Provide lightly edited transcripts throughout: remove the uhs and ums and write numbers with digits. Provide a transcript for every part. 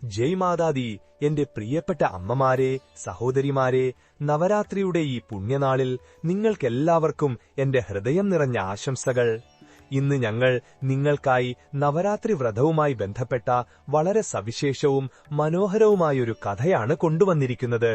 ജയ് മാതാദി. എന്റെ പ്രിയപ്പെട്ട അമ്മമാരെ, സഹോദരിമാരെ, നവരാത്രിയുടെ ഈ പുണ്യനാളിൽ നിങ്ങൾക്കെല്ലാവർക്കും എന്റെ ഹൃദയം നിറഞ്ഞ ആശംസകൾ. ഇന്ന് ഞങ്ങൾ നിങ്ങൾക്കായി നവരാത്രി വ്രതവുമായി ബന്ധപ്പെട്ട വളരെ സവിശേഷവും മനോഹരവുമായൊരു കഥയാണ് കൊണ്ടുവന്നിരിക്കുന്നത്.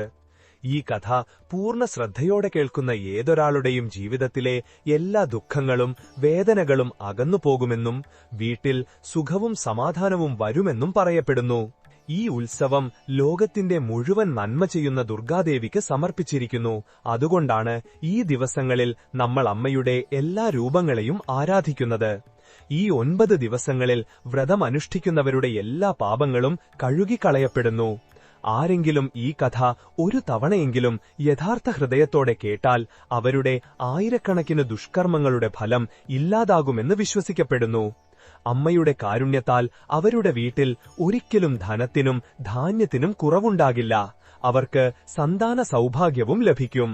ഈ കഥ പൂർണ്ണ ശ്രദ്ധയോടെ കേൾക്കുന്ന ഏതൊരാളുടെയും ജീവിതത്തിലെ എല്ലാ ദുഃഖങ്ങളും വേദനകളും അകന്നുപോകുമെന്നും വീട്ടിൽ സുഖവും സമാധാനവും വരുമെന്നും പറയപ്പെടുന്നു. ഈ ഉത്സവം ലോകത്തിന്റെ മുഴുവൻ നന്മ ചെയ്യുന്ന ദുർഗാദേവിക്ക് സമർപ്പിച്ചിരിക്കുന്നു. അതുകൊണ്ടാണ് ഈ ദിവസങ്ങളിൽ നമ്മൾ അമ്മയുടെ എല്ലാ രൂപങ്ങളെയും ആരാധിക്കുന്നത്. ഈ 9 ദിവസങ്ങളിൽ വ്രതമനുഷ്ഠിക്കുന്നവരുടെ എല്ലാ പാപങ്ങളും കഴുകിക്കളയപ്പെടുന്നു. ആരെങ്കിലും ഈ കഥ ഒരു തവണയെങ്കിലും യഥാർത്ഥ ഹൃദയത്തോടെ കേട്ടാൽ അവരുടെ ആയിരക്കണക്കിന് ദുഷ്കർമ്മങ്ങളുടെ ഫലം ഇല്ലാതാകുമെന്ന് വിശ്വസിക്കപ്പെടുന്നു. അമ്മയുടെ കാരുണ്യത്താൽ അവരുടെ വീട്ടിൽ ഒരിക്കലും ധനത്തിനും ധാന്യത്തിനും കുറവുണ്ടാകില്ല. അവർക്ക് സന്താന സൗഭാഗ്യവും ലഭിക്കും.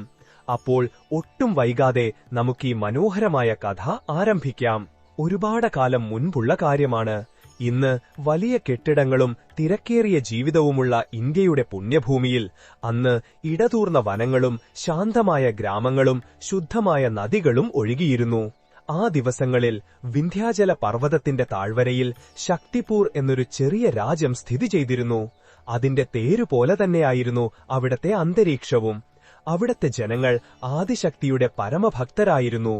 അപ്പോൾ ഒട്ടും വൈകാതെ നമുക്ക് ഈ മനോഹരമായ കഥ ആരംഭിക്കാം. ഒരുപാട് കാലം മുൻപുള്ള കാര്യമാണ്. ഇന്ന് വലിയ കെട്ടിടങ്ങളും തിരക്കേറിയ ജീവിതവുമുള്ള ഇന്ത്യയുടെ പുണ്യഭൂമിയിൽ അന്ന് ഇടതൂർന്ന വനങ്ങളും ശാന്തമായ ഗ്രാമങ്ങളും ശുദ്ധമായ നദികളും ഒഴുകിയിരുന്നു. ആ ദിവസങ്ങളിൽ വിന്ധ്യാചല പർവ്വതത്തിന്റെ താഴ്വരയിൽ ശക്തിപൂർ എന്നൊരു ചെറിയ രാജ്യം സ്ഥിതി ചെയ്തിരുന്നു. അതിന്റെ തേരുപോലെ തന്നെയായിരുന്നു അവിടത്തെ അന്തരീക്ഷവും. അവിടത്തെ ജനങ്ങൾ ആദിശക്തിയുടെ പരമഭക്തരായിരുന്നു.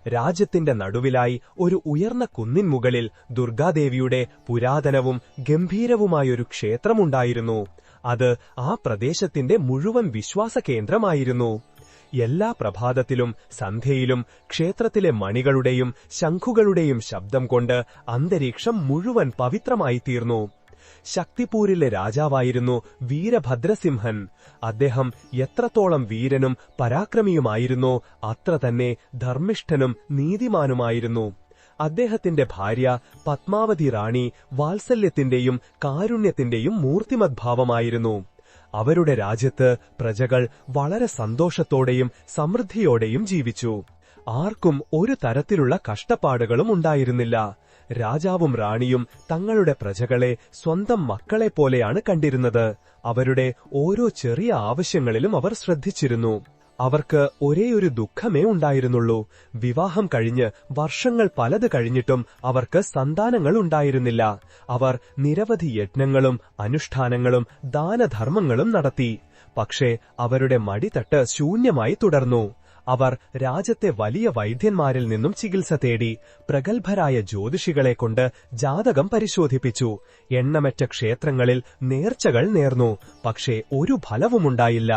രാജ്യത്തിന്റെ നടുവിലായി ഒരു ഉയർന്ന കുന്നിൻ മുകളിൽ ദുർഗാദേവിയുടെ പുരാതനവും ഗംഭീരവുമായൊരു ക്ഷേത്രമുണ്ടായിരുന്നു. അത് ആ പ്രദേശത്തിന്റെ മുഴുവൻ വിശ്വാസ കേന്ദ്രമായിരുന്നു. എല്ലാ പ്രഭാതത്തിലും സന്ധ്യയിലും ക്ഷേത്രത്തിലെ മണികളുടെയും ശംഖുകളുടെയും ശബ്ദം കൊണ്ട് അന്തരീക്ഷം മുഴുവൻ പവിത്രമായി തീർന്നു. ശക്തിപൂരിലെ രാജാവായിരുന്നു വീരഭദ്രസിംഹൻ. അദ്ദേഹം എത്രത്തോളം വീരനും പരാക്രമിയുമായിരുന്നോ അത്ര തന്നെ ധർമ്മിഷ്ഠനും നീതിമാനുമായിരുന്നു. അദ്ദേഹത്തിന്റെ ഭാര്യ പത്മാവതി റാണി വാത്സല്യത്തിന്റെയും കാരുണ്യത്തിന്റെയും മൂർത്തിമദ്ഭാവമായിരുന്നു. അവരുടെ രാജ്യത്ത് പ്രജകൾ വളരെ സന്തോഷത്തോടെയും സമൃദ്ധിയോടെയും ജീവിച്ചു. ആർക്കും ഒരു തരത്തിലുള്ള കഷ്ടപ്പാടുകളും ഉണ്ടായിരുന്നില്ല. രാജാവും റാണിയും തങ്ങളുടെ പ്രജകളെ സ്വന്തം മക്കളെപ്പോലെയാണ് കണ്ടിരുന്നത്. അവരുടെ ഓരോ ചെറിയ ആവശ്യങ്ങളിലും അവർ ശ്രദ്ധിച്ചിരുന്നു. അവർക്ക് ഒരേയൊരു ദുഃഖമേ ഉണ്ടായിരുന്നുള്ളൂ. വിവാഹം കഴിഞ്ഞ് വർഷങ്ങൾ പലത് കഴിഞ്ഞിട്ടും അവർക്ക് സന്താനങ്ങൾ ഉണ്ടായിരുന്നില്ല. അവർ നിരവധി യജ്ഞങ്ങളും അനുഷ്ഠാനങ്ങളും ദാനധർമ്മങ്ങളും നടത്തി. പക്ഷേ അവരുടെ മടിത്തട്ട് ശൂന്യമായി തുടർന്നു. അവർ രാജ്യത്തെ വലിയ വൈദ്യന്മാരിൽ നിന്നും ചികിത്സ തേടി. പ്രഗത്ഭരായ ജ്യോതിഷികളെ കൊണ്ട് ജാതകം പരിശോധിപ്പിച്ചു. എണ്ണമറ്റ ക്ഷേത്രങ്ങളിൽ നേർച്ചകൾ നേർന്നു. പക്ഷേ ഒരു ഫലവുമുണ്ടായില്ല.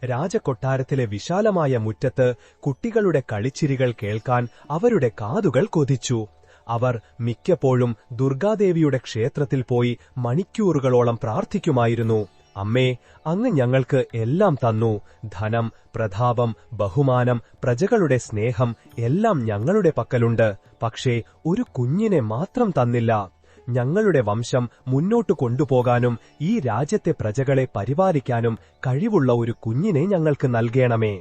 രാജകൊട്ടാരത്തിലെ വിശാലമായ മുറ്റത്ത് കുട്ടികളുടെ കളിച്ചിരികൾ കേൾക്കാൻ അവരുടെ കാതുകൾ കൊതിച്ചു. അവർ മിക്കപ്പോഴും ദുർഗാദേവിയുടെ ക്ഷേത്രത്തിൽ പോയി മണിക്കൂറുകളോളം പ്രാർത്ഥിക്കുമായിരുന്നു. അമ്മേ, അങ്ങ് ഞങ്ങൾക്ക് എല്ലാം തന്നു. ധനം, പ്രതാപം, ബഹുമാനം, പ്രജകളുടെ സ്നേഹം എല്ലാം ഞങ്ങളുടെ പക്കലുണ്ട്. പക്ഷേ ഒരു കുഞ്ഞിനെ മാത്രം തന്നില്ല. ഞങ്ങളുടെ വംശം മുന്നോട്ടു കൊണ്ടുപോകാനും ഈ രാജ്യത്തെ പ്രജകളെ പരിപാലിക്കാനും കഴിവുള്ള ഒരു കുഞ്ഞിനെ ഞങ്ങൾക്ക് നൽകണമേ.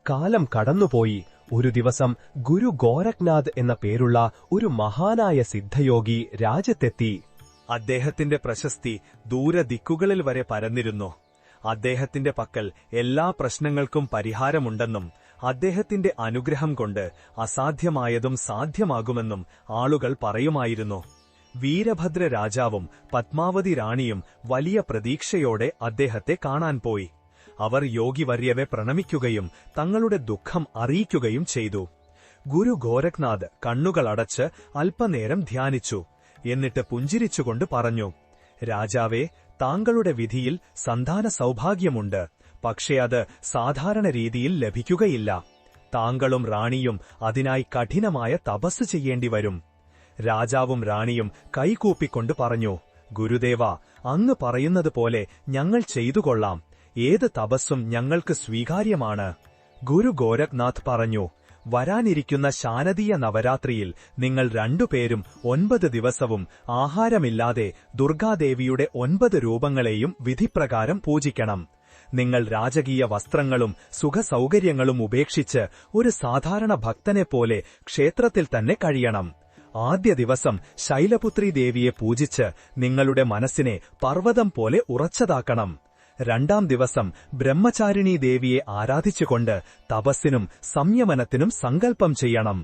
കാലം കടന്നുപോയി. ഒരു ദിവസം ഗുരു ഗോരഖ്നാഥ് എന്ന പേരുള്ള ഒരു മഹാനായ സിദ്ധയോഗി രാജ്യത്തെത്തി. അദ്ദേഹത്തിന്റെ പ്രശസ്തി ദൂരദിക്കുകളിൽ വരെ പരന്നിരുന്നു. അദ്ദേഹത്തിന്റെ പക്കൽ എല്ലാ പ്രശ്നങ്ങൾക്കും പരിഹാരമുണ്ടെന്നും അദ്ദേഹത്തിന്റെ അനുഗ്രഹം കൊണ്ട് അസാധ്യമായതും സാധ്യമാകുമെന്നും ആളുകൾ പറയുമായിരുന്നു. വീരഭദ്ര രാജാവും പത്മാവതി റാണിയും വലിയ പ്രതീക്ഷയോടെ അദ്ദേഹത്തെ കാണാൻ പോയി. അവർ യോഗിവര്യവെ പ്രണമിക്കുകയും തങ്ങളുടെ ദുഃഖം അറിയിക്കുകയും ചെയ്തു. ഗുരു ഗോരഖ്നാഥ് കണ്ണുകളടച്ച് അല്പനേരം ധ്യാനിച്ചു. എന്നിട്ട് പുഞ്ചിരിച്ചുകൊണ്ട് പറഞ്ഞു, രാജാവേ, താങ്കളുടെ വിധിയിൽ സന്താന സൗഭാഗ്യമുണ്ട്. പക്ഷേ അത് സാധാരണ രീതിയിൽ ലഭിക്കുകയില്ല. താങ്കളും റാണിയും അതിനായി കഠിനമായ തപസ് ചെയ്യേണ്ടിവരും. രാജാവും റാണിയും കൈകൂപ്പിക്കൊണ്ട് പറഞ്ഞു, ഗുരുദേവ, അങ്ങ് പറയുന്നതുപോലെ ഞങ്ങൾ ചെയ്തുകൊള്ളാം. ഏത് തപസ്സും ഞങ്ങൾക്ക് സ്വീകാര്യമാണ്. ഗുരു ഗോരഖ്നാഥ് പറഞ്ഞു, വരാനിരിക്കുന്ന ശാനദീയ നവരാത്രിയിൽ നിങ്ങൾ രണ്ടുപേരും 9 ദിവസവും ആഹാരമില്ലാതെ ദുർഗാദേവിയുടെ 9 രൂപങ്ങളെയും വിധിപ്രകാരം പൂജിക്കണം. നിങ്ങൾ രാജകീയ വസ്ത്രങ്ങളും സുഖസൗകര്യങ്ങളും ഉപേക്ഷിച്ച് ഒരു സാധാരണ ഭക്തനെപ്പോലെ ക്ഷേത്രത്തിൽ തന്നെ കഴിയണം. ആദ്യ ദിവസം ശൈലപുത്രി ദേവിയെ പൂജിച്ച് നിങ്ങളുടെ മനസ്സിനെ പർവ്വതം പോലെ ഉറച്ചതാക്കണം. രണ്ടാം ദിവസം ബ്രഹ്മചാരിണീ ദേവിയെ ആരാധിച്ചുകൊണ്ട് തപസ്സിനും സംയമനത്തിനും സങ്കൽപ്പം ചെയ്യണം.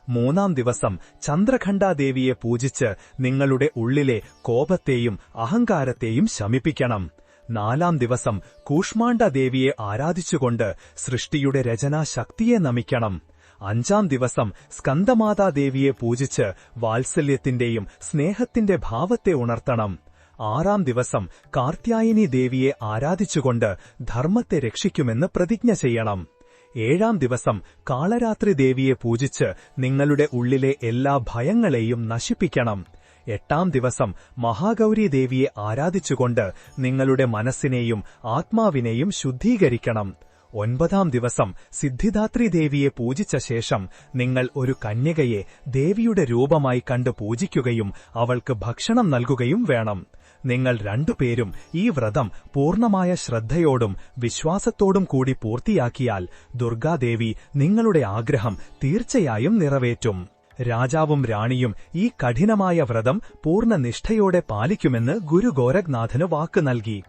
മൂന്നാം ദിവസം ചന്ദ്രഖണ്ഡാദേവിയെ പൂജിച്ച് നിങ്ങളുടെ ഉള്ളിലെ കോപത്തെയും അഹങ്കാരത്തെയും ശമിപ്പിക്കണം. നാലാം ദിവസം കൂഷ്മാണ്ഡദേവിയെ ആരാധിച്ചുകൊണ്ട് സൃഷ്ടിയുടെ രചനാശക്തിയെ നമിക്കണം. അഞ്ചാം ദിവസം സ്കന്ദമാതാദേവിയെ പൂജിച്ച് വാത്സല്യത്തിന്റെയും സ്നേഹത്തിന്റെ ഭാവത്തെ ഉണർത്തണം. ആറാം ദിവസം കാർത്യായനി ദേവിയെ ആരാധിച്ചുകൊണ്ട് ധർമ്മത്തെ രക്ഷിക്കുമെന്ന് പ്രതിജ്ഞ ചെയ്യണം. ഏഴാം ദിവസം കാളരാത്രി ദേവിയെ പൂജിച്ച് നിങ്ങളുടെ ഉള്ളിലെ എല്ലാ ഭയങ്ങളെയും നശിപ്പിക്കണം. എട്ടാം ദിവസം മഹാഗൗരി ദേവിയെ ആരാധിച്ചുകൊണ്ട് നിങ്ങളുടെ മനസ്സിനെയും ആത്മാവിനെയും ശുദ്ധീകരിക്കണം. ഒൻപതാം ദിവസം സിദ്ധിദാത്രി ദേവിയെ പൂജിച്ച ശേഷം നിങ്ങൾ ഒരു കന്യകയെ ദേവിയുടെ രൂപമായി കണ്ട് പൂജിക്കുകയും അവൾക്ക് ഭക്ഷണം നൽകുകയും വേണം. നിങ്ങൾ രണ്ടുപേരും ഈ വ്രതം പൂർണ്ണമായ ശ്രദ്ധയോടും വിശ്വാസത്തോടും കൂടി പൂർത്തിയാക്കിയാൽ ദുർഗാദേവി നിങ്ങളുടെ ആഗ്രഹം തീർച്ചയായും നിറവേറ്റും. രാജാവും റാണിയും ഈ കഠിനമായ വ്രതം പൂർണ്ണ നിഷ്ഠയോടെ പാലിക്കുമെന്ന് ഗുരു ഗോരഖ്നാഥന് വാക്ക് നൽകി.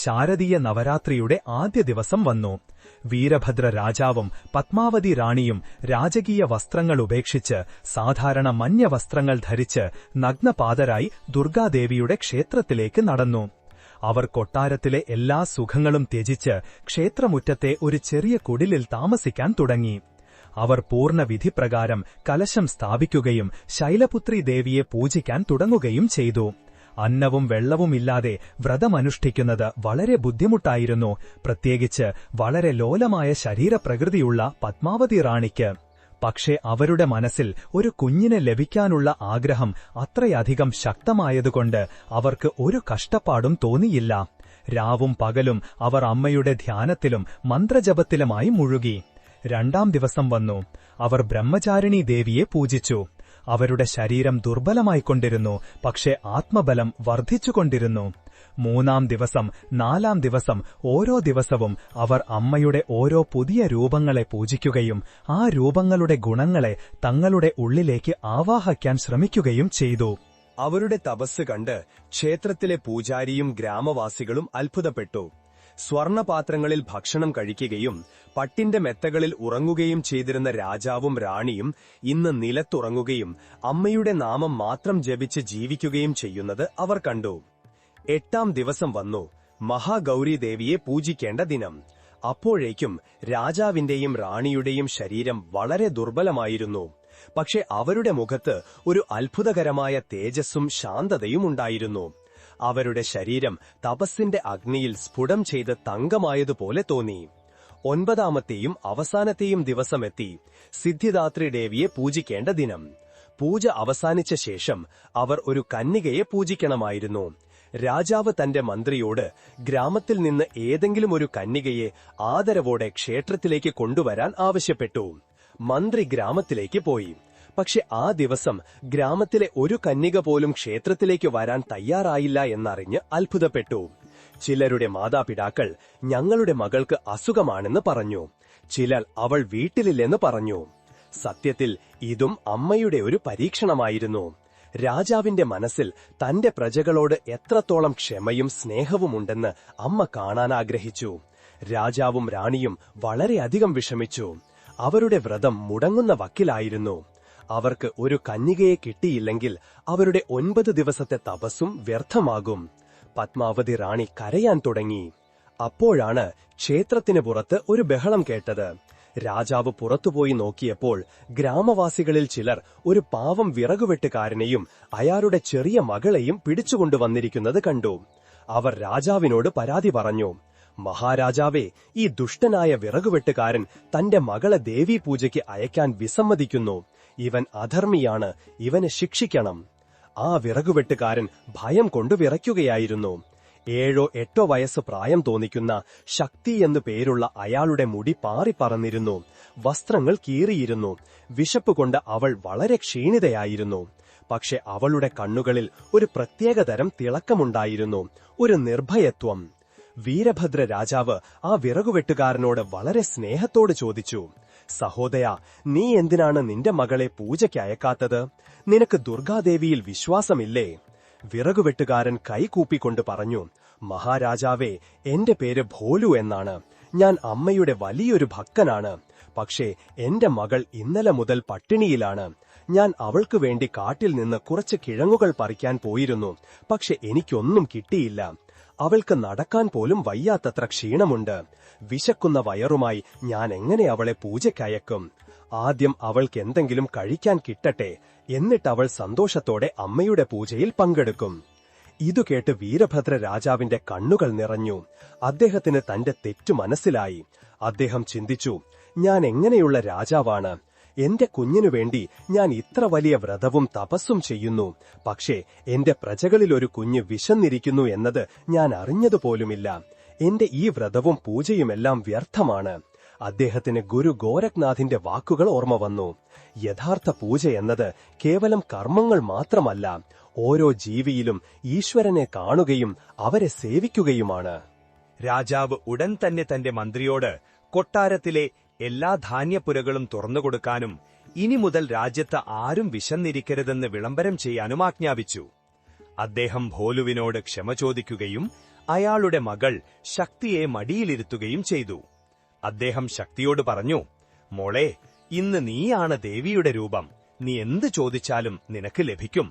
ശാരദീയ നവരാത്രിയുടെ ആദ്യ ദിവസം വന്നു. വീരഭദ്ര രാജാവും പത്മാവതി റാണിയും രാജകീയ വസ്ത്രങ്ങൾ ഉപേക്ഷിച്ച് സാധാരണ മഞ്ഞ വസ്ത്രങ്ങൾ ധരിച്ച് നഗ്നപാതരായി ദുർഗാദേവിയുടെ ക്ഷേത്രത്തിലേക്ക് നടന്നു. അവർ കൊട്ടാരത്തിലെ എല്ലാ സുഖങ്ങളും ത്യജിച്ച് ക്ഷേത്രമുറ്റത്തെ ഒരു ചെറിയ കുടിലിൽ താമസിക്കാൻ തുടങ്ങി. അവർ പൂർണ്ണ വിധിപ്രകാരം കലശം സ്ഥാപിക്കുകയും ശൈലപുത്രി ദേവിയെ പൂജിക്കാൻ തുടങ്ങുകയും ചെയ്തു. അന്നവും വെള്ളവുമില്ലാതെ വ്രതമനുഷ്ഠിക്കുന്നത് വളരെ ബുദ്ധിമുട്ടായിരുന്നു, പ്രത്യേകിച്ച് വളരെ ലോലമായ ശരീരപ്രകൃതിയുള്ള പത്മാവതി റാണിക്ക്. പക്ഷേ അവരുടെ മനസ്സിൽ ഒരു കുഞ്ഞിനെ ലഭിക്കാനുള്ള ആഗ്രഹം അത്രയധികം ശക്തമായതുകൊണ്ട് അവർക്ക് ഒരു കഷ്ടപ്പാടും തോന്നിയില്ല. രാവും പകലും അവർ അമ്മയുടെ ധ്യാനത്തിലും മന്ത്രജപത്തിലുമായി മുഴുകി. രണ്ടാം ദിവസം വന്നു. അവർ ബ്രഹ്മചാരിണീ ദേവിയെ പൂജിച്ചു. അവരുടെ ശരീരം ദുർബലമായിക്കൊണ്ടിരുന്നു, പക്ഷേ ആത്മബലം വർദ്ധിച്ചുകൊണ്ടിരുന്നു. മൂന്നാം ദിവസം, നാലാം ദിവസം ഓരോ ദിവസവും അവർ അമ്മയുടെ ഓരോ പുതിയ രൂപങ്ങളെ പൂജിക്കുകയും ആ രൂപങ്ങളുടെ ഗുണങ്ങളെ തങ്ങളുടെ ഉള്ളിലേക്ക് ആവാഹിക്കാൻ ശ്രമിക്കുകയും ചെയ്തു. അവരുടെ തപസ് കണ്ട് ക്ഷേത്രത്തിലെ പൂജാരിയും ഗ്രാമവാസികളും അത്ഭുതപ്പെട്ടു. സ്വർണപാത്രങ്ങളിൽ ഭക്ഷണം കഴിക്കുകയും പട്ടിന്റെ മെത്തകളിൽ ഉറങ്ങുകയും ചെയ്തിരുന്ന രാജാവും റാണിയും ഇന്ന് നിലത്തുറങ്ങുകയും അമ്മയുടെ നാമം മാത്രം ജപിച്ച് ജീവിക്കുകയും ചെയ്യുന്നത് അവർ കണ്ടു. എട്ടാം ദിവസം വന്നു. മഹാഗൗരി ദേവിയെ പൂജിക്കേണ്ട ദിനം. അപ്പോഴേക്കും രാജാവിന്റെയും റാണിയുടെയും ശരീരം വളരെ ദുർബലമായിരുന്നു. പക്ഷെ അവരുടെ മുഖത്ത് ഒരു അത്ഭുതകരമായ തേജസ്സും ശാന്തതയും ഉണ്ടായിരുന്നു. അവരുടെ ശരീരം തപസ്സിന്റെ അഗ്നിയിൽ സ്ഫുടം ചെയ്ത് തങ്കമായതുപോലെ തോന്നി. ഒൻപതാമത്തെയും അവസാനത്തെയും ദിവസമെത്തി. സിദ്ധിദാത്രി ദേവിയെ പൂജിക്കേണ്ട ദിനം. പൂജ അവസാനിച്ച ശേഷം അവർ ഒരു കന്യകയെ പൂജിക്കണമായിരുന്നു. രാജാവ് തന്റെ മന്ത്രിയോട് ഗ്രാമത്തിൽ നിന്ന് ഏതെങ്കിലും ഒരു കന്യകയെ ആദരവോടെ ക്ഷേത്രത്തിലേക്ക് കൊണ്ടുവരാൻ ആവശ്യപ്പെട്ടു. മന്ത്രി ഗ്രാമത്തിലേക്ക് പോയി. പക്ഷെ ആ ദിവസം ഗ്രാമത്തിലെ ഒരു കന്യക പോലും ക്ഷേത്രത്തിലേക്ക് വരാൻ തയ്യാറായില്ല എന്നറിഞ്ഞ് അത്ഭുതപ്പെട്ടു. ചിലരുടെ മാതാപിതാക്കൾ ഞങ്ങളുടെ മകൾക്ക് അസുഖമാണെന്ന് പറഞ്ഞു. ചിലർ അവൾ വീട്ടിലില്ലെന്ന് പറഞ്ഞു. സത്യത്തിൽ ഇതും അമ്മയുടെ ഒരു പരീക്ഷണമായിരുന്നു. രാജാവിന്റെ മനസ്സിൽ തന്റെ പ്രജകളോട് എത്രത്തോളം ക്ഷമയും സ്നേഹവുമുണ്ടെന്ന് അമ്മ കാണാൻ ആഗ്രഹിച്ചു. രാജാവും റാണിയും വളരെയധികം വിഷമിച്ചു. അവരുടെ വ്രതം മുടങ്ങുന്ന വക്കിലായിരുന്നു. അവർക്ക് ഒരു കന്യകയെ കിട്ടിയില്ലെങ്കിൽ അവരുടെ 9 ദിവസത്തെ തപസ്സും വ്യർത്ഥമാകും. പത്മാവതി റാണി കരയാൻ തുടങ്ങി. അപ്പോഴാണ് ക്ഷേത്രത്തിന് പുറത്ത് ഒരു ബഹളം കേട്ടത്. രാജാവ് പുറത്തുപോയി നോക്കിയപ്പോൾ ഗ്രാമവാസികളിൽ ചിലർ ഒരു പാവം വിറകുവെട്ടുകാരനെയും അയാളുടെ ചെറിയ മകളെയും പിടിച്ചുകൊണ്ടുവന്നിരിക്കുന്നത് കണ്ടു. അവർ രാജാവിനോട് പരാതി പറഞ്ഞു. മഹാരാജാവേ, ഈ ദുഷ്ടനായ വിറകുവെട്ടുകാരൻ തന്റെ മകളെ ദേവീപൂജയ്ക്ക് അയക്കാൻ വിസമ്മതിക്കുന്നു. ഇവൻ അധർമ്മിയാണ്, ഇവനെ ശിക്ഷിക്കണം. ആ വിറകുവെട്ടുകാരൻ ഭയം കൊണ്ട് വിറയ്ക്കുകയായിരുന്നു. 7 or 8 വയസ്സ് പ്രായം തോന്നിക്കുന്ന ശക്തി എന്നു പേരുള്ള അയാളുടെ മുടി പാറിപ്പറന്നിരുന്നു. വസ്ത്രങ്ങൾ കീറിയിരുന്നു. വിശപ്പ് കൊണ്ട് അവൾ വളരെ ക്ഷീണിതയായിരുന്നു. പക്ഷെ അവളുടെ കണ്ണുകളിൽ ഒരു പ്രത്യേകതരം തിളക്കമുണ്ടായിരുന്നു, ഒരു നിർഭയത്വം. വീരഭദ്ര രാജാവ് ആ വിറകുവെട്ടുകാരനോട് വളരെ സ്നേഹത്തോട് ചോദിച്ചു, സഹോദയാ, നീ എന്തിനാണ് നിന്റെ മകളെ പൂജയ്ക്ക് അയക്കാത്തത്? നിനക്ക് ദുർഗാദേവിയിൽ വിശ്വാസമില്ലേ? വിറകുവെട്ടുകാരൻ കൈകൂപ്പിക്കൊണ്ട് പറഞ്ഞു, മഹാരാജാവേ, എന്റെ പേര് ഭോലു എന്നാണ്. ഞാൻ അമ്മയുടെ വലിയൊരു ഭക്തനാണ്. പക്ഷേ എന്റെ മകൾ ഇന്നലെ മുതൽ പട്ടിണിയിലാണ്. ഞാൻ അവൾക്ക് വേണ്ടി കാട്ടിൽ നിന്ന് കുറച്ച് കിഴങ്ങുകൾ പറിക്കാൻ പോയിരുന്നു. പക്ഷെ എനിക്കൊന്നും കിട്ടിയില്ല. അവൾക്ക് നടക്കാൻ പോലും വയ്യാത്തത്ര ക്ഷീണമുണ്ട്. വിശക്കുന്ന വയറുമായി ഞാൻ എങ്ങനെ അവളെ പൂജയ്ക്കയക്കും? ആദ്യം അവൾക്ക് എന്തെങ്കിലും കഴിക്കാൻ കിട്ടട്ടെ, എന്നിട്ട് അവൾ സന്തോഷത്തോടെ അമ്മയുടെ പൂജയിൽ പങ്കെടുക്കും. ഇതുകേട്ട് വീരഭദ്ര രാജാവിന്റെ കണ്ണുകൾ നിറഞ്ഞു. അദ്ദേഹത്തിന് തന്റെ തെറ്റു മനസ്സിലായി. അദ്ദേഹം ചിന്തിച്ചു, ഞാൻ എങ്ങനെയുള്ള രാജാവാണ്? എന്റെ കുഞ്ഞിനു വേണ്ടി ഞാൻ ഇത്ര വലിയ വ്രതവും തപസ്സും ചെയ്യുന്നു. പക്ഷേ എന്റെ പ്രജകളിലൊരു കുഞ്ഞ് വിശന്നിരിക്കുന്നു എന്നത് ഞാൻ അറിഞ്ഞതുപോലുമില്ല. എന്റെ ഈ വ്രതവും പൂജയുമെല്ലാം വ്യർത്ഥമാണ്. അദ്ദേഹത്തിന് ഗുരു ഗോരഖ്നാഥിന്റെ വാക്കുകൾ ഓർമ്മ വന്നു. യഥാർത്ഥ പൂജ എന്നത് കേവലം കർമ്മങ്ങൾ മാത്രമല്ല, ഓരോ ജീവിയിലും ഈശ്വരനെ കാണുകയും അവരെ സേവിക്കുകയുമാണ്. രാജാവ് ഉടൻ തന്നെ തന്റെ മന്ത്രിയോട് കൊട്ടാരത്തിലെ എല്ലാ ധാന്യപ്പുരകളും തുറന്നുകൊടുക്കാനും ഇനി മുതൽ രാജ്യത്ത് ആരും വിശന്നിരിക്കരുതെന്ന് വിളംബരം ചെയ്യാനും ആജ്ഞാപിച്ചു. അദ്ദേഹം ഭോലുവിനോട് ക്ഷമ ചോദിക്കുകയും അയാളുടെ മകൾ ശക്തിയെ മടിയിലിരുത്തുകയും ചെയ്തു. അദ്ദേഹം ശക്തിയോട് പറഞ്ഞു, മോളെ, ഇന്ന് നീയാണ് ദേവിയുടെ രൂപം. നീ എന്ത് ചോദിച്ചാലും നിനക്ക് ലഭിക്കും.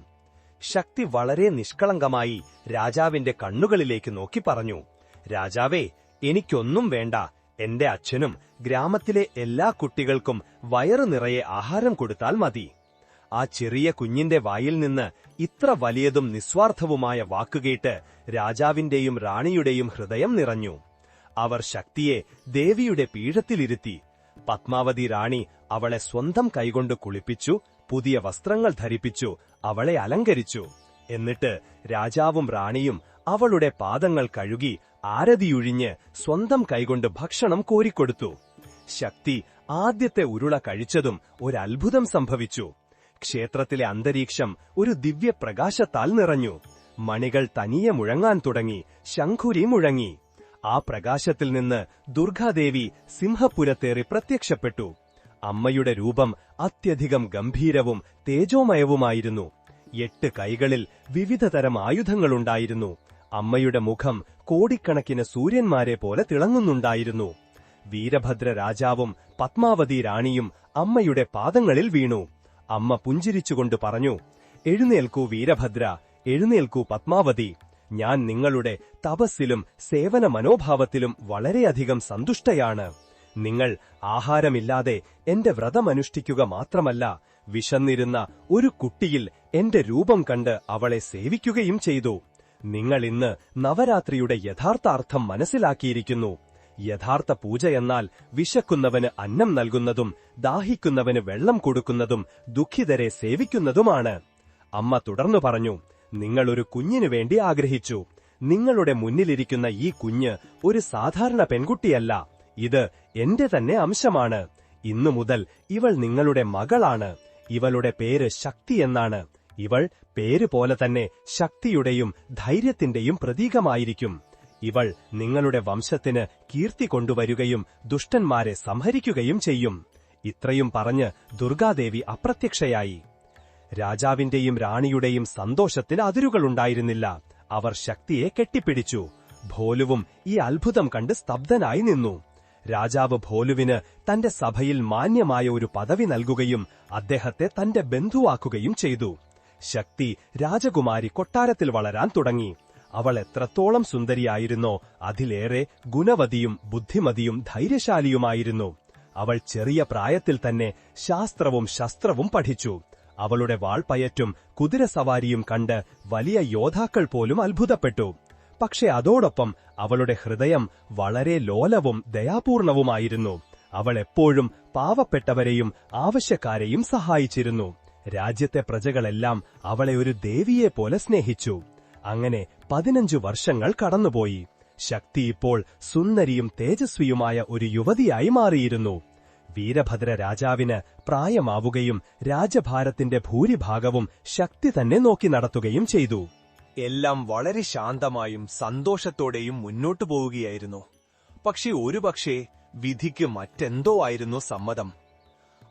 ശക്തി വളരെ നിഷ്കളങ്കമായി രാജാവിന്റെ കണ്ണുകളിലേക്ക് നോക്കി പറഞ്ഞു, രാജാവേ, എനിക്കൊന്നും വേണ്ട. എന്റെ അച്ഛനും ഗ്രാമത്തിലെ എല്ലാ കുട്ടികൾക്കും വയറു നിറയെ ആഹാരം കൊടുത്താൽ മതി. ആ ചെറിയ കുഞ്ഞിന്റെ വായിൽ നിന്ന് ഇത്ര വലിയതും നിസ്വാർത്ഥവുമായ വാക്കുകേട്ട് രാജാവിന്റെയും റാണിയുടെയും ഹൃദയം നിറഞ്ഞു. അവർ ശക്തിയെ ദേവിയുടെ പീഠത്തിലിരുത്തി. പത്മാവതി റാണി അവളെ സ്വന്തം കൈകൊണ്ട് കുളിപ്പിച്ചു, പുതിയ വസ്ത്രങ്ങൾ ധരിപ്പിച്ചു, അവളെ അലങ്കരിച്ചു. എന്നിട്ട് രാജാവും റാണിയും അവളുടെ പാദങ്ങൾ കഴുകി ആരതിയൊഴിഞ്ഞ് സ്വന്തം കൈകൊണ്ട് ഭക്ഷണം കോരിക്കൊടുത്തു. ശക്തി ആദ്യത്തെ ഉരുള കഴിച്ചതും ഒരത്ഭുതം സംഭവിച്ചു. ക്ഷേത്രത്തിലെ അന്തരീക്ഷം ഒരു ദിവ്യപ്രകാശത്താൽ നിറഞ്ഞു. മണികൾ തനിയെ മുഴങ്ങാൻ തുടങ്ങി, ശംഖുരി മുഴങ്ങി. ആ പ്രകാശത്തിൽ നിന്ന് ദുർഗാദേവി സിംഹപുരത്തേറി പ്രത്യക്ഷപ്പെട്ടു. അമ്മയുടെ രൂപം അത്യധികം ഗംഭീരവും തേജോമയവുമായിരുന്നു. 8 കൈകളിൽ വിവിധതരം ആയുധങ്ങളുണ്ടായിരുന്നു. അമ്മയുടെ മുഖം കോടിക്കണക്കിന് സൂര്യന്മാരെ പോലെ തിളങ്ങുന്നുണ്ടായിരുന്നു. വീരഭദ്ര രാജാവും പത്മാവതി റാണിയും അമ്മയുടെ പാദങ്ങളിൽ വീണു. അമ്മ പുഞ്ചിരിച്ചുകൊണ്ട് പറഞ്ഞു, എഴുന്നേൽക്കൂ വീരഭദ്ര, എഴുന്നേൽക്കൂ പത്മാവതി. ഞാൻ നിങ്ങളുടെ തപസ്സിലും സേവന മനോഭാവത്തിലും വളരെയധികം സന്തുഷ്ടയാണ്. നിങ്ങൾ ആഹാരമില്ലാതെ എന്റെ വ്രതമനുഷ്ഠിക്കുക മാത്രമല്ല, വിശന്നിരുന്ന ഒരു കുട്ടിയിൽ എന്റെ രൂപം കണ്ട് അവളെ സേവിക്കുകയും ചെയ്തു. നിങ്ങൾ ഇന്ന് നവരാത്രിയുടെ യഥാർത്ഥ അർത്ഥം മനസ്സിലാക്കിയിരിക്കുന്നു. യഥാർത്ഥ പൂജയെന്നാൽ വിശക്കുന്നവന് അന്നം നൽകുന്നതും ദാഹിക്കുന്നവന് വെള്ളം കൊടുക്കുന്നതും ദുഃഖിതരെ സേവിക്കുന്നതുമാണ്. അമ്മ തുടർന്നു പറഞ്ഞു, നിങ്ങളൊരു കുഞ്ഞിനു വേണ്ടി ആഗ്രഹിച്ചു. നിങ്ങളുടെ മുന്നിലിരിക്കുന്ന ഈ കുഞ്ഞ് ഒരു സാധാരണ പെൺകുട്ടിയല്ല. ഇത് എന്റെ തന്നെ അംശമാണ്. ഇന്നു മുതൽ ഇവൾ നിങ്ങളുടെ മകളാണ്. ഇവളുടെ പേര് ശക്തി എന്നാണ്. ഇവൾ പേരുപോലെ തന്നെ ശക്തിയുടെയും ധൈര്യത്തിന്റെയും പ്രതീകമായിരിക്കും. ഇവൾ നിങ്ങളുടെ വംശത്തിന് കീർത്തി കൊണ്ടുവരികയും ദുഷ്ടന്മാരെ സംഹരിക്കുകയും ചെയ്യും. ഇത്രയും പറഞ്ഞ് ദുർഗാദേവി അപ്രത്യക്ഷയായി. രാജാവിന്റെയും റാണിയുടെയും സന്തോഷത്തിന് അതിരുകളുണ്ടായിരുന്നില്ല. അവർ ശക്തിയെ കെട്ടിപ്പിടിച്ചു. ഭോലുവും ഈ അത്ഭുതം കണ്ട് സ്തബ്ധനായി നിന്നു. രാജാവ് ഭോലുവിന് തന്റെ സഭയിൽ മാന്യമായ ഒരു പദവി നൽകുകയും അദ്ദേഹത്തെ തന്റെ ബന്ധുവാക്കുകയും ചെയ്തു. ശക്തി രാജകുമാരി കൊട്ടാരത്തിൽ വളരാൻ തുടങ്ങി. അവൾ എത്രത്തോളം സുന്ദരിയായിരുന്നോ അതിലേറെ ഗുണവതിയും ബുദ്ധിമതിയും ധൈര്യശാലിയുമായിരുന്നു. അവൾ ചെറിയ പ്രായത്തിൽ തന്നെ ശാസ്ത്രവും ശസ്ത്രവും പഠിച്ചു. അവളുടെ വാൾപയറ്റും കുതിരസവാരിയും കണ്ട് വലിയ യോദ്ധാക്കൾ പോലും അത്ഭുതപ്പെട്ടു. പക്ഷെ അതോടൊപ്പം അവളുടെ ഹൃദയം വളരെ ലോലവും ദയാപൂർണവുമായിരുന്നു. അവൾ എപ്പോഴും പാവപ്പെട്ടവരെയും ആവശ്യക്കാരെയും സഹായിച്ചിരുന്നു. രാജ്യത്തെ പ്രജകളെല്ലാം അവളെ ഒരു ദേവിയെപ്പോലെ സ്നേഹിച്ചു. അങ്ങനെ 15 വർഷങ്ങൾ കടന്നുപോയി. ശക്തി ഇപ്പോൾ സുന്ദരിയും തേജസ്വിയുമായ ഒരു യുവതിയായി മാറിയിരുന്നു. വീരഭദ്ര രാജാവിന് പ്രായമാവുകയും രാജഭാരത്തിന്റെ ഭൂരിഭാഗവും ശക്തി തന്നെ നോക്കി നടത്തുകയും ചെയ്തു. എല്ലാം വളരെ ശാന്തമായും സന്തോഷത്തോടെയും മുന്നോട്ടു പോവുകയായിരുന്നു. പക്ഷെ ഒരുപക്ഷേ വിധിക്ക് മറ്റെന്തോ ആയിരുന്നു സമ്മതം.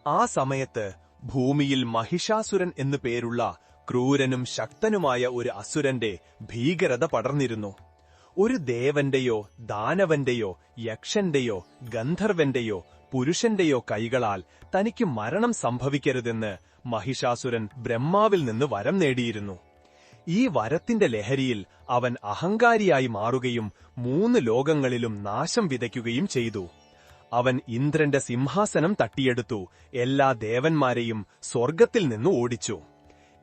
ആ സമയത്ത് ഭൂമിയിൽ മഹിഷാസുരൻ എന്നു പേരുള്ള ക്രൂരനും ശക്തനുമായ ഒരു അസുരന്റെ ഭീകരത പടർന്നിരുന്നു. ഒരു ദേവന്റെയോ ദാനവന്റെയോ യക്ഷന്റെയോ ഗന്ധർവന്റെയോ പുരുഷന്റെയോ കൈകളാൽ തനിക്ക് മരണം സംഭവിക്കരുതെന്ന് മഹിഷാസുരൻ ബ്രഹ്മാവിൽ നിന്ന് വരം നേടിയിരുന്നു. ഈ വരത്തിന്റെ ലഹരിയിൽ അവൻ അഹങ്കാരിയായി മാറുകയും 3 ലോകങ്ങളിലും നാശം വിതയ്ക്കുകയും ചെയ്തു. അവൻ ഇന്ദ്രന്റെ സിംഹാസനം തട്ടിയെടുത്തു എല്ലാ ദേവന്മാരെയും സ്വർഗ്ഗത്തിൽ നിന്ന് ഓടിച്ചു.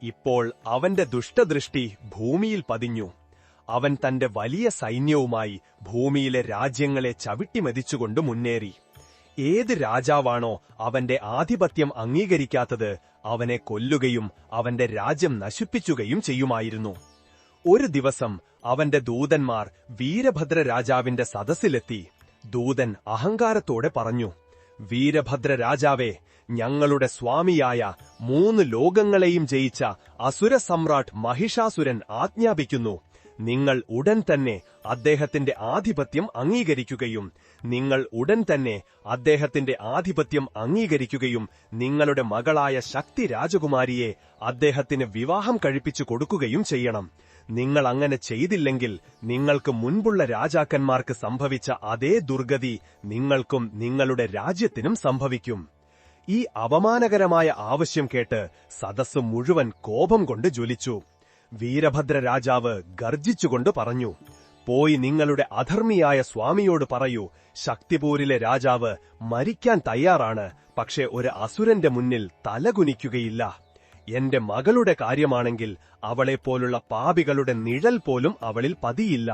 ഇപ്പോൾ അവന്റെ ദുഷ്ടദൃഷ്ടി ഭൂമിയിൽ പതിഞ്ഞു. അവൻ തന്റെ വലിയ സൈന്യവുമായി ഭൂമിയിലെ രാജ്യങ്ങളെ ചവിട്ടിമെതിച്ചുകൊണ്ട് മുന്നേറി. ഏത് രാജാവാണോ അവന്റെ ആധിപത്യം അംഗീകരിക്കാത്തത് അവനെ കൊല്ലുകയും അവന്റെ രാജ്യം നശിപ്പിക്കുകയും ചെയ്യുമായിരുന്നു. ഒരു ദിവസം അവന്റെ ദൂതന്മാർ വീരഭദ്ര രാജാവിന്റെ സദസ്സിലെത്തി. ദൂതൻ അഹങ്കാരത്തോടെ പറഞ്ഞു, വീരഭദ്ര രാജാവേ, ഞങ്ങളുടെ സ്വാമിയായ 3 ലോകങ്ങളെയും ജയിച്ച അസുര സമ്രാട്ട് മഹിഷാസുരൻ ആജ്ഞാപിക്കുന്നു, നിങ്ങൾ ഉടൻ തന്നെ അദ്ദേഹത്തിന്റെ ആധിപത്യം അംഗീകരിക്കുകയും നിങ്ങളുടെ മകളായ ശക്തി രാജകുമാരിയെ അദ്ദേഹത്തിന് വിവാഹം കഴിപ്പിച്ചു കൊടുക്കുകയും ചെയ്യണം. നിങ്ങൾ അങ്ങനെ ചെയ്തില്ലെങ്കിൽ നിങ്ങൾക്ക് മുൻപുള്ള രാജാക്കന്മാർക്ക് സംഭവിച്ച അതേ ദുർഗതി നിങ്ങൾക്കും നിങ്ങളുടെ രാജ്യത്തിനും സംഭവിക്കും. ഈ അപമാനകരമായ ആവശ്യം കേട്ട് സദസ്സ് മുഴുവൻ കോപം കൊണ്ട് ജ്വലിച്ചു. വീരഭദ്ര രാജാവ് ഗർജിച്ചുകൊണ്ട് പറഞ്ഞു, പോയി നിങ്ങളുടെ അധർമ്മിയായ സ്വാമിയോട് പറയൂ, ശക്തിപൂരിലെ രാജാവ് മരിക്കാൻ തയ്യാറാണ്, പക്ഷെ ഒരു അസുരന്റെ മുന്നിൽ തലകുനിക്കുകയില്ല. എന്റെ മകളുടെ കാര്യമാണെങ്കിൽ അവളെപ്പോലുള്ള പാപികളുടെ നിഴൽ പോലും അവളിൽ പതിയില്ല.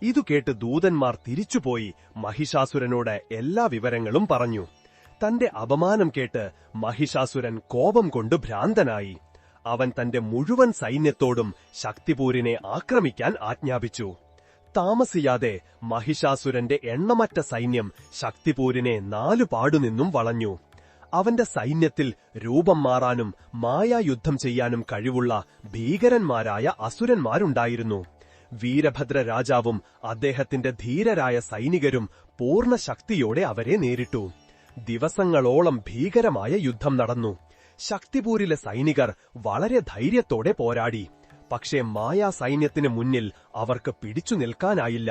ഇതു കേട്ട് ദൂതന്മാർ തിരിച്ചുപോയി മഹിഷാസുരനോട് എല്ലാ വിവരങ്ങളും പറഞ്ഞു. തന്റെ അപമാനം കേട്ട് മഹിഷാസുരൻ കോപം കൊണ്ട് ഭ്രാന്തനായി. അവൻ തന്റെ മുഴുവൻ സൈന്യത്തോടും ശക്തിപൂരിനെ ആക്രമിക്കാൻ ആജ്ഞാപിച്ചു. താമസിയാതെ മഹിഷാസുരന്റെ എണ്ണമറ്റ സൈന്യം ശക്തിപൂരിനെ 4 പാടുനിന്നും വളഞ്ഞു. അവന്റെ സൈന്യത്തിൽ രൂപം മാറാനും മായായുദ്ധം ചെയ്യാനും കഴിവുള്ള ഭീകരന്മാരായ അസുരന്മാരുണ്ടായിരുന്നു. വീരഭദ്ര രാജാവും അദ്ദേഹത്തിന്റെ ധീരരായ സൈനികരും പൂർണ്ണ ശക്തിയോടെ അവരെ നേരിട്ടു. ദിവസങ്ങളോളം ഭീകരമായ യുദ്ധം നടന്നു. ശക്തിപൂരിലെ സൈനികർ വളരെ ധൈര്യത്തോടെ പോരാടി. പക്ഷേ മായാ സൈന്യത്തിന് മുന്നിൽ അവർക്ക് പിടിച്ചു നിൽക്കാനായില്ല.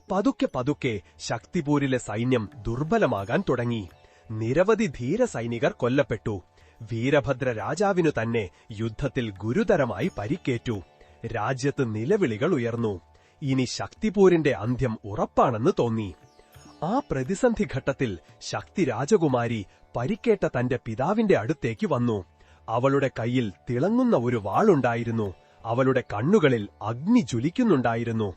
പതുക്കെ പതുക്കെ ശക്തിപൂരിലെ സൈന്യം ദുർബലമാകാൻ തുടങ്ങി. നിരവധി ധീര സൈനികർ കൊല്ലപ്പെട്ടു. വീരഭദ്ര രാജാവിനു തന്നെ യുദ്ധത്തിൽ ഗുരുതരമായി പരിക്കേറ്റു. രാജ്യത്ത് നിലവിളികൾ ഉയർന്നു. ഇനി ശക്തിപൂരിന്റെ അന്ത്യം ഉറപ്പാണെന്ന് തോന്നി. ആ പ്രതിസന്ധി ഘട്ടത്തിൽ ശക്തി രാജകുമാരി പരിക്കേറ്റ തന്റെ പിതാവിന്റെ അടുത്തേക്ക് വന്നു. അവളുടെ കയ്യിൽ തിളങ്ങുന്ന ഒരു വാളുണ്ടായിരുന്നു. അവളുടെ കണ്ണുകളിൽ അഗ്നി ജ്വലിക്കുന്നുണ്ടായിരുന്നു.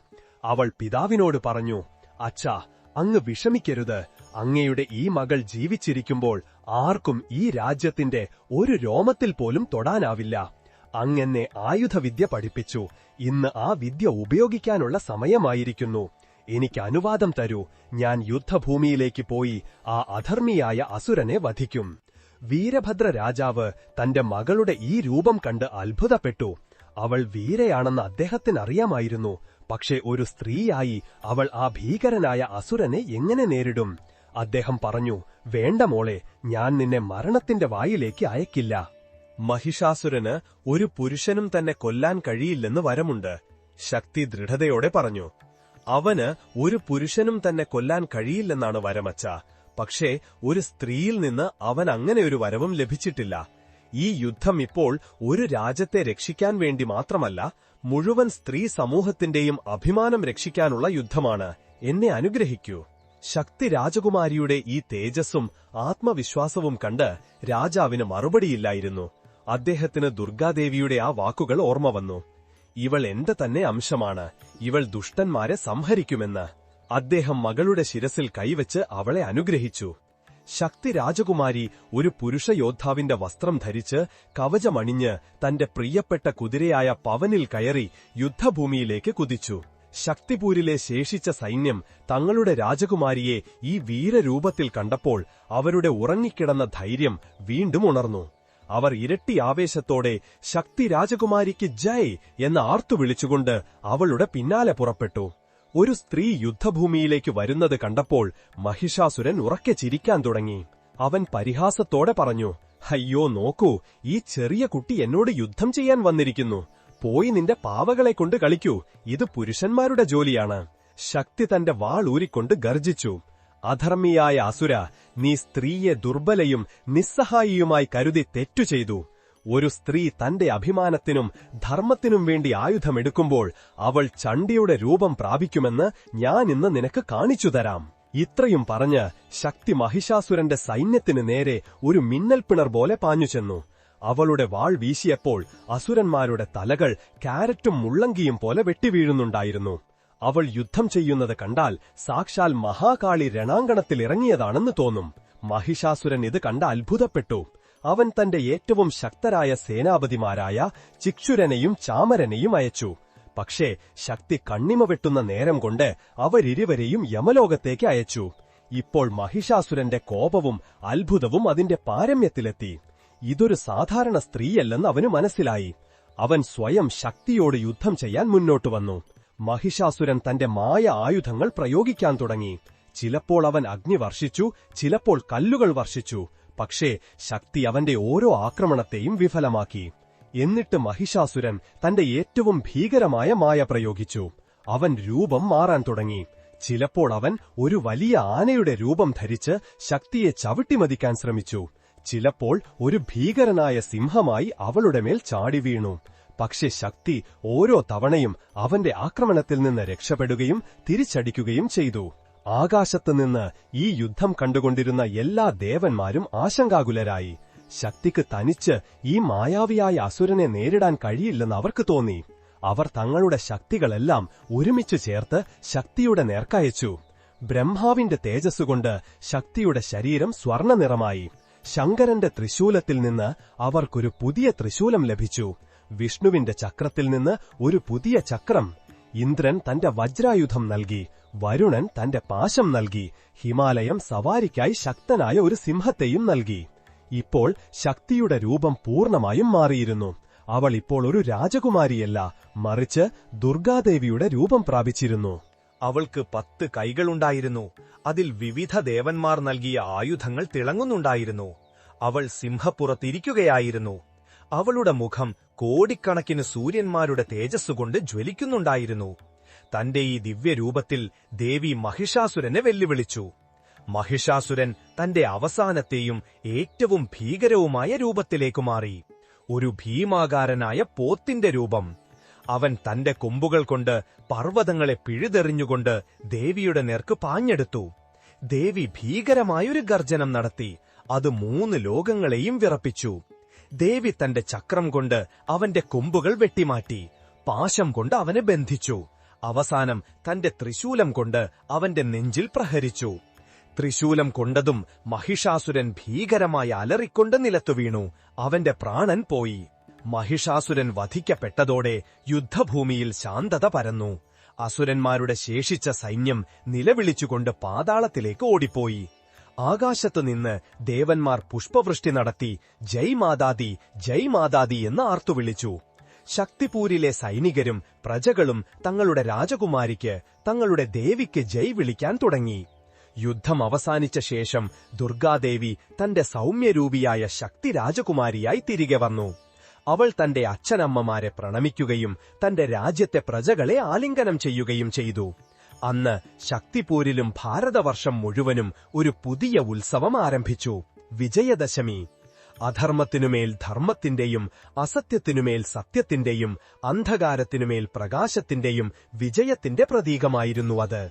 അവൾ പിതാവിനോട് പറഞ്ഞു, അച്ഛാ, അങ്ങ് വിഷമിക്കരുത്. അങ്ങയുടെ ഈ മകൾ ജീവിച്ചിരിക്കുമ്പോൾ ആർക്കും ഈ രാജ്യത്തിന്റെ ഒരു രോമത്തിൽ പോലും തൊടാനാവില്ല. അങ്ങെന്നെ ആയുധവിദ്യ പഠിപ്പിച്ചു. ഇന്ന് ആ വിദ്യ ഉപയോഗിക്കാനുള്ള സമയമായിരിക്കുന്നു. എനിക്ക് അനുവാദം തരൂ. ഞാൻ യുദ്ധഭൂമിയിലേക്ക് പോയി ആ അധർമ്മിയായ അസുരനെ വധിക്കും. വീരഭദ്ര രാജാവ് തന്റെ മകളുടെ ഈ രൂപം കണ്ട് അത്ഭുതപ്പെട്ടു. അവൾ വീരയാണെന്ന് അദ്ദേഹത്തിനറിയാമായിരുന്നു. പക്ഷേ ഒരു സ്ത്രീയായി അവൾ ആ ഭീകരനായ അസുരനെ എങ്ങനെ നേരിടും? അദ്ദേഹം പറഞ്ഞു, വേണ്ട മോളെ, ഞാൻ നിന്നെ മരണത്തിന്റെ വായിലേക്ക് അയക്കില്ല. മഹിഷാസുരന് ഒരു പുരുഷനും തന്നെ കൊല്ലാൻ കഴിയില്ലെന്ന് വരമുണ്ട്. ശക്തി ദൃഢതയോടെ പറഞ്ഞു, അവന് ഒരു പുരുഷനും തന്നെ കൊല്ലാൻ കഴിയില്ലെന്നാണ് വരമച്ച. പക്ഷേ ഒരു സ്ത്രീയിൽ നിന്ന് അവൻ അങ്ങനെ ഒരു വരവും ലഭിച്ചിട്ടില്ല. ഈ യുദ്ധം ഇപ്പോൾ ഒരു രാജ്യത്തെ രക്ഷിക്കാൻ വേണ്ടി മാത്രമല്ല, മുഴുവൻ സ്ത്രീ സമൂഹത്തിന്റെയും അഭിമാനം രക്ഷിക്കാനുള്ള യുദ്ധമാണ്. എന്നെ അനുഗ്രഹിക്കൂ. ശക്തി രാജകുമാരിയുടെ ഈ തേജസ്സും ആത്മവിശ്വാസവും കണ്ട് രാജാവിന് മറുപടിയില്ലായിരുന്നു. അദ്ദേഹത്തിന് ദുർഗാദേവിയുടെ ആ വാക്കുകൾ ഓർമ്മ വന്നു. ഇവൾ എന്റെ തന്നെ അംശമാണ്. ഇവൾ ദുഷ്ടന്മാരെ സംഹരിക്കുമെന്ന്. അദ്ദേഹം മകളുടെ ശിരസിൽ കൈവച്ച് അവളെ അനുഗ്രഹിച്ചു. ശക്തി രാജകുമാരി ഒരു പുരുഷ യോദ്ധാവിന്റെ വസ്ത്രം ധരിച്ച് കവചമണിഞ്ഞ് തന്റെ പ്രിയപ്പെട്ട കുതിരയായ പവനിൽ കയറി യുദ്ധഭൂമിയിലേക്ക് കുതിച്ചു. ശക്തിപൂരിലെ ശേഷിച്ച സൈന്യം തങ്ങളുടെ രാജകുമാരിയെ ഈ വീരരൂപത്തിൽ കണ്ടപ്പോൾ അവരുടെ ഉറങ്ങിക്കിടന്ന ധൈര്യം വീണ്ടും ഉണർന്നു. അവർ ഇരട്ടി ആവേശത്തോടെ ശക്തി രാജകുമാരിക്ക് ജയ് എന്ന് ആർത്തുവിളിച്ചുകൊണ്ട് അവളുടെ പിന്നാലെ പുറപ്പെട്ടു. ഒരു സ്ത്രീ യുദ്ധഭൂമിയിലേക്ക് വരുന്നത് കണ്ടപ്പോൾ മഹിഷാസുരൻ ഉറക്കെ ചിരിക്കാൻ തുടങ്ങി. അവൻ പരിഹാസത്തോടെ പറഞ്ഞു, അയ്യോ നോക്കൂ, ഈ ചെറിയ കുട്ടി എന്നോട് യുദ്ധം ചെയ്യാൻ വന്നിരിക്കുന്നു. പോയി നിന്റെ പാവകളെ കൊണ്ട് കളിക്കൂ, ഇത് പുരുഷന്മാരുടെ ജോലിയാണ്. ശക്തി തന്റെ വാൾ ഊരിക്കൊണ്ട് ഗർജിച്ചു, അധർമ്മിയായ അസുര, നീ സ്ത്രീയെ ദുർബലയും നിസ്സഹായിയുമായി കരുതി തെറ്റു ചെയ്തു. ഒരു സ്ത്രീ തന്റെ അഭിമാനത്തിനും ധർമ്മത്തിനും വേണ്ടി ആയുധമെടുക്കുമ്പോൾ അവൾ ചണ്ഡിയുടെ രൂപം പ്രാപിക്കുമെന്ന് ഞാൻ ഇന്ന് നിനക്ക് കാണിച്ചു തരാം. ഇത്രയും പറഞ്ഞ് ശക്തി മഹിഷാസുരന്റെ സൈന്യത്തിനു നേരെ ഒരു മിന്നൽപ്പിണർ പോലെ പാഞ്ഞുചെന്നു. അവളുടെ വാൾ വീശിയപ്പോൾ അസുരന്മാരുടെ തലകൾ കാരറ്റും മുള്ളങ്കിയും പോലെ വെട്ടിവീഴുന്നുണ്ടായിരുന്നു. അവൾ യുദ്ധം ചെയ്യുന്നത് കണ്ടാൽ സാക്ഷാൽ മഹാകാളി രണാങ്കണത്തിലിറങ്ങിയതാണെന്ന് തോന്നും. മഹിഷാസുരൻ ഇത് കണ്ട് അത്ഭുതപ്പെട്ടു. അവൻ തന്റെ ഏറ്റവും ശക്തരായ സേനാപതിമാരായ ചിക്ഷുരനെയും ചാമരനെയും അയച്ചു. പക്ഷേ ശക്തി കണ്ണിമ വെട്ടുന്ന നേരം കൊണ്ട് അവരിരുവരെയും യമലോകത്തേക്ക് അയച്ചു. ഇപ്പോൾ മഹിഷാസുരന്റെ കോപവും അത്ഭുതവും അതിന്റെ പാരമ്യത്തിലെത്തി. ഇതൊരു സാധാരണ സ്ത്രീയല്ലെന്ന് അവന് മനസ്സിലായി. അവൻ സ്വയം ശക്തിയോട് യുദ്ധം ചെയ്യാൻ മുന്നോട്ടു വന്നു. മഹിഷാസുരൻ തന്റെ മായ ആയുധങ്ങൾ പ്രയോഗിക്കാൻ തുടങ്ങി. ചിലപ്പോൾ അവൻ അഗ്നി വർഷിച്ചു, ചിലപ്പോൾ കല്ലുകൾ വർഷിച്ചു. പക്ഷേ ശക്തി അവന്റെ ഓരോ ആക്രമണത്തെയും വിഫലമാക്കി. എന്നിട്ട് മഹിഷാസുരൻ തന്റെ ഏറ്റവും ഭീകരമായ മായ പ്രയോഗിച്ചു. അവൻ രൂപം മാറാൻ തുടങ്ങി. ചിലപ്പോൾ അവൻ ഒരു വലിയ ആനയുടെ രൂപം ധരിച്ച് ശക്തിയെ ചവിട്ടിമതിക്കാൻ ശ്രമിച്ചു. ചിലപ്പോൾ ഒരു ഭീകരനായ സിംഹമായി അവളുടെ മേൽ ചാടി വീണു. പക്ഷെ ശക്തി ഓരോ തവണയും അവന്റെ ആക്രമണത്തിൽ നിന്ന് രക്ഷപ്പെടുകയും തിരിച്ചടിക്കുകയും ചെയ്തു. ആകാശത്തുനിന്ന് ഈ യുദ്ധം കണ്ടുകൊണ്ടിരുന്ന എല്ലാ ദേവന്മാരും ആശങ്കാകുലരായി. ശക്തിക്ക് തനിച്ച് ഈ മായാവിയായ അസുരനെ നേരിടാൻ കഴിയില്ലെന്ന് അവർക്ക് തോന്നി. അവർ തങ്ങളുടെ ശക്തികളെല്ലാം ഒരുമിച്ചു ചേർത്ത് ശക്തിയുടെ നേർക്കയച്ചു. ബ്രഹ്മാവിന്റെ തേജസ്സുകൊണ്ട് ശക്തിയുടെ ശരീരം സ്വർണ്ണനിറമായി. ശങ്കരന്റെ ത്രിശൂലത്തിൽ നിന്ന് അവർക്കൊരു പുതിയ ത്രിശൂലം ലഭിച്ചു. വിഷ്ണുവിന്റെ ചക്രത്തിൽ നിന്ന് ഒരു പുതിയ ചക്രം. ഇന്ദ്രൻ തന്റെ വജ്രായുധം നൽകി. വരുണൻ തന്റെ പാശം നൽകി. ഹിമാലയം സവാരിക്കായി ശക്തനായ ഒരു സിംഹത്തെയും നൽകി. ഇപ്പോൾ ശക്തിയുടെ രൂപം പൂർണ്ണമായും മാറിയിരുന്നു. അവൾ ഇപ്പോൾ ഒരു രാജകുമാരിയല്ല, മറിച്ച് ദുർഗാദേവിയുടെ രൂപം പ്രാപിച്ചിരുന്നു. അവൾക്ക് 10 കൈകളുണ്ടായിരുന്നു. അതിൽ വിവിധ ദേവന്മാർ നൽകിയ ആയുധങ്ങൾ തിളങ്ങുന്നുണ്ടായിരുന്നു. അവൾ സിംഹപ്പുറത്തിരിക്കുകയായിരുന്നു. അവളുടെ മുഖം കോടിക്കണക്കിന് സൂര്യന്മാരുടെ തേജസ്സുകൊണ്ട് ജ്വലിക്കുന്നുണ്ടായിരുന്നു. തന്റെ ഈ ദിവ്യരൂപത്തിൽ ദേവി മഹിഷാസുരനെ വെല്ലുവിളിച്ചു. മഹിഷാസുരൻ തന്റെ അവസാനത്തെയും ഏറ്റവും ഭീകരവുമായ രൂപത്തിലേക്കു മാറി. ഒരു ഭീമാകാരനായ പോത്തിന്റെ രൂപം. അവൻ തന്റെ കൊമ്പുകൾ കൊണ്ട് പർവ്വതങ്ങളെ പിഴുതെറിഞ്ഞുകൊണ്ട് ദേവിയുടെ നേർക്ക് പാഞ്ഞെടുത്തു. ദേവി ഭീകരമായൊരു ഗർജനം നടത്തി. അത് 3 ലോകങ്ങളെയും വിറപ്പിച്ചു. ദേവി തന്റെ ചക്രം കൊണ്ട് അവന്റെ കൊമ്പുകൾ വെട്ടിമാറ്റി. പാശം കൊണ്ട് അവനെ ബന്ധിച്ചു. അവസാനം തന്റെ ത്രിശൂലം കൊണ്ട് അവന്റെ നെഞ്ചിൽ പ്രഹരിച്ചു. ത്രിശൂലം കൊണ്ടതും മഹിഷാസുരൻ ഭീകരമായി അലറിക്കൊണ്ട് നിലത്തു വീണു. അവന്റെ പ്രാണൻ പോയി. മഹിഷാസുരൻ വധിക്കപ്പെട്ടതോടെ യുദ്ധഭൂമിയിൽ ശാന്തത പരന്നു. അസുരന്മാരുടെ ശേഷിച്ച സൈന്യം നിലവിളിച്ചുകൊണ്ട് പാതാളത്തിലേക്ക് ഓടിപ്പോയി. ആകാശത്തുനിന്ന് ദേവന്മാർ പുഷ്പവൃഷ്ടി നടത്തി ജയ് മാതാദി, ജയ് മാതാദി എന്ന് ആർത്തുവിളിച്ചു. ശക്തിപൂരിലെ സൈനികരും പ്രജകളും തങ്ങളുടെ രാജകുമാരിക്ക്, തങ്ങളുടെ ദേവിക്ക് ജയ് വിളിക്കാൻ തുടങ്ങി. യുദ്ധം അവസാനിച്ച ശേഷം ദുർഗാദേവി തന്റെ സൗമ്യരൂപിയായ ശക്തി രാജകുമാരിയായി തിരികെ വന്നു. അവൾ തന്റെ അച്ഛനമ്മമാരെ പ്രണമിക്കുകയും തന്റെ രാജ്യത്തെ പ്രജകളെ ആലിംഗനം ചെയ്യുകയും ചെയ്തു. അന്ന് ശക്തിപൂരിലും ഭാരതവർഷം മുഴുവനും ഒരു പുതിയ ഉത്സവം ആരംഭിച്ചു, വിജയദശമി. അധർമ്മത്തിനുമേൽ ധർമ്മത്തിന്റെയും അസത്യത്തിനുമേൽ സത്യത്തിന്റെയും അന്ധകാരത്തിനുമേൽ പ്രകാശത്തിന്റെയും വിജയത്തിന്റെ പ്രതീകമായിരുന്നു അത്.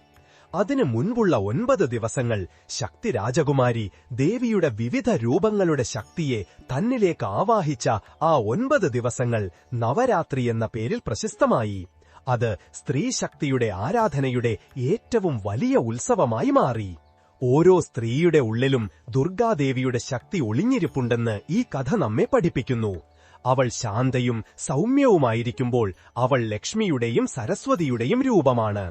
അതിനു മുൻപുള്ള 9 ദിവസങ്ങൾ ശക്തി രാജകുമാരി ദേവിയുടെ വിവിധ രൂപങ്ങളുടെ ശക്തിയെ തന്നിലേക്ക് ആവാഹിച്ച ആ 9 ദിവസങ്ങൾ നവരാത്രി എന്ന പേരിൽ പ്രശസ്തമായി. അത് സ്ത്രീശക്തിയുടെ ആരാധനയുടെ ഏറ്റവും വലിയ ഉത്സവമായി മാറി. ഓരോ സ്ത്രീയുടെ ഉള്ളിലും ദുർഗാദേവിയുടെ ശക്തി ഒളിഞ്ഞിരിപ്പുണ്ടെന്ന് ഈ കഥ നമ്മെ പഠിപ്പിക്കുന്നു. അവൾ ശാന്തയും സൗമ്യവുമായിരിക്കുമ്പോൾ അവൾ ലക്ഷ്മിയുടെയും സരസ്വതിയുടെയും രൂപമാണ്.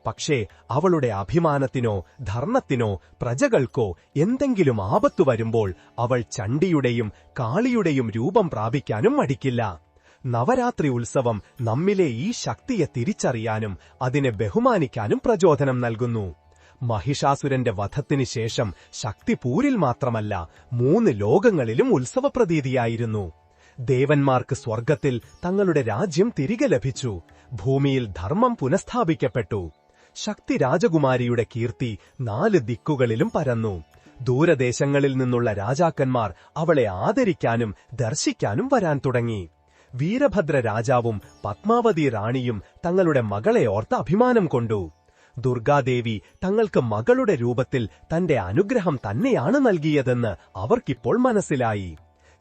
പക്ഷേ അവളുടെ അഭിമാനത്തിനോ ധർമ്മത്തിനോ പ്രജകൾക്കോ എന്തെങ്കിലും ആപത്തു വരുമ്പോൾ അവൾ ചണ്ഡിയുടെയും കാളിയുടെയും രൂപം പ്രാപിക്കാനും മടിക്കില്ല. നവരാത്രി ഉത്സവം നമ്മിലെ ഈ ശക്തിയെ തിരിച്ചറിയാനും അതിനെ ബഹുമാനിക്കാനും പ്രചോദനം നൽകുന്നു. മഹിഷാസുരന്റെ വധത്തിനു ശേഷം ശക്തിപൂരിൽ മാത്രമല്ല 3 ലോകങ്ങളിലും ഉത്സവപ്രതീതിയായിരുന്നു. ദേവന്മാർക്ക് സ്വർഗത്തിൽ തങ്ങളുടെ രാജ്യം തിരികെ ലഭിച്ചു. ഭൂമിയിൽ ധർമ്മം പുനഃസ്ഥാപിക്കപ്പെട്ടു. ശക്തി രാജകുമാരിയുടെ കീർത്തി 4 ദിക്കുകളിലും പരന്നു. ദൂരദേശങ്ങളിൽ നിന്നുള്ള രാജാക്കന്മാർ അവളെ ആദരിക്കാനും ദർശിക്കാനും വരാൻ തുടങ്ങി. വീരഭദ്ര രാജാവും പത്മാവതി റാണിയും തങ്ങളുടെ മകളെ ഓർത്ത് അഭിമാനം കൊണ്ടു. ദുർഗാദേവി തങ്ങൾക്ക് മകളുടെ രൂപത്തിൽ തന്റെ അനുഗ്രഹം തന്നെയാണ് നൽകിയതെന്ന് അവർക്കിപ്പോൾ മനസ്സിലായി.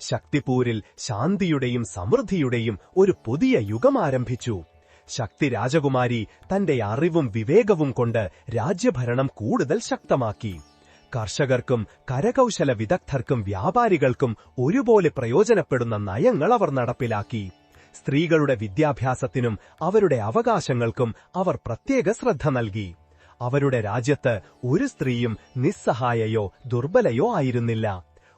ശക്തിപൂരിൽ ശാന്തിയുടെയും സമൃദ്ധിയുടെയും ഒരു പുതിയ യുഗം ആരംഭിച്ചു. ശക്തി രാജകുമാരി തന്റെ അറിവും വിവേകവും കൊണ്ട് രാജ്യഭരണം കൂടുതൽ ശക്തമാക്കി. കർഷകർക്കും കരകൗശല വിദഗ്ധർക്കും വ്യാപാരികൾക്കും ഒരുപോലെ പ്രയോജനപ്പെടുന്ന നയങ്ങൾ അവർ നടപ്പിലാക്കി. സ്ത്രീകളുടെ വിദ്യാഭ്യാസത്തിനും അവരുടെ അവകാശങ്ങൾക്കും അവർ പ്രത്യേക ശ്രദ്ധ നൽകി. അവരുടെ രാജ്യത്ത് ഒരു സ്ത്രീയും നിസ്സഹായയോ ദുർബലയോ ആയിരുന്നില്ല.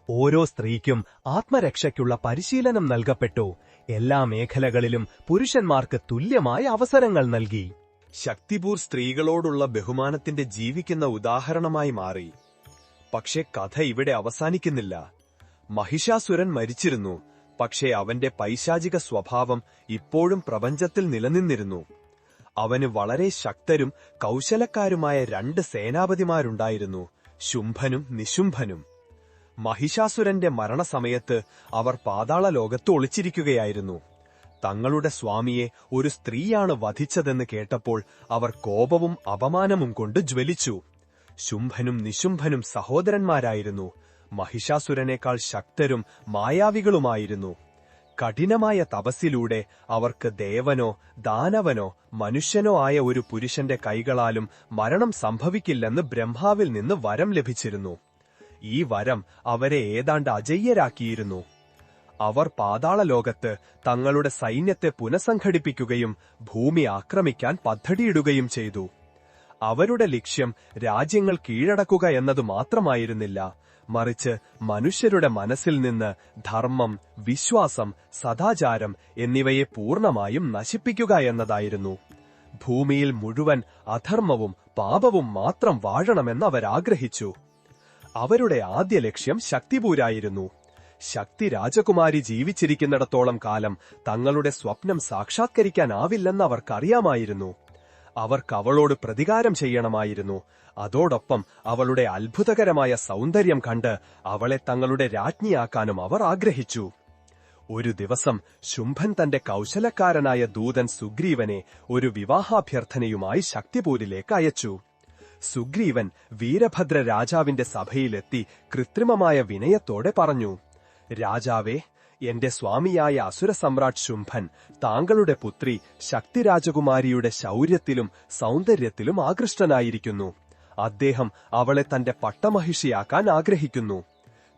ഓരോ സ്ത്രീക്കും ആത്മരക്ഷയ്ക്കുള്ള പരിശീലനം നൽകപ്പെട്ടു. എല്ലാ മേഖലകളിലും പുരുഷന്മാർക്ക് തുല്യമായ അവസരങ്ങൾ നൽകി. ശക്തിപൂർ സ്ത്രീകളോടുള്ള ബഹുമാനത്തിന്റെ ജീവിക്കുന്ന ഉദാഹരണമായി മാറി. പക്ഷേ കഥ ഇവിടെ അവസാനിക്കുന്നില്ല. മഹിഷാസുരൻ മരിച്ചിരുന്നു. പക്ഷേ അവന്റെ പൈശാചിക സ്വഭാവം ഇപ്പോഴും പ്രപഞ്ചത്തിൽ നിലനിന്നിരുന്നു. അവന് വളരെ ശക്തരും കൗശലക്കാരുമായ 2 സേനാപതിമാരുണ്ടായിരുന്നു, ശുംഭനും നിശുംഭനും. മഹിഷാസുരന്റെ മരണസമയത്ത് അവർ പാതാള ലോകത്ത് ഒളിച്ചിരിക്കുകയായിരുന്നു. തങ്ങളുടെ സ്വാമിയെ ഒരു സ്ത്രീയാണ് വധിച്ചതെന്ന് കേട്ടപ്പോൾ അവർ കോപവും അപമാനവും കൊണ്ട് ജ്വലിച്ചു. ശുംഭനും നിശുംഭനും സഹോദരന്മാരായിരുന്നു. മഹിഷാസുരനേക്കാൾ ശക്തരും മായാവികളുമായിരുന്നു. കഠിനമായ തപസ്സിലൂടെ അവർക്ക് ദേവനോ ദാനവനോ മനുഷ്യനോ ആയ ഒരു പുരുഷന്റെ കൈകളാലും മരണം സംഭവിക്കില്ലെന്ന് ബ്രഹ്മാവിൽ നിന്ന് വരം ലഭിച്ചിരുന്നു. ഈ വരം അവരെ ഏതാണ്ട് അജയ്യരാക്കിയിരുന്നു. അവർ പാതാള ലോകത്ത് തങ്ങളുടെ സൈന്യത്തെ പുനഃസംഘടിപ്പിക്കുകയും ഭൂമി ആക്രമിക്കാൻ പദ്ധതിയിടുകയും ചെയ്തു. അവരുടെ ലക്ഷ്യം രാജ്യങ്ങൾ കീഴടക്കുക എന്നതു മാത്രമായിരുന്നില്ല, മറിച്ച് മനുഷ്യരുടെ മനസ്സിൽ നിന്ന് ധർമ്മം, വിശ്വാസം, സദാചാരം എന്നിവയെ പൂർണ്ണമായും നശിപ്പിക്കുക എന്നതായിരുന്നു. ഭൂമിയിൽ മുഴുവൻ അധർമ്മവും പാപവും മാത്രം വാഴണമെന്ന് അവരാഗ്രഹിച്ചു. അവരുടെ ആദ്യ ലക്ഷ്യം ശക്തിപൂരായിരുന്നു. ശക്തി രാജകുമാരി ജീവിച്ചിരിക്കുന്നിടത്തോളം കാലം തങ്ങളുടെ സ്വപ്നം സാക്ഷാത്കരിക്കാനാവില്ലെന്ന് അവർക്കറിയാമായിരുന്നു. അവർക്ക് അവളോട് പ്രതികാരം ചെയ്യണമായിരുന്നു. അതോടൊപ്പം അവളുടെ അത്ഭുതകരമായ സൗന്ദര്യം കണ്ട് അവളെ തങ്ങളുടെ രാജ്ഞിയാക്കാനും അവർ ആഗ്രഹിച്ചു. ഒരു ദിവസം ശുംഭൻ തന്റെ കൗശലക്കാരനായ ദൂതൻ സുഗ്രീവനെ ഒരു വിവാഹാഭ്യർത്ഥനയുമായി ശക്തിപൂരിലേക്ക് അയച്ചു. സുഗ്രീവൻ വീരഭദ്ര രാജാവിന്റെ സഭയിലെത്തി കൃത്രിമമായ വിനയത്തോടെ പറഞ്ഞു, രാജാവേ, എന്റെ സ്വാമിയായ അസുരസമ്രാട്ട് ശുംഭൻ താങ്കളുടെ പുത്രി ശക്തിരാജകുമാരിയുടെ ശൗര്യത്തിലും സൗന്ദര്യത്തിലും ആകൃഷ്ടനായിരിക്കുന്നു. അദ്ദേഹം അവളെ തന്റെ പട്ടമഹിഷിയാക്കാൻ ആഗ്രഹിക്കുന്നു.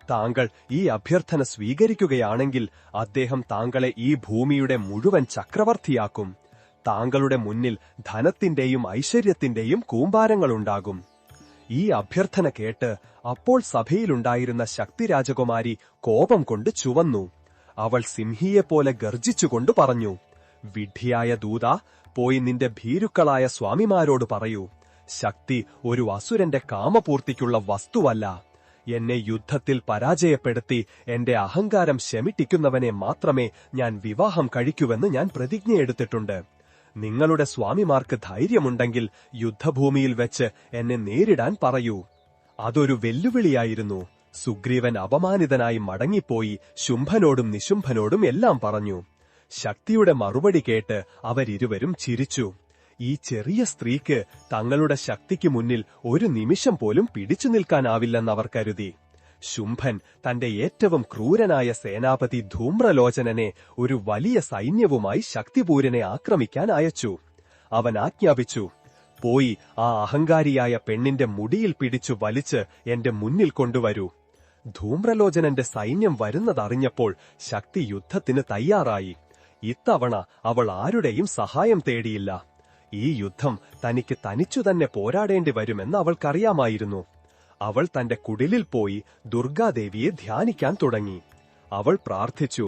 താങ്കൾ ഈ അഭ്യർത്ഥന സ്വീകരിക്കുകയാണെങ്കിൽ അദ്ദേഹം താങ്കളെ ഈ ഭൂമിയുടെ മുഴുവൻ ചക്രവർത്തിയാക്കും. താങ്കളുടെ മുന്നിൽ ധനത്തിന്റെയും ഐശ്വര്യത്തിന്റെയും കൂമ്പാരങ്ങളുണ്ടാകും. ഈ അഭ്യർത്ഥന കേട്ട് അപ്പോൾ സഭയിലുണ്ടായിരുന്ന ശക്തി രാജകുമാരി കോപം കൊണ്ട് ചുവന്നു. അവൾ സിംഹിയെപ്പോലെ ഗർജിച്ചുകൊണ്ട് പറഞ്ഞു, വിഡ്ഢിയായ ദൂത, പോയി നിന്റെ ഭീരുക്കളായ സ്വാമിമാരോട് പറയൂ, ശക്തി ഒരു അസുരന്റെ കാമപൂർത്തിക്കുള്ള വസ്തുവല്ല. എന്നെ യുദ്ധത്തിൽ പരാജയപ്പെടുത്തി എന്റെ അഹങ്കാരം ശമിപ്പിക്കുന്നവനെ മാത്രമേ ഞാൻ വിവാഹം കഴിക്കുവെന്ന് ഞാൻ പ്രതിജ്ഞയെടുത്തിട്ടുണ്ട്. നിങ്ങളുടെ സ്വാമിമാർക്ക് ധൈര്യമുണ്ടെങ്കിൽ യുദ്ധഭൂമിയിൽ വെച്ച് എന്നെ നേരിടാൻ പറയൂ. അതൊരു വെല്ലുവിളിയായിരുന്നു. സുഗ്രീവൻ അപമാനിതനായി മടങ്ങിപ്പോയി ശുംഭനോടും നിശുംഭനോടും എല്ലാം പറഞ്ഞു. ശക്തിയുടെ മറുപടി കേട്ട് അവരിരുവരും ചിരിച്ചു. ഈ ചെറിയ സ്ത്രീക്ക് തങ്ങളുടെ ശക്തിക്ക് മുന്നിൽ ഒരു നിമിഷം പോലും പിടിച്ചു നിൽക്കാനാവില്ലെന്നവർ കരുതി. ശുംഭൻ തന്റെ ഏറ്റവും ക്രൂരനായ സേനാപതി ധൂമ്രലോചനനെ ഒരു വലിയ സൈന്യവുമായി ശക്തിപൂരിനെ ആക്രമിക്കാൻ അയച്ചു. അവൻ ആജ്ഞാപിച്ചു, പോയി ആ അഹങ്കാരിയായ പെണ്ണിന്റെ മുടിയിൽ പിടിച്ചു വലിച്ച് എന്റെ മുന്നിൽ കൊണ്ടുവരൂ. ധൂമ്രലോചനന്റെ സൈന്യം വരുന്നതറിഞ്ഞപ്പോൾ ശക്തി യുദ്ധത്തിന് തയ്യാറായി. ഇത്തവണ അവൾ ആരുടെയും സഹായം തേടിയില്ല. ഈ യുദ്ധം തനിക്ക് തനിച്ചുതന്നെ പോരാടേണ്ടി വരുമെന്ന് അവൾക്കറിയാമായിരുന്നു. അവൾ തന്റെ കുടിലിൽ പോയി ദുർഗാദേവിയെ ധ്യാനിക്കാൻ തുടങ്ങി. അവൾ പ്രാർത്ഥിച്ചു,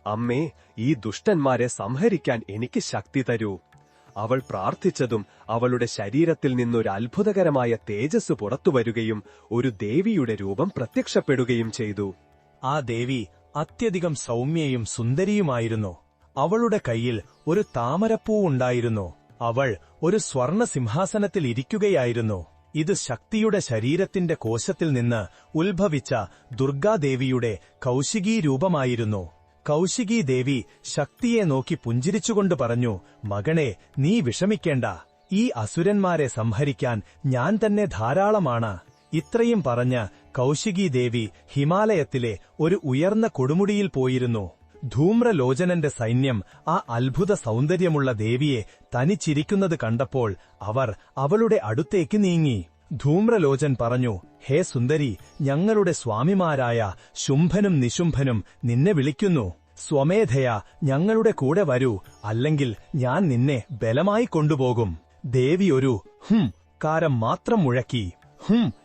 അമ്മേ, ഈ ദുഷ്ടന്മാരെ സംഹരിക്കാൻ എനിക്ക് ശക്തി തരൂ. അവൾ പ്രാർത്ഥിച്ചതും അവളുടെ ശരീരത്തിൽ നിന്നൊരു അത്ഭുതകരമായ തേജസ് പുറത്തുവരുകയും ഒരു ദേവിയുടെ രൂപം പ്രത്യക്ഷപ്പെടുകയും ചെയ്തു. ആ ദേവി അത്യധികം സൗമ്യയും സുന്ദരിയുമായിരുന്നു. അവളുടെ കയ്യിൽ ഒരു താമരപ്പൂവുണ്ടായിരുന്നു. അവൾ ഒരു സ്വർണ സിംഹാസനത്തിൽ ഇരിക്കുകയായിരുന്നു. ഇത് ശക്തിയുടെ ശരീരത്തിന്റെ കോശത്തിൽ നിന്ന് ഉത്ഭവിച്ച ദുർഗാദേവിയുടെ കൗശികീ രൂപമായിരുന്നു. കൗശികീ ദേവി ശക്തിയെ നോക്കി പുഞ്ചിരിച്ചുകൊണ്ട് പറഞ്ഞു, "മകണേ, നീ വിഷമിക്കേണ്ട. ഈ അസുരന്മാരെ സംഹരിക്കാൻ ഞാൻ തന്നെ ധാരാളമാണ്." ഇത്രയും പറഞ്ഞ് കൗശികീ ദേവി ഹിമാലയത്തിലെ ഒരു ഉയർന്ന കൊടുമുടിയിൽ പോയിരുന്നു. ധൂമ്രലോചനന്റെ സൈന്യം ആ അത്ഭുത സൗന്ദര്യമുള്ള ദേവിയെ തനിച്ചിരിക്കുന്നത് കണ്ടപ്പോൾ അവർ അവളുടെ അടുത്തേക്ക് നീങ്ങി. ധൂമ്രലോചൻ പറഞ്ഞു, "ഹേ സുന്ദരി, ഞങ്ങളുടെ സ്വാമിമാരായ ശുംഭനും നിശുംഭനും നിന്നെ വിളിക്കുന്നു. സ്വമേധയാ ഞങ്ങളുടെ കൂടെ വരൂ, അല്ലെങ്കിൽ ഞാൻ നിന്നെ ബലമായി കൊണ്ടുപോകും." ദേവി ഒരു കാരം മാത്രം മുഴക്കി.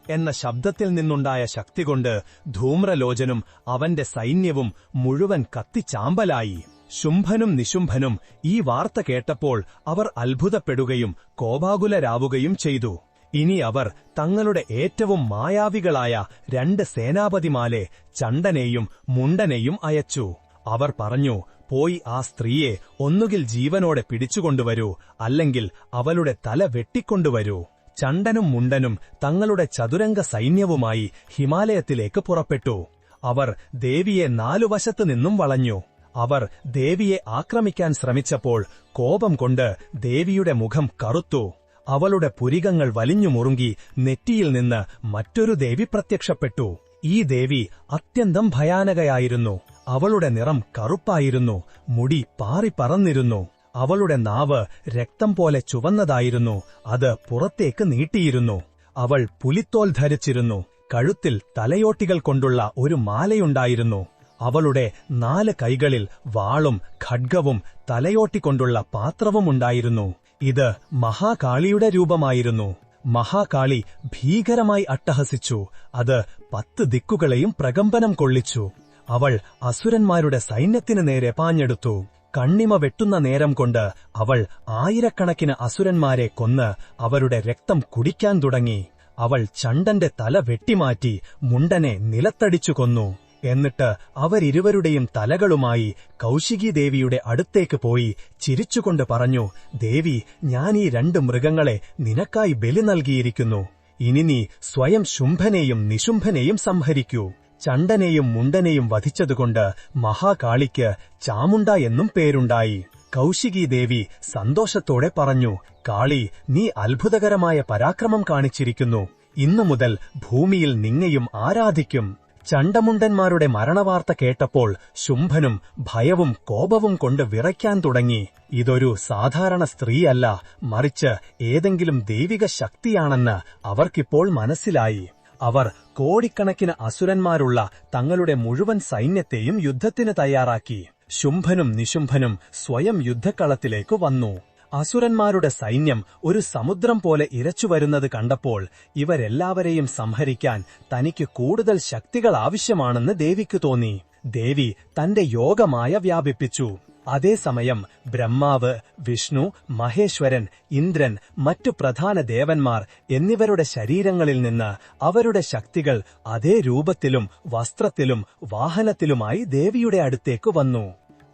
എന്ന ശബ്ദത്തിൽ നിന്നുണ്ടായ ശക്തികൊണ്ട് ധൂമ്രലോചനും അവന്റെ സൈന്യവും മുഴുവൻ കത്തിച്ചാമ്പലായി. ശുംഭനും നിശുംഭനും ഈ വാർത്ത കേട്ടപ്പോൾ അവർ അത്ഭുതപ്പെടുകയും കോപാകുലരാവുകയും ചെയ്തു. ഇനി അവർ തങ്ങളുടെ ഏറ്റവും മായാവികളായ 2 സേനാപതിമാരെ, ചണ്ഡനെയും മുണ്ടനെയും അയച്ചു. അവർ പറഞ്ഞു, "പോയി ആ സ്ത്രീയെ ഒന്നുകിൽ ജീവനോടെ പിടിച്ചുകൊണ്ടുവരൂ, അല്ലെങ്കിൽ അവളുടെ തല വെട്ടിക്കൊണ്ടുവരൂ." ചണ്ഡനും മുണ്ടനും തങ്ങളുടെ ചതുരംഗ സൈന്യവുമായി ഹിമാലയത്തിലേക്ക് പുറപ്പെട്ടു. അവർ ദേവിയെ 4 വശത്തു നിന്നും വളഞ്ഞു. അവർ ദേവിയെ ആക്രമിക്കാൻ ശ്രമിച്ചപ്പോൾ കോപം കൊണ്ട് ദേവിയുടെ മുഖം കറുത്തു. അവളുടെ പുരികങ്ങൾ വലിഞ്ഞു മുറുങ്ങി നെറ്റിയിൽ നിന്ന് മറ്റൊരു ദേവി പ്രത്യക്ഷപ്പെട്ടു. ഈ ദേവി അത്യന്തം ഭയാനകയായിരുന്നു. അവളുടെ നിറം കറുപ്പായിരുന്നു. മുടി പാറിപ്പറന്നിരുന്നു. അവളുടെ നാവ് രക്തം പോലെ ചുവന്നതായിരുന്നു. അത് പുറത്തേക്ക് നീട്ടിയിരുന്നു. അവൾ പുലിത്തോൽ ധരിച്ചിരുന്നു. കഴുത്തിൽ തലയോട്ടികൾ കൊണ്ടുള്ള ഒരു മാലയുണ്ടായിരുന്നു. അവളുടെ 4 കൈകളിൽ വാളും ഖഡ്ഗവും തലയോട്ടിക്കൊണ്ടുള്ള പാത്രവുമുണ്ടായിരുന്നു. ഇത് മഹാകാളിയുടെ രൂപമായിരുന്നു. മഹാകാളി ഭീകരമായി അട്ടഹസിച്ചു. അത് 10 ദിക്കുകളെയും പ്രകമ്പനം കൊള്ളിച്ചു. അവൾ അസുരന്മാരുടെ സൈന്യത്തിനു നേരെ പാഞ്ഞെടുത്തു. കണ്ണിമ വെട്ടുന്ന നേരം കൊണ്ട് അവൾ ആയിരക്കണക്കിന് അസുരന്മാരെ കൊന്ന് അവരുടെ രക്തം കുടിക്കാൻ തുടങ്ങി. അവൾ ചണ്ഡന്റെ തല വെട്ടിമാറ്റി മുണ്ടനെ നിലത്തടിച്ചു കൊന്നു. എന്നിട്ട് അവരിരുവരുടെയും തലകളുമായി കൗശികീ ദേവിയുടെ അടുത്തേക്ക് പോയി ചിരിച്ചുകൊണ്ട് പറഞ്ഞു, "ദേവി, ഞാൻ ഈ 2 മൃഗങ്ങളെ നിനക്കായി ബലി നൽകിയിരിക്കുന്നു. ഇനി നീ സ്വയം ശുംഭനെയും നിശുംഭനെയും സംഹരിക്കൂ." ചണ്ഡനെയും മുണ്ടനെയും വധിച്ചതുകൊണ്ട് മഹാകാളിക്ക് ചാമുണ്ട എന്നും പേരുണ്ടായി. കൗശികീ ദേവി സന്തോഷത്തോടെ പറഞ്ഞു, "കാളി, നീ അത്ഭുതകരമായ പരാക്രമം കാണിച്ചിരിക്കുന്നു. ഇന്നു മുതൽ ഭൂമിയിൽ നിന്നെയും ആരാധിക്കും." ചണ്ഡമുണ്ടന്മാരുടെ മരണവാർത്ത കേട്ടപ്പോൾ ശുംഭനും ഭയവും കോപവും കൊണ്ട് വിറയ്ക്കാൻ തുടങ്ങി. ഇതൊരു സാധാരണ സ്ത്രീയല്ല, മറിച്ച് ഏതെങ്കിലും ദൈവിക ശക്തിയാണെന്ന് അവർക്കിപ്പോൾ മനസ്സിലായി. അവർ കോടിക്കണക്കിന് അസുരന്മാരുള്ള തങ്ങളുടെ മുഴുവൻ സൈന്യത്തെയും യുദ്ധത്തിന് തയ്യാറാക്കി. ശുംഭനും നിശുംഭനും സ്വയം യുദ്ധക്കളത്തിലേക്ക് വന്നു. അസുരന്മാരുടെ സൈന്യം ഒരു സമുദ്രം പോലെ ഇരച്ചുവരുന്നത് കണ്ടപ്പോൾ ഇവരെല്ലാവരെയും സംഹരിക്കാൻ തനിക്ക് കൂടുതൽ ശക്തികൾ ആവശ്യമാണെന്ന് ദേവിക്ക് തോന്നി. ദേവി തന്റെ യോഗമായ വ്യാപിപ്പിച്ചു. അതേസമയം ബ്രഹ്മാവ്, വിഷ്ണു, മഹേശ്വരൻ, ഇന്ദ്രൻ, മറ്റു പ്രധാന ദേവന്മാർ എന്നിവരുടെ ശരീരങ്ങളിൽ നിന്ന് അവരുടെ ശക്തികൾ അതേ രൂപത്തിലും വസ്ത്രത്തിലും വാഹനത്തിലുമായി ദേവിയുടെ അടുത്തേക്ക് വന്നു.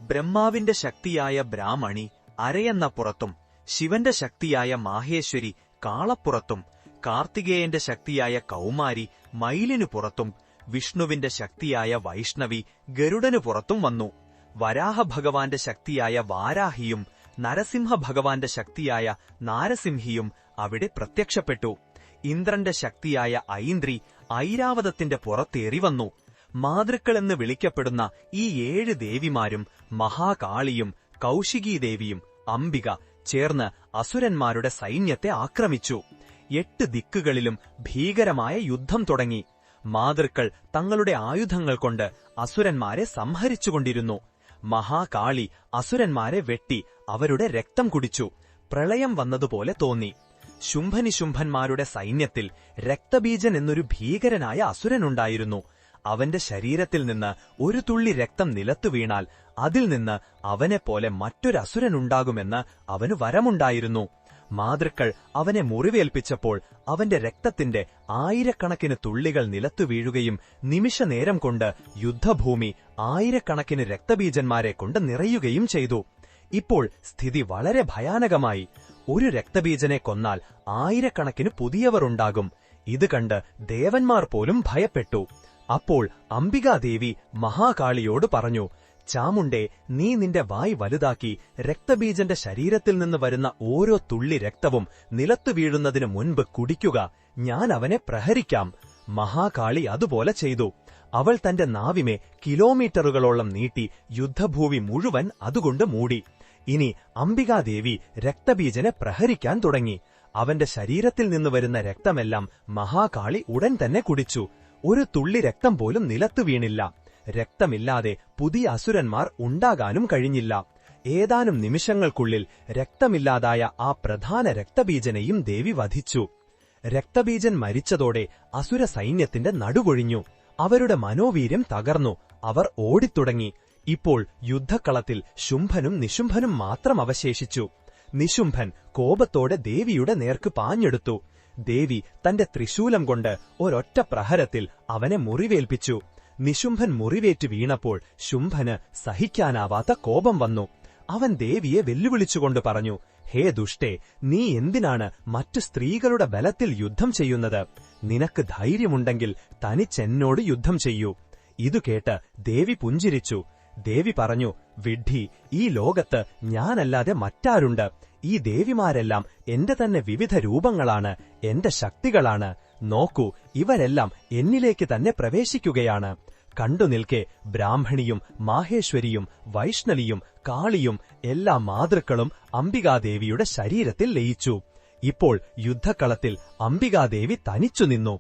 ബ്രഹ്മാവിന്റെ ശക്തിയായ ബ്രാഹ്മണി അരയെന്നപ്പുറത്തും, ശിവന്റെ ശക്തിയായ മാഹേശ്വരി കാളപ്പുറത്തും, കാർത്തികേയന്റെ ശക്തിയായ കൗമാരി മയിലിനു പുറത്തും, വിഷ്ണുവിന്റെ ശക്തിയായ വൈഷ്ണവി ഗരുഡനു പുറത്തും വന്നു. വരാഹഭഗവാന്റെ ശക്തിയായ വാരാഹിയും നരസിംഹ ഭഗവാന്റെ ശക്തിയായ നാരസിംഹിയും അവിടെ പ്രത്യക്ഷപ്പെട്ടു. ഇന്ദ്രന്റെ ശക്തിയായ ഐന്ദ്രി ഐരാവതത്തിന്റെ പുറത്തേറി വന്നു. മാതൃക്കളെന്ന് വിളിക്കപ്പെടുന്ന ഈ 7 ദേവിമാരും മഹാകാളിയും കൗശികീദേവിയും അംബിക ചേർന്ന് അസുരന്മാരുടെ സൈന്യത്തെ ആക്രമിച്ചു. 8 ദിക്കുകളിലും ഭീകരമായ യുദ്ധം തുടങ്ങി. മാതൃക്കൾ തങ്ങളുടെ ആയുധങ്ങൾ കൊണ്ട് അസുരന്മാരെ സംഹരിച്ചുകൊണ്ടിരുന്നു. മഹാകാളി അസുരന്മാരെ വെട്ടി അവരുടെ രക്തം കുടിച്ചു. പ്രളയം വന്നതുപോലെ തോന്നി. ശുംഭനിശുംഭന്മാരുടെ സൈന്യത്തിൽ രക്തബീജൻ എന്നൊരു ഭീകരനായ അസുരനുണ്ടായിരുന്നു. അവന്റെ ശരീരത്തിൽ നിന്ന് ഒരു തുള്ളി രക്തം നിലത്തു വീണാൽ അതിൽ നിന്ന് അവനെപ്പോലെ മറ്റൊരസുരനുണ്ടാകുമെന്ന് അവന് വരമുണ്ടായിരുന്നു. മാതൃക്കൾ അവനെ മുറിവേൽപ്പിച്ചപ്പോൾ അവന്റെ രക്തത്തിന്റെ ആയിരക്കണക്കിന് തുള്ളികൾ നിലത്തു വീഴുകയും നിമിഷനേരം കൊണ്ട് യുദ്ധഭൂമി ആയിരക്കണക്കിന് രക്തബീജന്മാരെ കൊണ്ട് നിറയുകയും ചെയ്തു. ഇപ്പോൾ സ്ഥിതി വളരെ ഭയാനകമായി. ഒരു രക്തബീജനെ കൊന്നാൽ ആയിരക്കണക്കിന് പുതിയവർ ഉണ്ടാകും. ഇത് കണ്ട് ദേവന്മാർ പോലും ഭയപ്പെട്ടു. അപ്പോൾ അംബികാദേവി മഹാകാളിയോട് പറഞ്ഞു, ചാമുണ്ഡേ, നീ നിന്റെ വായ് വലുതാക്കി രക്തബീജന്റെ ശരീരത്തിൽ നിന്ന് വരുന്ന ഓരോ തുള്ളി രക്തവും നിലത്തു വീഴുന്നതിനു മുൻപ് കുടിക്കുക. ഞാൻ അവനെ പ്രഹരിക്കാം. മഹാകാളി അതുപോലെ ചെയ്തു. അവൾ തന്റെ നാവിമെ കിലോമീറ്ററുകളോളം നീട്ടി യുദ്ധഭൂമി മുഴുവൻ അതുകൊണ്ട് മൂടി. ഇനി അംബികാദേവി രക്തബീജനെ പ്രഹരിക്കാൻ തുടങ്ങി. അവന്റെ ശരീരത്തിൽ നിന്ന് വരുന്ന രക്തമെല്ലാം മഹാകാളി ഉടൻ തന്നെ കുടിച്ചു. ഒരു തുള്ളി രക്തം പോലും നിലത്തു വീണില്ല. രക്തമില്ലാതെ പുതിയ അസുരന്മാർ ഉണ്ടാകാനും കഴിഞ്ഞില്ല. ഏതാനും നിമിഷങ്ങൾക്കുള്ളിൽ രക്തമില്ലാതായ ആ പ്രധാന രക്തബീജനെയും ദേവി വധിച്ചു. രക്തബീജൻ മരിച്ചതോടെ അസുര സൈന്യത്തിന്റെ നടുവൊഴിഞ്ഞു. അവരുടെ മനോവീര്യം തകർന്നു. അവർ ഓടിത്തുടങ്ങി. ഇപ്പോൾ യുദ്ധക്കളത്തിൽ ശുംഭനും നിശുംഭനും മാത്രം അവശേഷിച്ചു. നിശുംഭൻ കോപത്തോടെ ദേവിയുടെ നേർക്ക് പാഞ്ഞെടുത്തു. ദേവി തന്റെ ത്രിശൂലം കൊണ്ട് ഒരൊറ്റ പ്രഹരത്തിൽ അവനെ മുറിവേൽപ്പിച്ചു. നിശുംഭൻ മുറിവേറ്റു വീണപ്പോൾ ശുംഭന് സഹിക്കാനാവാത്ത കോപം വന്നു. അവൻ ദേവിയെ വെല്ലുവിളിച്ചുകൊണ്ട് പറഞ്ഞു, ഹേ ദുഷ്ടേ, നീ എന്തിനാണ് മറ്റു സ്ത്രീകളുടെ ബലത്തിൽ യുദ്ധം ചെയ്യുന്നത്? നിനക്ക് ധൈര്യമുണ്ടെങ്കിൽ തനിച്ചെന്നോട് യുദ്ധം ചെയ്യൂ. ഇതുകേട്ട് ദേവി പുഞ്ചിരിച്ചു. ദേവി പറഞ്ഞു, വിഡ്ഢി, ഈ ലോകത്ത് ഞാനല്ലാതെ മറ്റാരുണ്ട്? ഈ ദേവിമാരെല്ലാം എന്റെ തന്നെ വിവിധ രൂപങ്ങളാണ്, എന്റെ ശക്തികളാണ്. നോക്കൂ, ഇവരെല്ലാം എന്നിലേക്ക് തന്നെ പ്രവേശിക്കുകയാണ്. കണ്ടു നിൽക്കെ ബ്രാഹ്മണിയും മാഹേശ്വരിയും വൈഷ്ണവിയും കാളിയും എല്ലാ മാതൃക്കളും അംബികാദേവിയുടെ ശരീരത്തിൽ ലയിച്ചു. ഇപ്പോൾ യുദ്ധക്കളത്തിൽ അംബികാദേവി തനിച്ചു നിന്നു.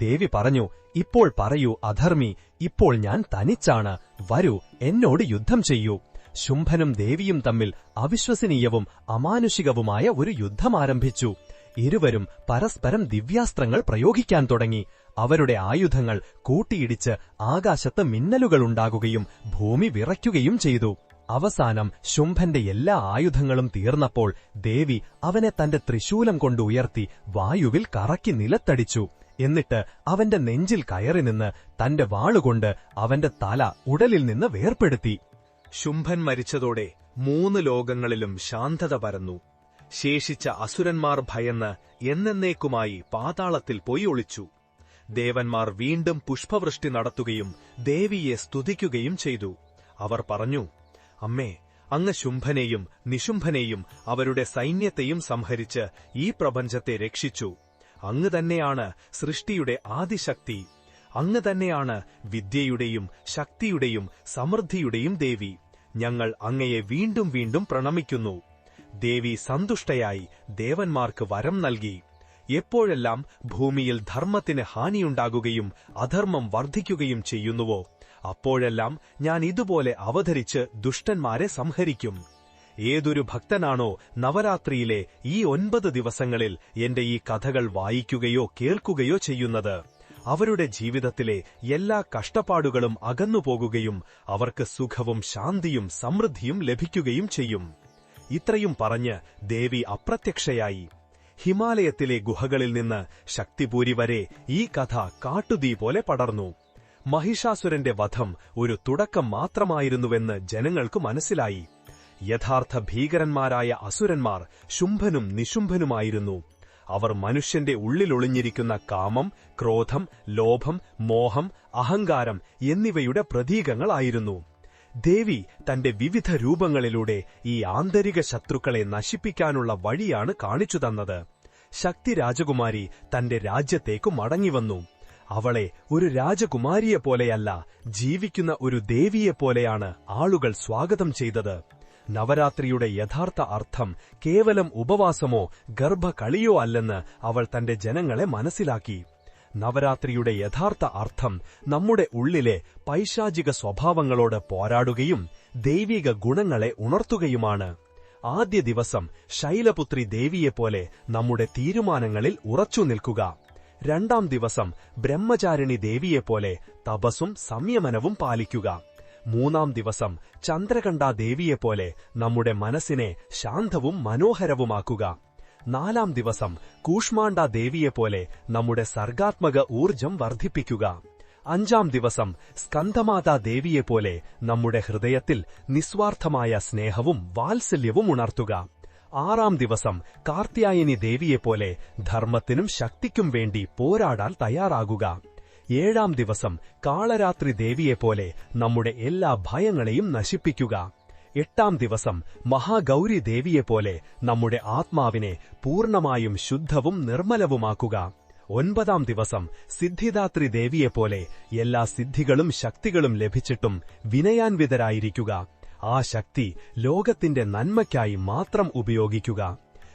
ദേവി പറഞ്ഞു, ഇപ്പോൾ പറയൂ അധർമ്മി, ഇപ്പോൾ ഞാൻ തനിച്ചാണ്. വരൂ, എന്നോട് യുദ്ധം ചെയ്യൂ. ശുംഭനും ദേവിയും തമ്മിൽ അവിശ്വസനീയവും അമാനുഷികവുമായ ഒരു യുദ്ധം ആരംഭിച്ചു. ഇരുവരും പരസ്പരം ദിവ്യാസ്ത്രങ്ങൾ പ്രയോഗിക്കാൻ തുടങ്ങി. അവരുടെ ആയുധങ്ങൾ കൂട്ടിയിടിച്ച് ആകാശത്ത് മിന്നലുകളുണ്ടാകുകയും ഭൂമി വിറയ്ക്കുകയും ചെയ്തു. അവസാനം ശുംഭന്റെ എല്ലാ ആയുധങ്ങളും തീർന്നപ്പോൾ ദേവി അവനെ തന്റെ ത്രിശൂലം കൊണ്ട് ഉയർത്തി വായുവിൽ കറക്കി നിലത്തടിച്ചു. എന്നിട്ട് അവന്റെ നെഞ്ചിൽ കയറി നിന്ന് തന്റെ വാളുകൊണ്ട് അവന്റെ തല ഉടലിൽ നിന്ന് വേർപെടുത്തി. ശുംഭൻ മരിച്ചതോടെ 3 ലോകങ്ങളിലും ശാന്തത പരന്നു. ശേഷിച്ച അസുരന്മാർ ഭയന്ന് എന്നേക്കുമായി പാതാളത്തിൽ പോയി ഒളിച്ചു. ദേവന്മാർ വീണ്ടും പുഷ്പവൃഷ്ടി നടത്തുകയും ദേവിയെ സ്തുതിക്കുകയും ചെയ്തു. അവർ പറഞ്ഞു, അമ്മേ, അങ്ങ് ശുംഭനെയും നിശുംഭനെയും അവരുടെ സൈന്യത്തെയും സംഹരിച്ച് ഈ പ്രപഞ്ചത്തെ രക്ഷിച്ചു. അങ്ങ് തന്നെയാണ് സൃഷ്ടിയുടെ ആദിശക്തി. അങ്ങ് തന്നെയാണ് വിദ്യയുടെയും ശക്തിയുടെയും സമൃദ്ധിയുടെയും ദേവി. ഞങ്ങൾ അങ്ങയെ വീണ്ടും വീണ്ടും പ്രണമിക്കുന്നു. ദേവി സന്തുഷ്ടയായി ദേവന്മാർക്ക് വരം നൽകി. എപ്പോഴെല്ലാം ഭൂമിയിൽ ധർമ്മത്തിന് ഹാനിയുണ്ടാകുകയും അധർമ്മം വർദ്ധിക്കുകയും ചെയ്യുന്നുവോ, അപ്പോഴെല്ലാം ഞാൻ ഇതുപോലെ അവതരിച്ച് ദുഷ്ടന്മാരെ സംഹരിക്കും. ഏതൊരു ഭക്തനാണോ നവരാത്രിയിലെ ഈ 9 ദിവസങ്ങളിൽ എന്റെ ഈ കഥകൾ വായിക്കുകയോ കേൾക്കുകയോ ചെയ്യുന്നത്, അവരുടെ ജീവിതത്തിലെ എല്ലാ കഷ്ടപ്പാടുകളും അകന്നുപോകുകയും അവർക്ക് സുഖവും ശാന്തിയും സമൃദ്ധിയും ലഭിക്കുകയും ചെയ്യും. ഇത്രയും പറഞ്ഞ് ദേവി അപ്രത്യക്ഷയായി. ഹിമാലയത്തിലെ ഗുഹകളിൽ നിന്ന് ശക്തിപൂരി വരെ ഈ കഥ കാട്ടുതീ പോലെ പടർന്നു. മഹിഷാസുരന്റെ വധം ഒരു തുടക്കം മാത്രമായിരുന്നുവെന്ന് ജനങ്ങൾക്ക് മനസ്സിലായി. യഥാർത്ഥ ഭീകരന്മാരായ അസുരന്മാർ ശുംഭനും നിശുംഭനുമായിരുന്നു. അവർ മനുഷ്യന്റെ ഉള്ളിലൊളിഞ്ഞിരിക്കുന്ന കാമം, ക്രോധം, ലോഭം, മോഹം, അഹങ്കാരം എന്നിവയുടെ പ്രതീകങ്ങളായിരുന്നു. ദേവി തന്റെ വിവിധ രൂപങ്ങളിലൂടെ ഈ ആന്തരിക ശത്രുക്കളെ നശിപ്പിക്കാനുള്ള വഴിയാണ് കാണിച്ചു തന്നത്. ശക്തി രാജകുമാരി തന്റെ രാജ്യത്തേക്കു മടങ്ങിവന്നു. അവളെ ഒരു രാജകുമാരിയെപ്പോലെയല്ല, ജീവിക്കുന്ന ഒരു ദേവിയെപ്പോലെയാണ് ആളുകൾ സ്വാഗതം ചെയ്തത്. നവരാത്രിയുടെ യഥാർത്ഥ അർത്ഥം കേവലം ഉപവാസമോ ഗർഭകളിയോ അല്ലെന്ന് അവൾ തന്റെ ജനങ്ങളെ മനസ്സിലാക്കി. നവരാത്രിയുടെ യഥാർത്ഥ അർത്ഥം നമ്മുടെ ഉള്ളിലെ പൈശാചിക സ്വഭാവങ്ങളോട് പോരാടുകയും ദൈവിക ഗുണങ്ങളെ ഉണർത്തുകയുമാണ്. ആദ്യ ദിവസം ശൈലപുത്രി ദേവിയെപ്പോലെ നമ്മുടെ തീരുമാനങ്ങളിൽ ഉറച്ചു നിൽക്കുക. രണ്ടാം ദിവസം ബ്രഹ്മചാരിണി ദേവിയെപ്പോലെ തപസ്സും സംയമനവും പാലിക്കുക. മൂന്നാം ദിവസം ചന്ദ്രകണ്ഠാ ദേവിയെപ്പോലെ നമ്മുടെ മനസ്സിനെ ശാന്തവും മനോഹരവുമാക്കുക. നാലാം ദിവസം കൂഷ്മാണ്ഡാ ദേവിയെപ്പോലെ നമ്മുടെ സർഗാത്മക ഊർജം വർദ്ധിപ്പിക്കുക. അഞ്ചാം ദിവസം സ്കന്ദമാതാ ദേവിയെപ്പോലെ നമ്മുടെ ഹൃദയത്തിൽ നിസ്വാർത്ഥമായ സ്നേഹവും വാത്സല്യവും ഉണർത്തുക. ആറാം ദിവസം കാർത്യായനി ദേവിയെപ്പോലെ ധർമ്മത്തിനും ശക്തിക്കും വേണ്ടി പോരാടാൻ തയ്യാറാകുക. ഏഴാം ദിവസം കാളരാത്രി ദേവിയെപ്പോലെ നമ്മുടെ എല്ലാ ഭയങ്ങളെയും നശിപ്പിക്കുക. എട്ടാം ദിവസം മഹാഗൗരി ദേവിയെപ്പോലെ നമ്മുടെ ആത്മാവിനെ പൂർണ്ണമായും ശുദ്ധവും നിർമ്മലവുമാക്കുക. ഒൻപതാം ദിവസം സിദ്ധിദാത്രി ദേവിയെപ്പോലെ എല്ലാ സിദ്ധികളും ശക്തികളും ലഭിച്ചിട്ടും വിനയാൻവിതരായിരിക്കുക. ആ ശക്തി ലോകത്തിന്റെ നന്മയ്ക്കായി മാത്രം ഉപയോഗിക്കുക.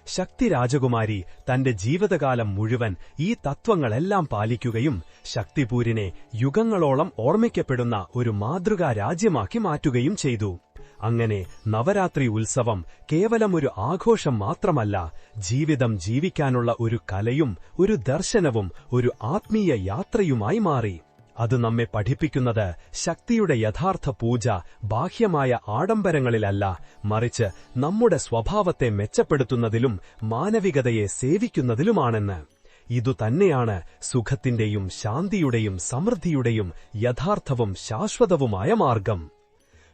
ശക്തി രാജകുമാരി തന്റെ ജീവിതകാലം മുഴുവൻ ഈ തത്വങ്ങളെല്ലാം പാലിക്കുകയും ശക്തിപൂരിനെ യുഗങ്ങളോളം ഓർമ്മിക്കപ്പെടുന്ന ഒരു മാതൃകാ രാജ്യമാക്കി മാറ്റുകയും ചെയ്തു. അങ്ങനെ നവരാത്രി ഉത്സവം കേവലമൊരു ആഘോഷം മാത്രമല്ല, ജീവിതം ജീവിക്കാനുള്ള ഒരു കലയും ഒരു ദർശനവും ഒരു ആത്മീയ യാത്രയുമായി മാറി. അത് നമ്മെ പഠിപ്പിക്കുന്നത് ശക്തിയുടെ യഥാർത്ഥ പൂജ ബാഹ്യമായ ആഡംബരങ്ങളിലല്ല, മറിച്ച് നമ്മുടെ സ്വഭാവത്തെ മെച്ചപ്പെടുത്തുന്നതിലും മാനവികതയെ സേവിക്കുന്നതിലുമാണെന്ന്. ഇതുതന്നെയാണ് സുഖത്തിന്റെയും ശാന്തിയുടെയും സമൃദ്ധിയുടെയും യഥാർത്ഥവും ശാശ്വതവുമായ മാർഗം.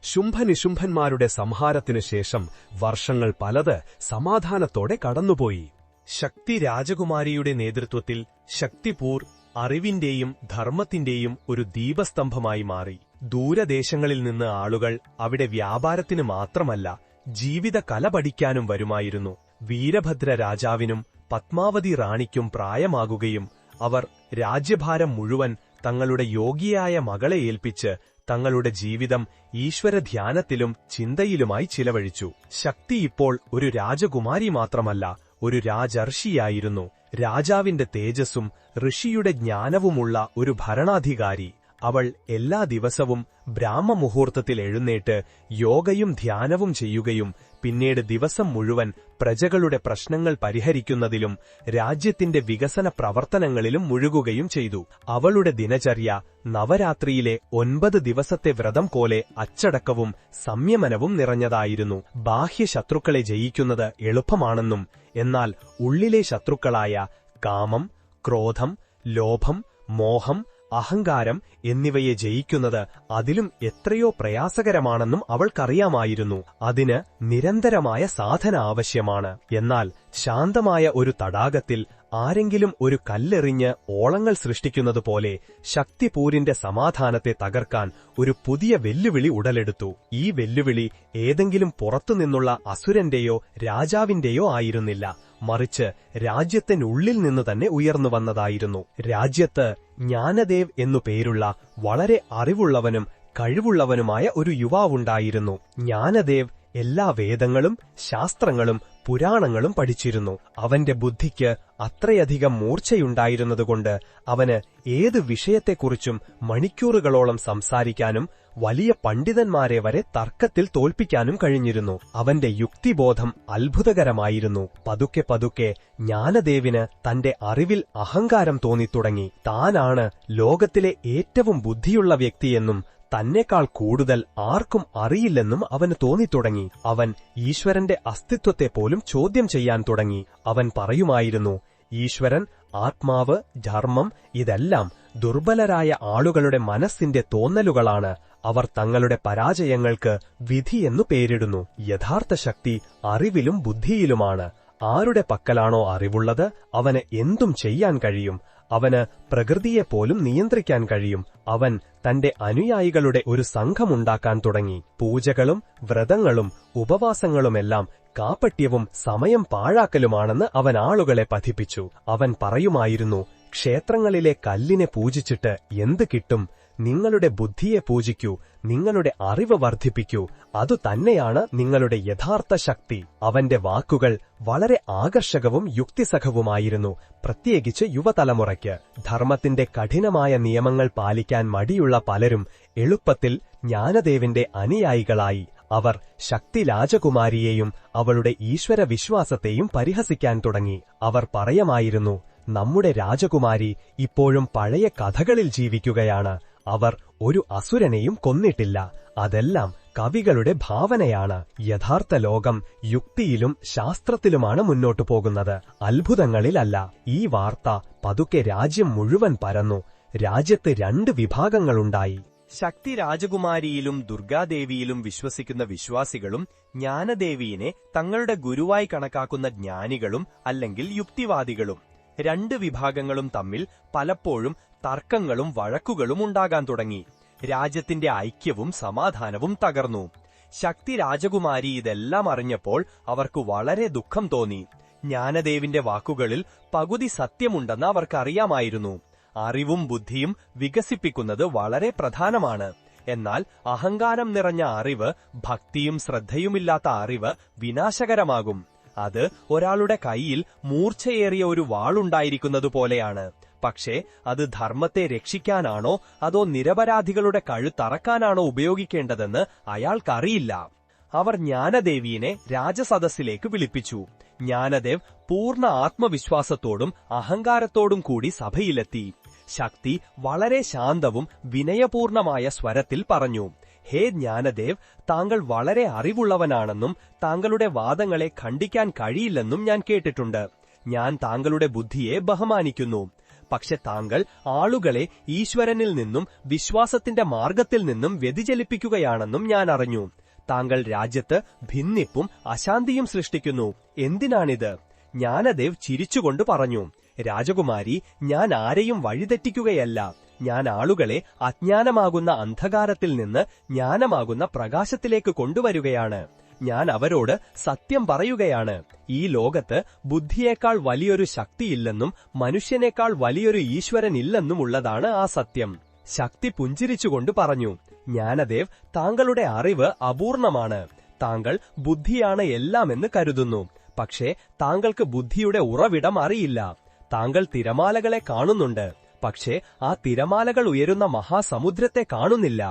ശുംഭനിശുംഭന്മാരുടെ സംഹാരത്തിനു ശേഷം വർഷങ്ങൾ പലത് സമാധാനത്തോടെ കടന്നുപോയി. ശക്തി രാജകുമാരിയുടെ നേതൃത്വത്തിൽ ശക്തിപൂർ അറിവിന്റെയും ധർമ്മത്തിന്റെയും ഒരു ദീപസ്തംഭമായി മാറി. ദൂരദേശങ്ങളിൽ നിന്ന് ആളുകൾ അവിടെ വ്യാപാരത്തിന് മാത്രമല്ല, ജീവിത കല പഠിക്കാനും വരുമായിരുന്നു. വീരഭദ്ര രാജാവിനും പത്മാവതി റാണിക്കും പ്രായമാകുകയും അവർ രാജ്യഭാരം മുഴുവൻ തങ്ങളുടെ യോഗിയായ മകളെ ഏൽപ്പിച്ച് തങ്ങളുടെ ജീവിതം ഈശ്വരധ്യാനത്തിലും ചിന്തയിലുമായി ചിലവഴിച്ചു. ശക്തി ഇപ്പോൾ ഒരു രാജകുമാരി മാത്രമല്ല, ഒരു രാജർഷിയായിരുന്നു. രാജാവിന്റെ തേജസ്സും ഋഷിയുടെ ജ്ഞാനവുമുള്ള ഒരു ഭരണാധികാരി. അവൾ എല്ലാ ദിവസവും ബ്രാഹ്മമുഹൂർത്തത്തിൽ എഴുന്നേറ്റ് യോഗയും ധ്യാനവും ചെയ്യുകയും പിന്നീട് ദിവസം മുഴുവൻ പ്രജകളുടെ പ്രശ്നങ്ങൾ പരിഹരിക്കുന്നതിലും രാജ്യത്തിന്റെ വികസന പ്രവർത്തനങ്ങളിലും മുഴുകുകയും ചെയ്തു. അവളുടെ ദിനചര്യ നവരാത്രിയിലെ 9 ദിവസത്തെ വ്രതം പോലെ അച്ചടക്കവും സംയമനവും നിറഞ്ഞതായിരുന്നു. ബാഹ്യ ശത്രുക്കളെ ജയിക്കുന്നത് എളുപ്പമാണെന്നും എന്നാൽ ഉള്ളിലെ ശത്രുക്കളായ കാമം, ക്രോധം, ലോഭം, മോഹം, അഹങ്കാരം എന്നിവയെ ജയിക്കുന്നത് അതിലും എത്രയോ പ്രയാസകരമാണെന്നും അവൾക്കറിയാമായിരുന്നു. അതിന് നിരന്തരമായ സാധന ആവശ്യമാണ്. എന്നാൽ ശാന്തമായ ഒരു തടാകത്തിൽ ആരെങ്കിലും ഒരു കല്ലെറിഞ്ഞ് ഓളങ്ങൾ സൃഷ്ടിക്കുന്നതുപോലെ ശക്തിപൂരിന്റെ സമാധാനത്തെ തകർക്കാൻ ഒരു പുതിയ വെല്ലുവിളി ഉടലെടുത്തു. ഈ വെല്ലുവിളി ഏതെങ്കിലും പുറത്തുനിന്നുള്ള അസുരന്റെയോ രാജാവിന്റെയോ ആയിരുന്നില്ല, മറിച്ച് രാജ്യത്തിനുള്ളിൽ നിന്ന് തന്നെ ഉയർന്നു വന്നതായിരുന്നു. രാജ്യത്ത് ജ്ഞാനദേവ് എന്നു പേരുള്ള വളരെ അറിവുള്ളവനും കഴിവുള്ളവനുമായ ഒരു യുവാവുണ്ടായിരുന്നു. ജ്ഞാനദേവ് എല്ലാ വേദങ്ങളും ശാസ്ത്രങ്ങളും പുരാണങ്ങളും പഠിച്ചിരുന്നു. അവന്റെ ബുദ്ധിക്ക് അത്രയധികം മൂർച്ചയുണ്ടായിരുന്നതുകൊണ്ട് അവന് ഏത് വിഷയത്തെക്കുറിച്ചും മണിക്കൂറുകളോളം സംസാരിക്കാനും വലിയ പണ്ഡിതന്മാരെ വരെ തർക്കത്തിൽ തോൽപ്പിക്കാനും കഴിഞ്ഞിരുന്നു. അവന്റെ യുക്തിബോധം അത്ഭുതകരമായിരുന്നു. പതുക്കെ പതുക്കെ ജ്ഞാനദേവിന് തന്റെ അറിവിൽ അഹങ്കാരം തോന്നിത്തുടങ്ങി. താനാണ് ലോകത്തിലെ ഏറ്റവും ബുദ്ധിയുള്ള വ്യക്തിയെന്നും തന്നെക്കാൾ കൂടുതൽ ആർക്കും അറിയില്ലെന്നും അവന് തോന്നിത്തുടങ്ങി. അവൻ ഈശ്വരന്റെ അസ്തിത്വത്തെ പോലും ചോദ്യം ചെയ്യാൻ തുടങ്ങി. അവൻ പറയുമായിരുന്നു, ഈശ്വരൻ, ആത്മാവ്, ധർമ്മം ഇതെല്ലാം ദുർബലരായ ആളുകളുടെ മനസ്സിന്റെ തോന്നലുകളാണ്. അവർ തങ്ങളുടെ പരാജയങ്ങൾക്ക് വിധിയെന്നു പേരിടുന്നു. യഥാർത്ഥ ശക്തി അറിവിലും ബുദ്ധിയിലുമാണ്. ആരുടെ പക്കലാണോ അറിവുള്ളത് അവന് എന്തും ചെയ്യാൻ കഴിയും. അവന് പ്രകൃതിയെപ്പോലും നിയന്ത്രിക്കാൻ കഴിയും. അവൻ തന്റെ അനുയായികളുടെ ഒരു സംഘമുണ്ടാക്കാൻ തുടങ്ങി. പൂജകളും വ്രതങ്ങളും ഉപവാസങ്ങളുമെല്ലാം കാപട്യവും സമയം പാഴാക്കലുമാണെന്ന് അവൻ ആളുകളെ പഠിപ്പിച്ചു. അവൻ പറയുമായിരുന്നു, ക്ഷേത്രങ്ങളിലെ കല്ലിനെ പൂജിച്ചിട്ട് എന്ത് കിട്ടും? നിങ്ങളുടെ ബുദ്ധിയെ പൂജിക്കൂ, നിങ്ങളുടെ അറിവ് വർദ്ധിപ്പിക്കൂ. അതുതന്നെയാണ് നിങ്ങളുടെ യഥാർത്ഥ ശക്തി. അവന്റെ വാക്കുകൾ വളരെ ആകർഷകവും യുക്തിസഹവുമായിരുന്നു, പ്രത്യേകിച്ച് യുവതലമുറയ്ക്ക്. ധർമ്മത്തിന്റെ കഠിനമായ നിയമങ്ങൾ പാലിക്കാൻ മടിയുള്ള പലരും എളുപ്പത്തിൽ ജ്ഞാനദേവിന്റെ അനുയായികളായി. അവർ ശക്തി രാജകുമാരിയെയും അവളുടെ ഈശ്വര വിശ്വാസത്തെയും പരിഹസിക്കാൻ തുടങ്ങി. അവർ പറയുമായിരുന്നു, നമ്മുടെ രാജകുമാരി ഇപ്പോഴും പഴയ കഥകളിൽ ജീവിക്കുകയാണ്. അവർ ഒരു അസുരനെയും കൊന്നിട്ടില്ല. അതെല്ലാം കവികളുടെ ഭാവനയാണ്. യഥാർത്ഥ ലോകം യുക്തിയിലും ശാസ്ത്രത്തിലുമാണ് മുന്നോട്ടു പോകുന്നത്, അത്ഭുതങ്ങളിലല്ല. ഈ വാർത്ത പതുക്കെ രാജ്യം മുഴുവൻ പരന്നു. രാജ്യത്ത് 2 വിഭാഗങ്ങളുണ്ടായി. ശക്തി രാജകുമാരിയിലും ദുർഗാദേവിയിലും വിശ്വസിക്കുന്ന വിശ്വാസികളും ജ്ഞാനദേവിയെ തങ്ങളുടെ ഗുരുവായി കണക്കാക്കുന്ന ജ്ഞാനികളും അല്ലെങ്കിൽ യുക്തിവാദികളും. 2 വിഭാഗങ്ങളും തമ്മിൽ പലപ്പോഴും തർക്കങ്ങളും വഴക്കുകളും ഉണ്ടാകാൻ തുടങ്ങി. രാജ്യത്തിന്റെ ഐക്യവും സമാധാനവും തകർന്നു. ശക്തി രാജകുമാരി ഇതെല്ലാം അറിഞ്ഞപ്പോൾ അവർക്ക് വളരെ ദുഃഖം തോന്നി. ജ്ഞാനദേവിന്റെ വാക്കുകളിൽ പകുതി സത്യമുണ്ടെന്ന് അവർക്കറിയാമായിരുന്നു. അറിവും ബുദ്ധിയും വികസിപ്പിക്കുന്നത് വളരെ പ്രധാനമാണ്. എന്നാൽ അഹങ്കാരം നിറഞ്ഞ അറിവ്, ഭക്തിയും ശ്രദ്ധയുമില്ലാത്ത അറിവ് വിനാശകരമാകും. അത് ഒരാളുടെ കൈയിൽ മൂർച്ചയേറിയ ഒരു വാളുണ്ടായിരിക്കുന്നതുപോലെയാണ്. പക്ഷേ അത് ധർമ്മത്തെ രക്ഷിക്കാനാണോ അതോ നിരപരാധികളുടെ കഴുത്തറക്കാനാണോ ഉപയോഗിക്കേണ്ടതെന്ന് അയാൾക്കറിയില്ല. അവർ ജ്ഞാനദേവിയെ രാജസദസ്സിലേക്ക് വിളിപ്പിച്ചു. ജ്ഞാനദേവ് പൂർണ്ണ ആത്മവിശ്വാസത്തോടും അഹങ്കാരത്തോടും കൂടി സഭയിലെത്തി. ശക്തി വളരെ ശാന്തവും വിനയപൂർണമായ സ്വരത്തിൽ പറഞ്ഞു, ഹേ ജ്ഞാനദേവ്, താങ്കൾ വളരെ അറിവുള്ളവനാണെന്നും താങ്കളുടെ വാദങ്ങളെ ഖണ്ഡിക്കാൻ കഴിയില്ലെന്നും ഞാൻ കേട്ടിട്ടുണ്ട്. ഞാൻ താങ്കളുടെ ബുദ്ധിയെ ബഹുമാനിക്കുന്നു. പക്ഷെ താങ്കൾ ആളുകളെ ഈശ്വരനിൽ നിന്നും വിശ്വാസത്തിന്റെ മാർഗത്തിൽ നിന്നും വ്യതിചലിപ്പിക്കുകയാണെന്നും ഞാൻ അറിഞ്ഞു. താങ്കൾ രാജ്യത്ത് ഭിന്നിപ്പും അശാന്തിയും സൃഷ്ടിക്കുന്നു. എന്തിനാണിത്? ജ്ഞാനദേവ് ചിരിച്ചുകൊണ്ട് പറഞ്ഞു, രാജകുമാരി, ഞാൻ ആരെയും വഴിതെറ്റിക്കുകയല്ല. ഞാൻ ആളുകളെ അജ്ഞാനമാകുന്ന അന്ധകാരത്തിൽ നിന്ന് ജ്ഞാനമാകുന്ന പ്രകാശത്തിലേക്ക് കൊണ്ടുവരികയാണ്. ഞാൻ അവരോട് സത്യം പറയുകയാണ്. ഈ ലോകത്ത് ബുദ്ധിയേക്കാൾ വലിയൊരു ശക്തിയില്ലെന്നും മനുഷ്യനേക്കാൾ വലിയൊരു ഈശ്വരനില്ലെന്നുമുള്ളതാണ് ആ സത്യം. ശക്തി പുഞ്ചിരിച്ചുകൊണ്ട് പറഞ്ഞു, ജ്ഞാനദേവ്, താങ്കളുടെ അറിവ് അപൂർണമാണ്. താങ്കൾ ബുദ്ധിയാണ് എല്ലാമെന്ന് കരുതുന്നു. പക്ഷേ താങ്കൾക്ക് ബുദ്ധിയുടെ ഉറവിടം അറിയില്ല. താങ്കൾ തിരമാലകളെ കാണുന്നുണ്ട്, പക്ഷേ ആ തിരമാലകൾ ഉയരുന്ന മഹാസമുദ്രത്തെ കാണുന്നില്ല.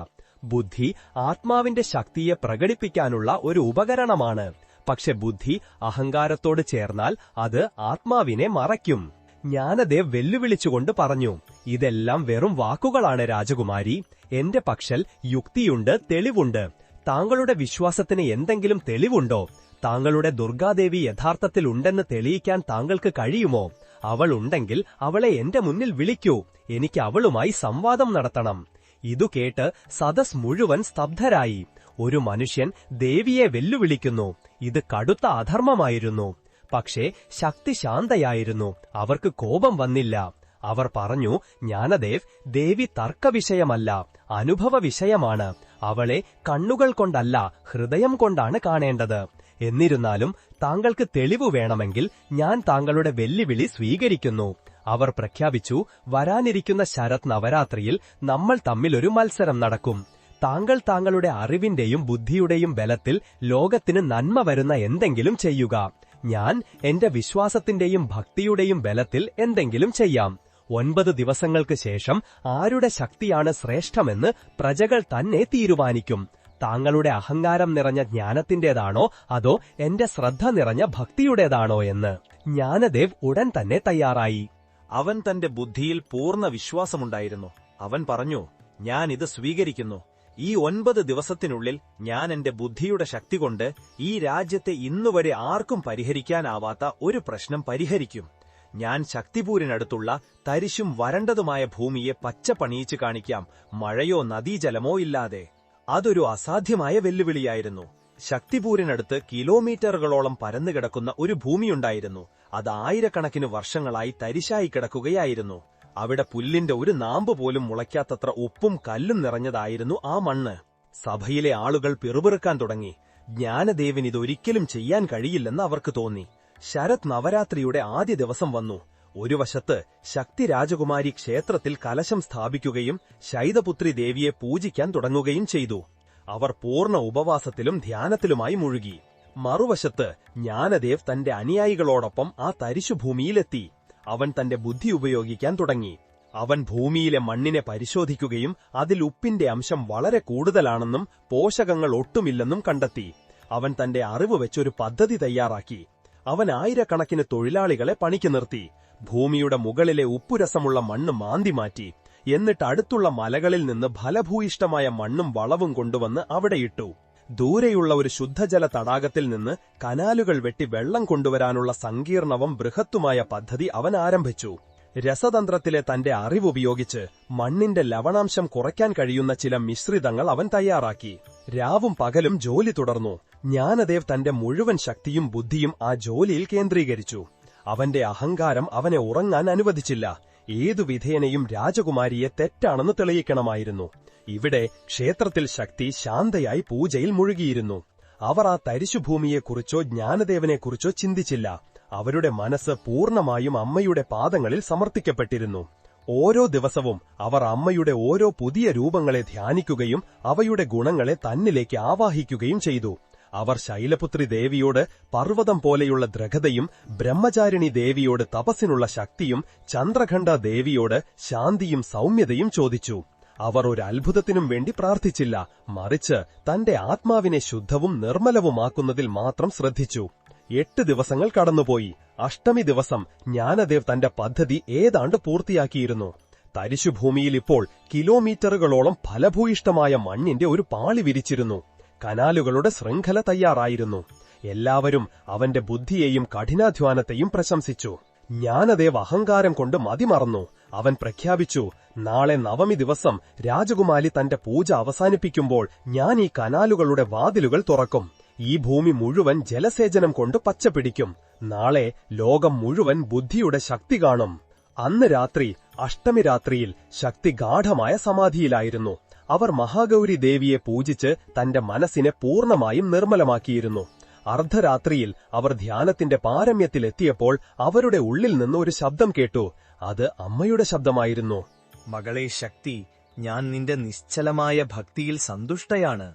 ബുദ്ധി ആത്മാവിന്റെ ശക്തിയെ പ്രകടിപ്പിക്കാനുള്ള ഒരു ഉപകരണമാണ്. പക്ഷെ ബുദ്ധി അഹങ്കാരത്തോട് ചേർന്നാൽ അത് ആത്മാവിനെ മറയ്ക്കും. ജ്ഞാനദേവ് വെല്ലുവിളിച്ചുകൊണ്ട് പറഞ്ഞു, ഇതെല്ലാം വെറും വാക്കുകളാണ് രാജകുമാരി. എന്റെ പക്കൽ യുക്തിയുണ്ട്, തെളിവുണ്ട്. താങ്കളുടെ വിശ്വാസത്തിന് എന്തെങ്കിലും തെളിവുണ്ടോ? താങ്കളുടെ ദുർഗാദേവി യഥാർത്ഥത്തിൽ ഉണ്ടെന്ന് തെളിയിക്കാൻ താങ്കൾക്ക് കഴിയുമോ? അവൾ ഉണ്ടെങ്കിൽ അവളെ എന്റെ മുന്നിൽ വിളിക്കൂ. എനിക്ക് അവളുമായി സംവാദം നടത്തണം. ഇതു കേട്ട് സദസ് മുഴുവൻ സ്തബ്ധരായി. ഒരു മനുഷ്യൻ ദേവിയെ വെല്ലുവിളിക്കുന്നു. ഇത് കടുത്ത അധർമ്മമായിരുന്നു. പക്ഷേ ശക്തി ശാന്തയായിരുന്നു. അവർക്ക് കോപം വന്നില്ല. അവർ പറഞ്ഞു, ജ്ഞാനദേവ്, ദേവി തർക്കവിഷയമല്ല, അനുഭവ വിഷയമാണ്. അവളെ കണ്ണുകൾ കൊണ്ടല്ല, ഹൃദയം കൊണ്ടാണ് കാണേണ്ടത്. എന്നിരുന്നാലും താങ്കൾക്ക് തെളിവ് വേണമെങ്കിൽ ഞാൻ താങ്കളുടെ വെല്ലുവിളി സ്വീകരിക്കുന്നു. അവർ പ്രഖ്യാപിച്ചു, വരാനിരിക്കുന്ന ശരത് നവരാത്രിയിൽ നമ്മൾ തമ്മിൽ ഒരു മത്സരം നടക്കും. താങ്കൾ താങ്കളുടെ അറിവിന്റെയും ബുദ്ധിയുടെയും ബലത്തിൽ ലോകത്തിന് നന്മ വരുന്ന എന്തെങ്കിലും ചെയ്യുക. ഞാൻ എന്റെ വിശ്വാസത്തിന്റെയും ഭക്തിയുടെയും ബലത്തിൽ എന്തെങ്കിലും ചെയ്യാം. 9 ദിവസങ്ങൾക്ക് ശേഷം ആരുടെ ശക്തിയാണ് ശ്രേഷ്ഠമെന്ന് പ്രജകൾ തന്നെ തീരുമാനിക്കും. താങ്കളുടെ അഹങ്കാരം നിറഞ്ഞ ജ്ഞാനത്തിന്റേതാണോ അതോ എന്റെ ശ്രദ്ധ നിറഞ്ഞ ഭക്തിയുടേതാണോ എന്ന്. ജ്ഞാനദേവ് ഉടൻ തന്നെ തയ്യാറായി. അവൻ തന്റെ ബുദ്ധിയിൽ പൂർണ്ണ വിശ്വാസമുണ്ടായിരുന്നു. അവൻ പറഞ്ഞു, ഞാൻ ഇത് സ്വീകരിക്കുന്നു. ഈ 9 ദിവസത്തിനുള്ളിൽ ഞാൻ എന്റെ ബുദ്ധിയുടെ ശക്തി കൊണ്ട് ഈ രാജ്യത്തെ ഇന്നുവരെ ആർക്കും പരിഹരിക്കാനാവാത്ത ഒരു പ്രശ്നം പരിഹരിക്കും. ഞാൻ ശക്തിപൂരിനടുത്തുള്ള തരിശും വരണ്ടതുമായ ഭൂമിയെ പച്ച പണിയിച്ചു കാണിക്കാം, മഴയോ നദീജലമോ ഇല്ലാതെ. അതൊരു അസാധ്യമായ വെല്ലുവിളിയായിരുന്നു. ശക്തിപൂരിനടുത്ത് കിലോമീറ്ററുകളോളം പരന്നുകിടക്കുന്ന ഒരു ഭൂമിയുണ്ടായിരുന്നു. അത് ആയിരക്കണക്കിന് വർഷങ്ങളായി തരിശായി കിടക്കുകയായിരുന്നു. അവിടെ പുല്ലിന്റെ ഒരു നാമ്പ് പോലും മുളയ്ക്കാത്തത്ര ഉപ്പും കല്ലും നിറഞ്ഞതായിരുന്നു ആ മണ്ണ്. സഭയിലെ ആളുകൾ പിറുപിറുക്കാൻ തുടങ്ങി. ജ്ഞാനദേവിന് ഇതൊരിക്കലും ചെയ്യാൻ കഴിയില്ലെന്ന് അവർക്ക് തോന്നി. ശരത് നവരാത്രിയുടെ ആദ്യ ദിവസം വന്നു. ഒരു വശത്ത് ശക്തി രാജകുമാരി ക്ഷേത്രത്തിൽ കലശം സ്ഥാപിക്കുകയും ശൈതപുത്രി ദേവിയെ പൂജിക്കാൻ തുടങ്ങുകയും ചെയ്തു. അവർ പൂർണ്ണ ഉപവാസത്തിലും ധ്യാനത്തിലുമായി മുഴുകി. മറുവശത്ത് ജ്ഞാനദേവ് തന്റെ അനുയായികളോടൊപ്പം ആ തരിശുഭൂമിയിലെത്തി. അവൻ തന്റെ ബുദ്ധി ഉപയോഗിക്കാൻ തുടങ്ങി. അവൻ ഭൂമിയിലെ മണ്ണിനെ പരിശോധിക്കുകയും അതിൽ ഉപ്പിന്റെ അംശം വളരെ കൂടുതലാണെന്നും പോഷകങ്ങൾ ഒട്ടുമില്ലെന്നും കണ്ടെത്തി. അവൻ തന്റെ അറിവ് വെച്ചൊരു പദ്ധതി തയ്യാറാക്കി. അവൻ ആയിരക്കണക്കിന് തൊഴിലാളികളെ പണിക്ക് നിർത്തി. ഭൂമിയുടെ മുകളിലെ ഉപ്പുരസമുള്ള മണ്ണ് മാന്തി മാറ്റി. എന്നിട്ട് അടുത്തുള്ള മലകളിൽ നിന്ന് ഫലഭൂയിഷ്ടമായ മണ്ണും വളവും കൊണ്ടുവന്ന് അവിടെയിട്ടു. ദൂരെയുള്ള ഒരു ശുദ്ധജല തടാകത്തിൽ നിന്ന് കനാലുകൾ വെട്ടി വെള്ളം കൊണ്ടുവരാനുള്ള സങ്കീർണവും ബൃഹത്തുമായ പദ്ധതി അവൻ ആരംഭിച്ചു. രസതന്ത്രത്തിലെ തന്റെ അറിവുപയോഗിച്ച് മണ്ണിന്റെ ലവണാംശം കുറയ്ക്കാൻ കഴിയുന്ന ചില മിശ്രിതങ്ങൾ അവൻ തയ്യാറാക്കി. രാവും പകലും ജോലി തുടർന്നു. ജ്ഞാനദേവ് തന്റെ മുഴുവൻ ശക്തിയും ബുദ്ധിയും ആ ജോലിയിൽ കേന്ദ്രീകരിച്ചു. അവന്റെ അഹങ്കാരം അവനെ ഉറങ്ങാൻ അനുവദിച്ചില്ല. ഏതു വിധേനയും രാജകുമാരിയെ തെറ്റാണെന്ന് തെളിയിക്കണമായിരുന്നു. ഇവിടെ ക്ഷേത്രത്തിൽ ശക്തി ശാന്തയായി പൂജയിൽ മുഴുകിയിരുന്നു. അവർ ആ തരിശുഭൂമിയെക്കുറിച്ചോ ജ്ഞാനദേവനെക്കുറിച്ചോ ചിന്തിച്ചില്ല. അവരുടെ മനസ്സ് പൂർണ്ണമായും അമ്മയുടെ പാദങ്ങളിൽ സമർപ്പിക്കപ്പെട്ടിരുന്നു. ഓരോ ദിവസവും അവർ അമ്മയുടെ ഓരോ പുതിയ രൂപങ്ങളെ ധ്യാനിക്കുകയും അവയുടെ ഗുണങ്ങളെ തന്നിലേക്ക് ആവാഹിക്കുകയും ചെയ്തു. അവർ ശൈലപുത്രി ദേവിയോട് പർവ്വതം പോലെയുള്ള ദൃഢതയും, ബ്രഹ്മചാരിണി ദേവിയോട് തപസ്സിനുള്ള ശക്തിയും, ചന്ദ്രഖണ്ഡ ദേവിയോട് ശാന്തിയും സൗമ്യതയും ചോദിച്ചു. അവർ ഒരു അത്ഭുതത്തിനും വേണ്ടി പ്രാർത്ഥിച്ചില്ല, മറിച്ച് തന്റെ ആത്മാവിനെ ശുദ്ധവും നിർമ്മലവുമാക്കുന്നതിൽ മാത്രം ശ്രദ്ധിച്ചു. 8 ദിവസങ്ങൾ കടന്നുപോയി. അഷ്ടമി ദിവസം ജ്ഞാനദേവ് തന്റെ പദ്ധതി ഏതാണ്ട് പൂർത്തിയാക്കിയിരുന്നു. തരിശുഭൂമിയിൽ ഇപ്പോൾ കിലോമീറ്ററുകളോളം ഫലഭൂയിഷ്ടമായ മണ്ണിന്റെ ഒരു പാളി വിരിച്ചിരുന്നു. കനാലുകളുടെ ശൃംഖല തയ്യാറായിരുന്നു. എല്ലാവരും അവന്റെ ബുദ്ധിയെയും കഠിനാധ്വാനത്തെയും പ്രശംസിച്ചു. ജ്ഞാനദേവ് അഹങ്കാരം കൊണ്ട് മതിമറന്നു. അവൻ പ്രഖ്യാപിച്ചു, നാളെ നവമി ദിവസം രാജകുമാരി തന്റെ പൂജ അവസാനിപ്പിക്കുമ്പോൾ ഞാൻ ഈ കനാലുകളുടെ വാതിലുകൾ തുറക്കും. ഈ ഭൂമി മുഴുവൻ ജലസേചനം കൊണ്ട് പച്ചപിടിക്കും. നാളെ ലോകം മുഴുവൻ ബുദ്ധിയുടെ ശക്തി കാണും. അന്ന് രാത്രി, അഷ്ടമി രാത്രിയിൽ, ശക്തി ഗാഠമായ സമാധിയിലായിരുന്നു. അവർ മഹാഗൗരി ദേവിയെ പൂജിച്ച് തന്റെ മനസ്സിനെ പൂർണ്ണമായും നിർമ്മലമാക്കിയിരുന്നു. അർദ്ധരാത്രിയിൽ അവർ ധ്യാനത്തിന്റെ പാരമ്യത്തിലെത്തിയപ്പോൾ അവരുടെ ഉള്ളിൽ നിന്ന് ഒരു ശബ്ദം കേട്ടു. അത് അമ്മയുടെ ശബ്ദമായിരുന്നു. മകളെ ശക്തി, ഞാൻ നിന്റെ നിശ്ചലമായ ഭക്തിയിൽ സന്തുഷ്ടയാണ്.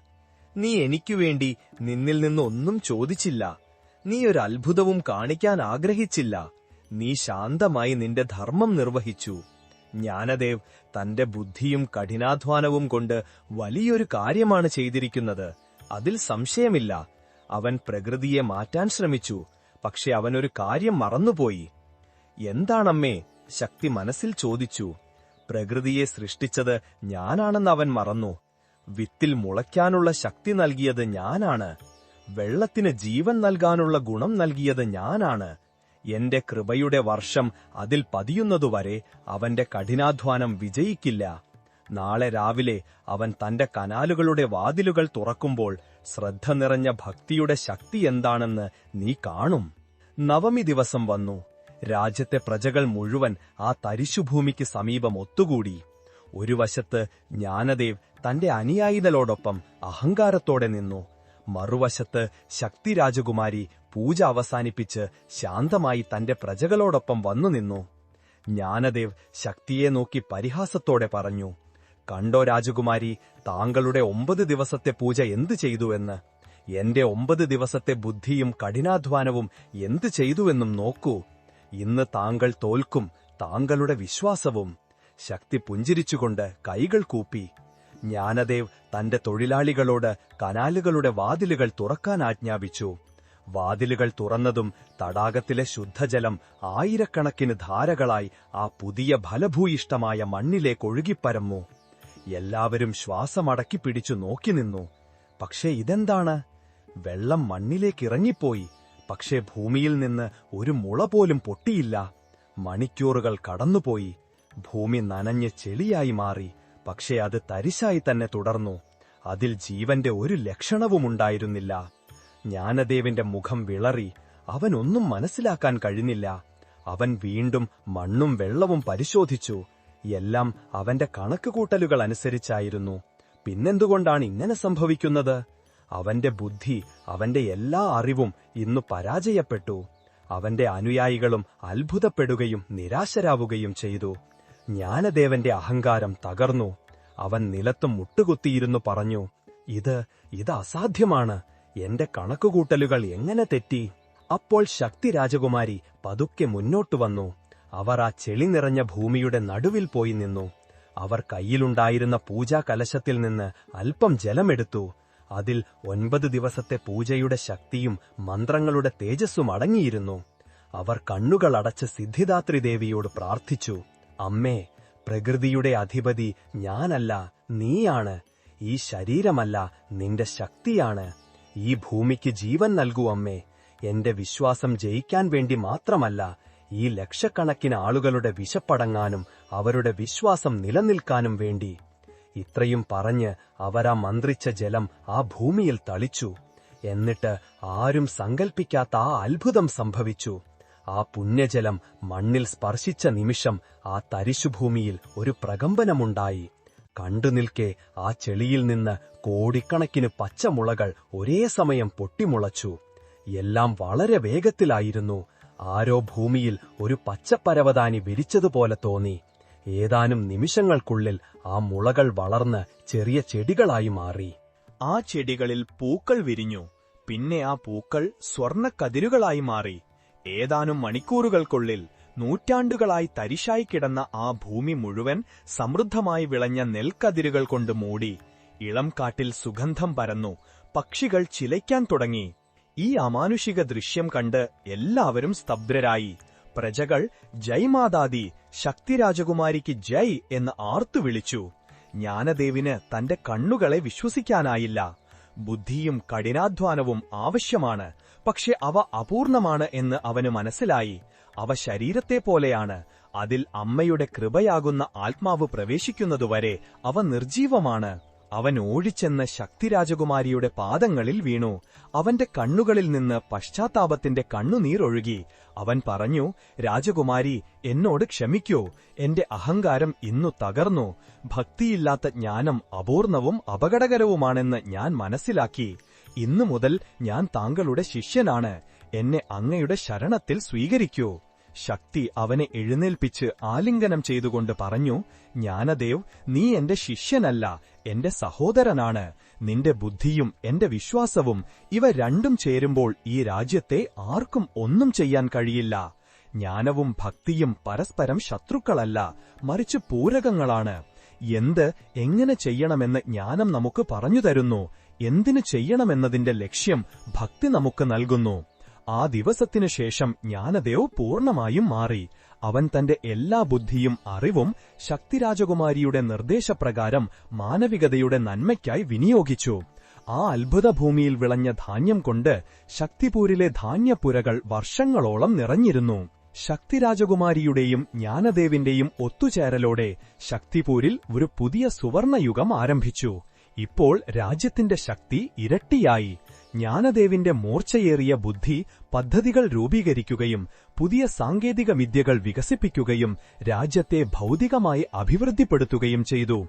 നീ എനിക്കുവേണ്ടി നിന്നിൽ നിന്ന് ഒന്നും ചോദിച്ചില്ല. നീ ഒരു അത്ഭുതവും കാണിക്കാൻ ആഗ്രഹിച്ചില്ല. നീ ശാന്തമായി നിന്റെ ധർമ്മം നിർവഹിച്ചു. ജ്ഞാനദേവ് തന്റെ ബുദ്ധിയും കഠിനാധ്വാനവും കൊണ്ട് വലിയൊരു കാര്യമാണ് ചെയ്തിരിക്കുന്നത്. അതിൽ സംശയമില്ല. അവൻ പ്രകൃതിയെ മാറ്റാൻ ശ്രമിച്ചു. പക്ഷെ അവനൊരു കാര്യം മറന്നുപോയി. എന്താണമ്മേ? ശക്തി മനസ്സിൽ ചോദിച്ചു. പ്രകൃതിയെ സൃഷ്ടിച്ചത് ഞാനാണെന്ന് അവൻ മറന്നു. വിത്തിൽ മുളയ്ക്കാനുള്ള ശക്തി നൽകിയത് ഞാനാണ്. വെള്ളത്തിന് ജീവൻ നൽകാനുള്ള ഗുണം നൽകിയത് ഞാനാണ്. എന്റെ കൃപയുടെ വർഷം അതിൽ പതിയുന്നതുവരെ അവന്റെ കഠിനാധ്വാനം വിജയിക്കില്ല. നാളെ രാവിലെ അവൻ തന്റെ കനാലുകളുടെ വാതിലുകൾ തുറക്കുമ്പോൾ ശ്രദ്ധ നിറഞ്ഞ ഭക്തിയുടെ ശക്തി എന്താണെന്ന് നീ കാണും. നവമി ദിവസം വന്നു. രാജ്യത്തെ പ്രജകൾ മുഴുവൻ ആ തരിശുഭൂമിക്ക് സമീപം ഒത്തുകൂടി. ഒരു വശത്ത് ജ്ഞാനദേവ് തന്റെ അനുയായികളോടൊപ്പം അഹങ്കാരത്തോടെ നിന്നു. മറുവശത്ത് ശക്തി രാജകുമാരി പൂജ അവസാനിപ്പിച്ച് ശാന്തമായി തന്റെ പ്രജകളോടൊപ്പം വന്നു നിന്നു. ജ്ഞാനദേവ് ശക്തിയെ നോക്കി പരിഹാസത്തോടെ പറഞ്ഞു, കണ്ടോ രാജകുമാരി, താങ്കളുടെ 9 ദിവസത്തെ പൂജ എന്തു ചെയ്തുവെന്ന്. എന്റെ 9 ദിവസത്തെ ബുദ്ധിയും കഠിനാധ്വാനവും എന്തു ചെയ്തുവെന്നും നോക്കൂ. ഇന്ന് താങ്കൾ തോൽക്കും, താങ്കളുടെ വിശ്വാസവും. ശക്തി പുഞ്ചിരിച്ചുകൊണ്ട് കൈകൾ കൂപ്പി. ജ്ഞാനദേവ് തന്റെ തൊഴിലാളികളോട് കനാലുകളുടെ വാതിലുകൾ തുറക്കാൻ ആജ്ഞാപിച്ചു. വാതിലുകൾ തുറന്നതും തടാകത്തിലെ ശുദ്ധജലം ആയിരക്കണക്കിന് ധാരകളായി ആ പുതിയ ഫലഭൂയിഷ്ടമായ മണ്ണിലേക്കൊഴുകിപ്പരന്നു. എല്ലാവരും ശ്വാസമടക്കി പിടിച്ചു നോക്കി നിന്നു. പക്ഷേ ഇതെന്താണ്? വെള്ളം മണ്ണിലേക്കിറങ്ങിപ്പോയി. പക്ഷേ ഭൂമിയിൽ നിന്ന് ഒരു മുള പോലും പൊട്ടിയില്ല. മണിക്കൂറുകൾ കടന്നുപോയി. ഭൂമി നനഞ്ഞ് ചെളിയായി മാറി. പക്ഷേ അത് തരിശായി തന്നെ തുടർന്നു. അതിൽ ജീവന്റെ ഒരു ലക്ഷണവുമുണ്ടായിരുന്നില്ല. ജ്ഞാനദേവിന്റെ മുഖം വിളറി. അവനൊന്നും മനസ്സിലാക്കാൻ കഴിഞ്ഞില്ല. അവൻ വീണ്ടും മണ്ണും വെള്ളവും പരിശോധിച്ചു. എല്ലാം അവന്റെ കണക്കുകൂട്ടലുകൾ അനുസരിച്ചായിരുന്നു. പിന്നെന്തുകൊണ്ടാണ് ഇങ്ങനെ സംഭവിക്കുന്നത്? അവന്റെ ബുദ്ധി, അവന്റെ എല്ലാ അറിവും ഇന്നു പരാജയപ്പെട്ടു. അവന്റെ അനുയായികളും അത്ഭുതപ്പെടുകയും നിരാശരാവുകയും ചെയ്തു. ജ്ഞാനദേവന്റെ അഹങ്കാരം തകർന്നു. അവൻ നിലത്ത് മുട്ടുകുത്തിയിരുന്നു പറഞ്ഞു, ഇത് അസാധ്യമാണ്. എന്റെ കണക്കുകൂട്ടലുകൾ എങ്ങനെ തെറ്റി? അപ്പോൾ ശക്തി രാജകുമാരി പതുക്കെ മുന്നോട്ടു വന്നു. അവർ ആ ചെളി നിറഞ്ഞ ഭൂമിയുടെ നടുവിൽ പോയി നിന്നു. അവർ കയ്യിലുണ്ടായിരുന്ന പൂജാകലശത്തിൽ നിന്ന് അല്പം ജലമെടുത്തു. അതിൽ 9 ദിവസത്തെ പൂജയുടെ ശക്തിയും മന്ത്രങ്ങളുടെ തേജസ്സും അടങ്ങിയിരുന്നു. അവർ കണ്ണുകളടച്ച് സിദ്ധിദാത്രി ദേവിയോട് പ്രാർത്ഥിച്ചു. അമ്മേ, പ്രകൃതിയുടെ അധിപതി ഞാനല്ല, നീയാണ്. ഈ ശരീരമല്ല, നിന്റെ ശക്തിയാണ്. ഈ ഭൂമിക്ക് ജീവൻ നൽകൂ അമ്മേ. എന്റെ വിശ്വാസം ജയിക്കാൻ വേണ്ടി മാത്രമല്ല, ഈ ലക്ഷക്കണക്കിന് ആളുകളുടെ വിശപ്പടങ്ങാനും അവരുടെ വിശ്വാസം നിലനിൽക്കാനും വേണ്ടി. ഇത്രയും പറഞ്ഞ് അവരാ മന്ത്രിച്ച ജലം ആ ഭൂമിയിൽ തളിച്ചു. എന്നിട്ട് ആരും സങ്കൽപ്പിക്കാത്ത ആ അത്ഭുതം സംഭവിച്ചു. ആ പുണ്യജലം മണ്ണിൽ സ്പർശിച്ച നിമിഷം ആ തരിശുഭൂമിയിൽ ഒരു പ്രകമ്പനമുണ്ടായി. കണ്ടുനിൽക്കെ ആ ചെളിയിൽ നിന്ന് കോടിക്കണക്കിന് പച്ചമുളകൾ ഒരേ സമയം പൊട്ടിമുളച്ചു. എല്ലാം വളരെ വേഗത്തിലായിരുന്നു. ആരോ ഭൂമിയിൽ ഒരു പച്ചപ്പരവതാനി വിരിച്ചതുപോലെ തോന്നി. ഏതാനും നിമിഷങ്ങൾക്കുള്ളിൽ ആ മുളകൾ വളർന്ന് ചെറിയ ചെടികളായി മാറി. ആ ചെടികളിൽ പൂക്കൾ വിരിഞ്ഞു. പിന്നെ ആ പൂക്കൾ സ്വർണ്ണക്കതിരുകളായി മാറി. ഏതാനും മണിക്കൂറുകൾക്കുള്ളിൽ നൂറ്റാണ്ടുകളായി തരിശായി കിടന്ന ആ ഭൂമി മുഴുവൻ സമൃദ്ധമായി വിളഞ്ഞ നെൽക്കതിരുകൾ കൊണ്ട് മൂടി. ഇളം കാട്ടിൽ സുഗന്ധം പരന്നു. പക്ഷികൾ ചിലയ്ക്കാൻ തുടങ്ങി. ഈ അമാനുഷിക ദൃശ്യം കണ്ട് എല്ലാവരും സ്തബ്ധരായി. പ്രജകൾ ജയ് മാതാദി, ശക്തിരാജകുമാരിക്ക് ജയ് എന്ന് ആർത്തു വിളിച്ചു. ജ്ഞാനദേവിന് തന്റെ കണ്ണുകളെ വിശ്വസിക്കാനായില്ല. ബുദ്ധിയും കഠിനാധ്വാനവും ആവശ്യമാണ്, പക്ഷെ അവ അപൂർണമാണ് എന്ന് അവന് മനസ്സിലായി. അവ ശരീരത്തെപ്പോലെയാണ്. അതിൽ അമ്മയുടെ കൃപയാകുന്ന ആത്മാവ് പ്രവേശിക്കുന്നതുവരെ അവ നിർജീവമാണ്. അവൻ ഓടിച്ചെന്ന് ശക്തിരാജകുമാരിയുടെ പാദങ്ങളിൽ വീണു. അവന്റെ കണ്ണുകളിൽ നിന്ന് പശ്ചാത്താപത്തിന്റെ കണ്ണുനീരൊഴുകി. അവൻ പറഞ്ഞു, രാജകുമാരി, എന്നോട് ക്ഷമിക്കൂ. എന്റെ അഹങ്കാരം ഇന്നു തകർന്നു. ഭക്തിയില്ലാത്ത ജ്ഞാനം അപൂർണവും അപകടകരവുമാണെന്ന് ഞാൻ മനസ്സിലാക്കി. ഇന്നു മുതൽ ഞാൻ താങ്കളുടെ ശിഷ്യനാണ്. എന്നെ അങ്ങയുടെ ശരണത്തിൽ സ്വീകരിക്കൂ. ശക്തി അവനെ എഴുന്നേൽപ്പിച്ച് ആലിംഗനം ചെയ്തുകൊണ്ട് പറഞ്ഞു, ജ്ഞാനദേവ്, നീ എന്റെ ശിഷ്യനല്ല, എന്റെ സഹോദരനാണ്. നിന്റെ ബുദ്ധിയും എന്റെ വിശ്വാസവും ഇവ രണ്ടും ചേരുമ്പോൾ ഈ രാജ്യത്തെ ആർക്കും ഒന്നും ചെയ്യാൻ കഴിയില്ല. ജ്ഞാനവും ഭക്തിയും പരസ്പരം ശത്രുക്കളല്ല, മറിച്ച് പൂരകങ്ങളാണ്. എങ്ങനെ ചെയ്യണമെന്ന് ജ്ഞാനം നമുക്ക് പറഞ്ഞുതരുന്നു. എന്തിനു ചെയ്യണമെന്നതിന്റെ ലക്ഷ്യം ഭക്തി നമുക്ക് നൽകുന്നു. ആ ദിവസത്തിനു ശേഷം ജ്ഞാനദേവ് പൂർണ്ണമായും മാറി. അവൻ തന്റെ എല്ലാ ബുദ്ധിയും അറിവും ശക്തിരാജകുമാരിയുടെ നിർദ്ദേശപ്രകാരം മാനവികതയുടെ നന്മയ്ക്കായി വിനിയോഗിച്ചു. ആ അത്ഭുതഭൂമിയിൽ വിളഞ്ഞ ധാന്യം കൊണ്ട് ശക്തിപൂരിലെ ധാന്യപ്പുരകൾ വർഷങ്ങളോളം നിറഞ്ഞിരുന്നു. ശക്തിരാജകുമാരിയുടെയും ജ്ഞാനദേവിന്റെയും ഒത്തുചേരലോടെ ശക്തിപൂരിൽ ഒരു പുതിയ സുവർണയുഗം ആരംഭിച്ചു. ഇപ്പോൾ രാജ്യത്തിന്റെ ശക്തി ഇരട്ടിയായി. ജ്ഞാനദേവിന്റെ മൂർച്ചയേറിയ ബുദ്ധി പദ്ധതികൾ രൂപീകരിക്കുകയും പുതിയ സാങ്കേതിക വിദ്യകൾ വികസിപ്പിക്കുകയും രാജ്യത്തെ ഭൗതികമായി അഭിവൃദ്ധിപ്പെടുത്തുകയും ചെയ്തു.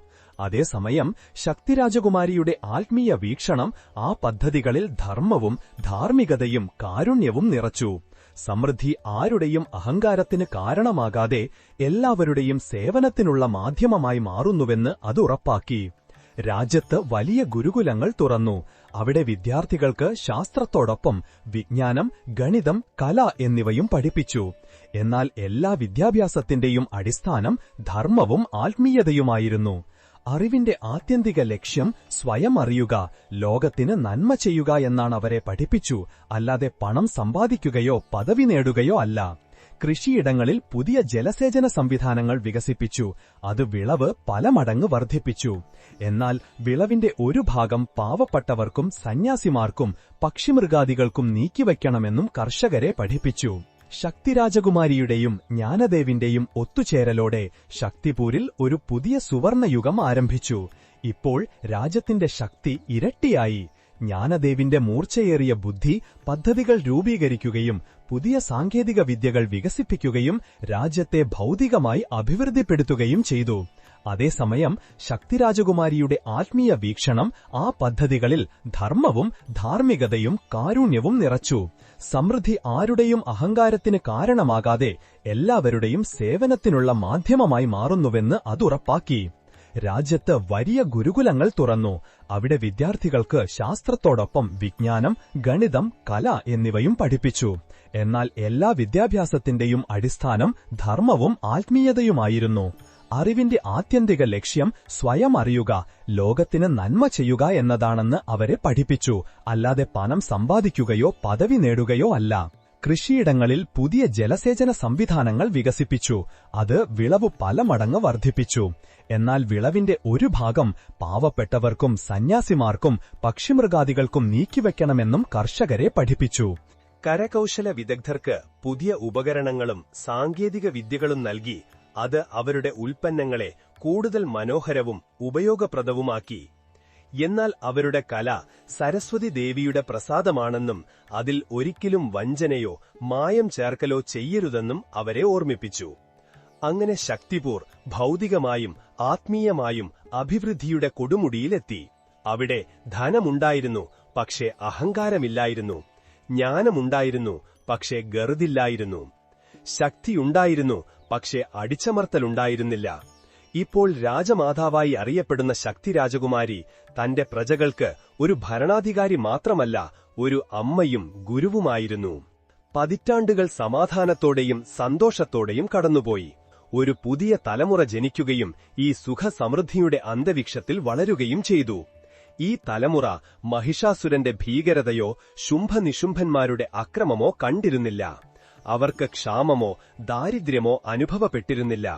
അതേസമയം ശക്തിരാജകുമാരിയുടെ ആത്മീയ വീക്ഷണം ആ പദ്ധതികളിൽ ധർമ്മവും ധാർമ്മികതയും കാരുണ്യവും നിറച്ചു. സമൃദ്ധി ആരുടെയും അഹങ്കാരത്തിന് കാരണമാകാതെ എല്ലാവരുടെയും സേവനത്തിനുള്ള മാധ്യമമായി മാറുന്നുവെന്ന് അത് ഉറപ്പാക്കി. രാജ്യത്ത് വലിയ ഗുരുകുലങ്ങൾ തുറന്നു. അവിടെ വിദ്യാർത്ഥികൾക്ക് ശാസ്ത്രത്തോടൊപ്പം വിജ്ഞാനം, ഗണിതം, കല എന്നിവയും പഠിപ്പിച്ചു. എന്നാൽ എല്ലാ വിദ്യാഭ്യാസത്തിന്റെയും അടിസ്ഥാനം ധർമ്മവും ആത്മീയതയുമായിരുന്നു. അറിവിന്റെ ആത്യന്തിക ലക്ഷ്യം സ്വയം അറിയുക, ലോകത്തിന് നന്മ ചെയ്യുക എന്നാണ് അവരെ പഠിപ്പിച്ചു, അല്ലാതെ പണം സമ്പാദിക്കുകയോ പദവി നേടുകയോ അല്ല. കൃഷിയിടങ്ങളിൽ പുതിയ ജലസേചന സംവിധാനങ്ങൾ വികസിപ്പിച്ചു. അത് വിളവ് പല മടങ്ങ് വർദ്ധിപ്പിച്ചു. എന്നാൽ വിളവിന്റെ ഒരു ഭാഗം പാവപ്പെട്ടവർക്കും സന്യാസിമാർക്കും പക്ഷിമൃഗാദികൾക്കും നീക്കിവയ്ക്കണമെന്നും കർഷകരെ പഠിപ്പിച്ചു. ശക്തിരാജകുമാരിയുടെയും ജ്ഞാനദേവിന്റെയും ഒത്തുചേരലോടെ ശക്തിപൂരിൽ ഒരു പുതിയ സുവർണയുഗം ആരംഭിച്ചു. ഇപ്പോൾ രാജ്യത്തിന്റെ ശക്തി ഇരട്ടിയായി. ജ്ഞാനദേവിന്റെ മൂർച്ചയേറിയ ബുദ്ധി പദ്ധതികൾ രൂപീകരിക്കുകയും പുതിയ സാങ്കേതിക വിദ്യകൾ വികസിപ്പിക്കുകയും രാജ്യത്തെ ഭൗതികമായി അഭിവൃദ്ധിപ്പെടുത്തുകയും ചെയ്തു. അതേസമയം ശക്തിരാജകുമാരിയുടെ ആത്മീയ വീക്ഷണം ആ പദ്ധതികളിൽ ധർമ്മവും ധാർമ്മികതയും കാരുണ്യവും നിറച്ചു. സമൃദ്ധി ആരുടെയും അഹങ്കാരത്തിന് കാരണമാകാതെ എല്ലാവരുടെയും സേവനത്തിനുള്ള മാധ്യമമായി മാറുന്നുവെന്ന് അതുറപ്പാക്കി. രാജ്യത്ത് വലിയ ഗുരുകുലങ്ങൾ തുറന്നു. അവിടെ വിദ്യാർത്ഥികൾക്ക് ശാസ്ത്രത്തോടൊപ്പം വിജ്ഞാനം, ഗണിതം, കല എന്നിവയും പഠിപ്പിച്ചു. എന്നാൽ എല്ലാ വിദ്യാഭ്യാസത്തിന്റെയും അടിസ്ഥാനം ധർമ്മവും ആത്മീയതയുമായിരുന്നു. അറിവിന്റെ ആത്യന്തിക ലക്ഷ്യം സ്വയം അറിയുക, ലോകത്തിന് നന്മ ചെയ്യുക എന്നതാണെന്ന് അവരെ പഠിപ്പിച്ചു, അല്ലാതെ പണം സമ്പാദിക്കുകയോ പദവി നേടുകയോ അല്ല. കൃഷിയിടങ്ങളിൽ പുതിയ ജലസേചന സംവിധാനങ്ങൾ വികസിപ്പിച്ചു. അത് വിളവ് പല മടങ്ങ് വർദ്ധിപ്പിച്ചു. എന്നാൽ വിളവിന്റെ ഒരു ഭാഗം പാവപ്പെട്ടവർക്കും സന്യാസിമാർക്കും പക്ഷിമൃഗാദികൾക്കും നീക്കിവെക്കണമെന്നും കർഷകരെ പഠിപ്പിച്ചു. കരകൗശല വിദഗ്ധർക്ക് പുതിയ ഉപകരണങ്ങളും സാങ്കേതിക വിദ്യകളും നൽകി അത് അവരുടെ ഉൽപ്പന്നങ്ങളെ കൂടുതൽ മനോഹരവും ഉപയോഗപ്രദവുമാക്കി. എന്നാൽ അവരുടെ കല സരസ്വതി ദേവിയുടെ പ്രസാദമാണെന്നും അതിൽ ഒരിക്കലും വഞ്ചനയോ മായം ചേർക്കലോ ചെയ്യരുതെന്നും അവരെ ഓർമ്മിപ്പിച്ചു. അങ്ങനെ ശക്തിപൂർ ഭൗതികമായും ആത്മീയമായും അഭിവൃദ്ധിയുടെ കൊടുമുടിയിലെത്തി. അവിടെ ധനമുണ്ടായിരുന്നു, പക്ഷേ അഹങ്കാരമില്ലായിരുന്നു. ജ്ഞാനമുണ്ടായിരുന്നു, പക്ഷേ ഗർദില്ലായിരുന്നു. ശക്തിയുണ്ടായിരുന്നു, പക്ഷേ അടിച്ചമർത്തലുണ്ടായിരുന്നില്ല. ഇപ്പോൾ രാജമാതാവായി അറിയപ്പെടുന്ന ശക്തി രാജകുമാരി തന്റെ പ്രജകൾക്ക് ഒരു ഭരണാധികാരി മാത്രമല്ല, ഒരു അമ്മയും ഗുരുവുമായിരുന്നു. പതിറ്റാണ്ടുകൾ സമാധാനത്തോടെയും സന്തോഷത്തോടെയും കടന്നുപോയി. ഒരു പുതിയ തലമുറ ജനിക്കുകയും ഈ സുഖസമൃദ്ധിയുടെ അന്തരീക്ഷത്തിൽ വളരുകയും ചെയ്തു. ഈ തലമുറ മഹിഷാസുരന്റെ ഭീകരതയോ ശുംഭനിശുംഭന്മാരുടെ അക്രമമോ കണ്ടിരുന്നില്ല. അവർക്ക് ക്ഷാമമോ ദാരിദ്ര്യമോ അനുഭവപ്പെട്ടിരുന്നില്ല.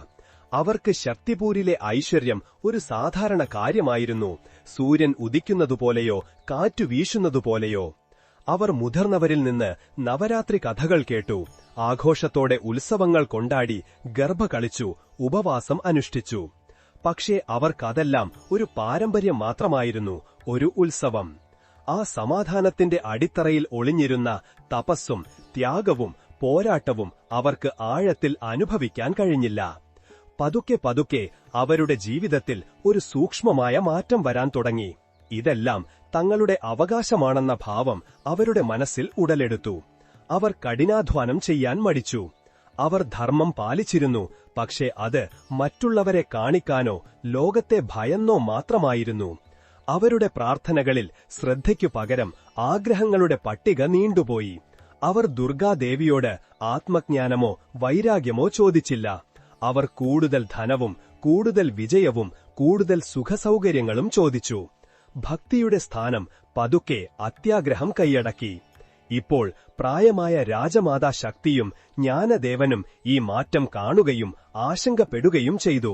അവർക്ക് ശക്തിപൂരിലെ ഐശ്വര്യം ഒരു സാധാരണ കാര്യമായിരുന്നു, സൂര്യൻ ഉദിക്കുന്നതുപോലെയോ കാറ്റു വീശുന്നതുപോലെയോ. അവർ മുതിർന്നവരിൽ നിന്ന് നവരാത്രി കഥകൾ കേട്ടു, ആഘോഷത്തോടെ ഉത്സവങ്ങൾ കൊണ്ടാടി, ഗർഭ കളിച്ചു, ഉപവാസം അനുഷ്ഠിച്ചു. പക്ഷേ അവർക്കതെല്ലാം ഒരു പാരമ്പര്യം മാത്രമായിരുന്നു, ഒരു ഉത്സവം. ആ സമാധാനത്തിന്റെ അടിത്തറയിൽ ഒളിഞ്ഞിരുന്ന തപസ്സും ത്യാഗവും പോരാട്ടവും അവർക്ക് ആഴത്തിൽ അനുഭവിക്കാൻ കഴിഞ്ഞില്ല. പതുക്കെ പതുക്കെ അവരുടെ ജീവിതത്തിൽ ഒരു സൂക്ഷ്മമായ മാറ്റം വരാൻ തുടങ്ങി. ഇതെല്ലാം തങ്ങളുടെ അവകാശമാണെന്ന ഭാവം അവരുടെ മനസ്സിൽ ഉടലെടുത്തു. അവർ കഠിനാധ്വാനം ചെയ്യാൻ മടിച്ചു. അവർ ധർമ്മം പാലിച്ചിരുന്നു, പക്ഷേ അത് മറ്റുള്ളവരെ കാണിക്കാനോ ലോകത്തെ ഭയന്നോ മാത്രമായിരുന്നു. അവരുടെ പ്രാർത്ഥനകളിൽ ശ്രദ്ധയ്ക്കു പകരം ആഗ്രഹങ്ങളുടെ പട്ടിക നീണ്ടുപോയി. അവർ ദുർഗാദേവിയോട് ആത്മജ്ഞാനമോ വൈരാഗ്യമോ ചോദിച്ചില്ല. അവർ കൂടുതൽ ധനവും കൂടുതൽ വിജയവും കൂടുതൽ സുഖസൗകര്യങ്ങളും ചോദിച്ചു. ഭക്തിയുടെ സ്ഥാനം പതുക്കെ അത്യാഗ്രഹം കൈയടക്കി. ഇപ്പോൾ പ്രായമായ രാജമാതാ ശക്തിയും ജ്ഞാനദേവനും ഈ മാറ്റം കാണുകയും ആശങ്കപ്പെടുകയും ചെയ്തു.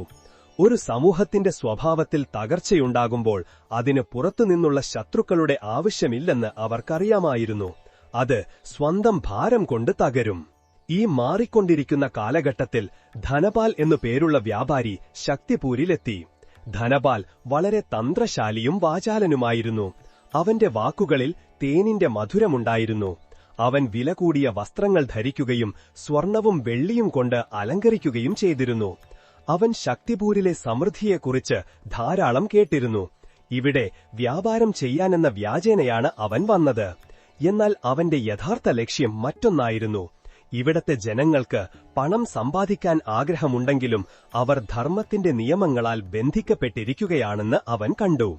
ഒരു സമൂഹത്തിന്റെ സ്വഭാവത്തിൽ തകർച്ചയുണ്ടാകുമ്പോൾ അതിന് പുറത്തുനിന്നുള്ള ശത്രുക്കളുടെ ആവശ്യമില്ലെന്ന് അവർക്കറിയാമായിരുന്നു. അത് സ്വന്തം ഭാരം കൊണ്ട് തകരും. ഈ മാറിക്കൊണ്ടിരിക്കുന്ന കാലഘട്ടത്തിൽ ധനപാൽ എന്നു പേരുള്ള വ്യാപാരി ശക്തിപൂരിലെത്തി. ധനപാൽ വളരെ തന്ത്രശാലിയും വാചാലനുമായിരുന്നു. അവന്റെ വാക്കുകളിൽ തേനിന്റെ മധുരമുണ്ടായിരുന്നു. അവൻ വില കൂടിയ വസ്ത്രങ്ങൾ ധരിക്കുകയും സ്വർണവും വെള്ളിയും കൊണ്ട് അലങ്കരിക്കുകയും ചെയ്തിരുന്നു. അവൻ ശക്തിപൂരിലെ സമൃദ്ധിയെക്കുറിച്ച് ധാരാളം കേട്ടിരുന്നു. ഇവിടെ വ്യാപാരം ചെയ്യാനെന്ന വ്യാജേനയാണ് അവൻ വന്നത്. എന്നാൽ അവന്റെ യഥാർത്ഥ ലക്ഷ്യം മറ്റൊന്നായിരുന്നു. ഇവിടത്തെ ജനങ്ങൾക്ക് പണം സമ്പാദിക്കാൻ ആഗ്രഹമുണ്ടെങ്കിലും അവർ ധർമ്മത്തിന്റെ നിയമങ്ങളാൽ ബന്ധിക്കപ്പെട്ടിരിക്കുകയാണെന്ന് അവൻ കണ്ടു.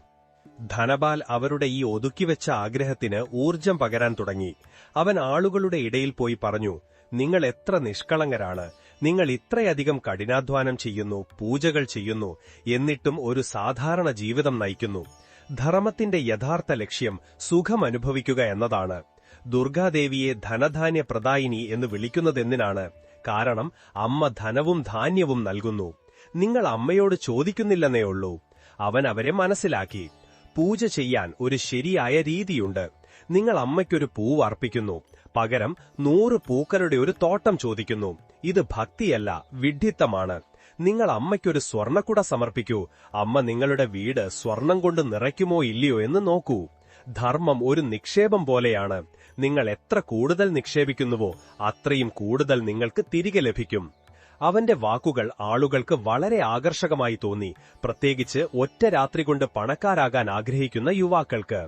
ധനപാൽ അവരുടെ ഈ ഒതുക്കിവെച്ച ആഗ്രഹത്തിന് ഊർജം പകരാൻ തുടങ്ങി. അവൻ ആളുകളുടെ ഇടയിൽ പോയി പറഞ്ഞു, നിങ്ങൾ എത്ര നിഷ്കളങ്കരാണ്! നിങ്ങൾ ഇത്രയധികം കഠിനാധ്വാനം ചെയ്യുന്നു, പൂജകൾ ചെയ്യുന്നു, എന്നിട്ടും ഒരു സാധാരണ ജീവിതം നയിക്കുന്നു. ധർമ്മത്തിന്റെ യഥാർത്ഥ ലക്ഷ്യം സുഖമനുഭവിക്കുക എന്നതാണ്. ദുർഗാദേവിയെ ധനധാന്യ പ്രദായിനി എന്ന് വിളിക്കുന്നതെന്തിനാണ്? കാരണം അമ്മ ധനവും ധാന്യവും നൽകുന്നു. നിങ്ങൾ അമ്മയോട് ചോദിക്കുന്നില്ലെന്നേയുള്ളൂ. അവൻ അവരെ മനസ്സിലാക്കി. പൂജ ചെയ്യാൻ ഒരു ശരിയായ രീതിയുണ്ട്. നിങ്ങൾ അമ്മയ്ക്കൊരു പൂവ് അർപ്പിക്കുന്നു, പകരം 100 പൂക്കളുടെ ഒരു തോട്ടം ചോദിക്കുന്നു. ഇത് ഭക്തിയല്ല, വിഡ്ഢിത്തമാണ്. നിങ്ങൾ അമ്മയ്ക്കൊരു സ്വർണ്ണക്കുട സമർപ്പിക്കൂ. അമ്മ നിങ്ങളുടെ വീട് സ്വർണം കൊണ്ട് നിറയ്ക്കുമോ ഇല്ലയോ എന്ന് നോക്കൂ. ധർമ്മം ഒരു നിക്ഷേപം പോലെയാണ്. നിങ്ങൾ എത്ര കൂടുതൽ നിക്ഷേപിക്കുന്നുവോ അത്രയും കൂടുതൽ നിങ്ങൾക്ക് തിരികെ ലഭിക്കും. അവന്റെ വാക്കുകൾ ആളുകൾക്ക് വളരെ ആകർഷകമായി തോന്നി, പ്രത്യേകിച്ച് ഒറ്റ രാത്രി കൊണ്ട് പണക്കാരാകാൻ ആഗ്രഹിക്കുന്ന യുവാക്കൾക്ക്.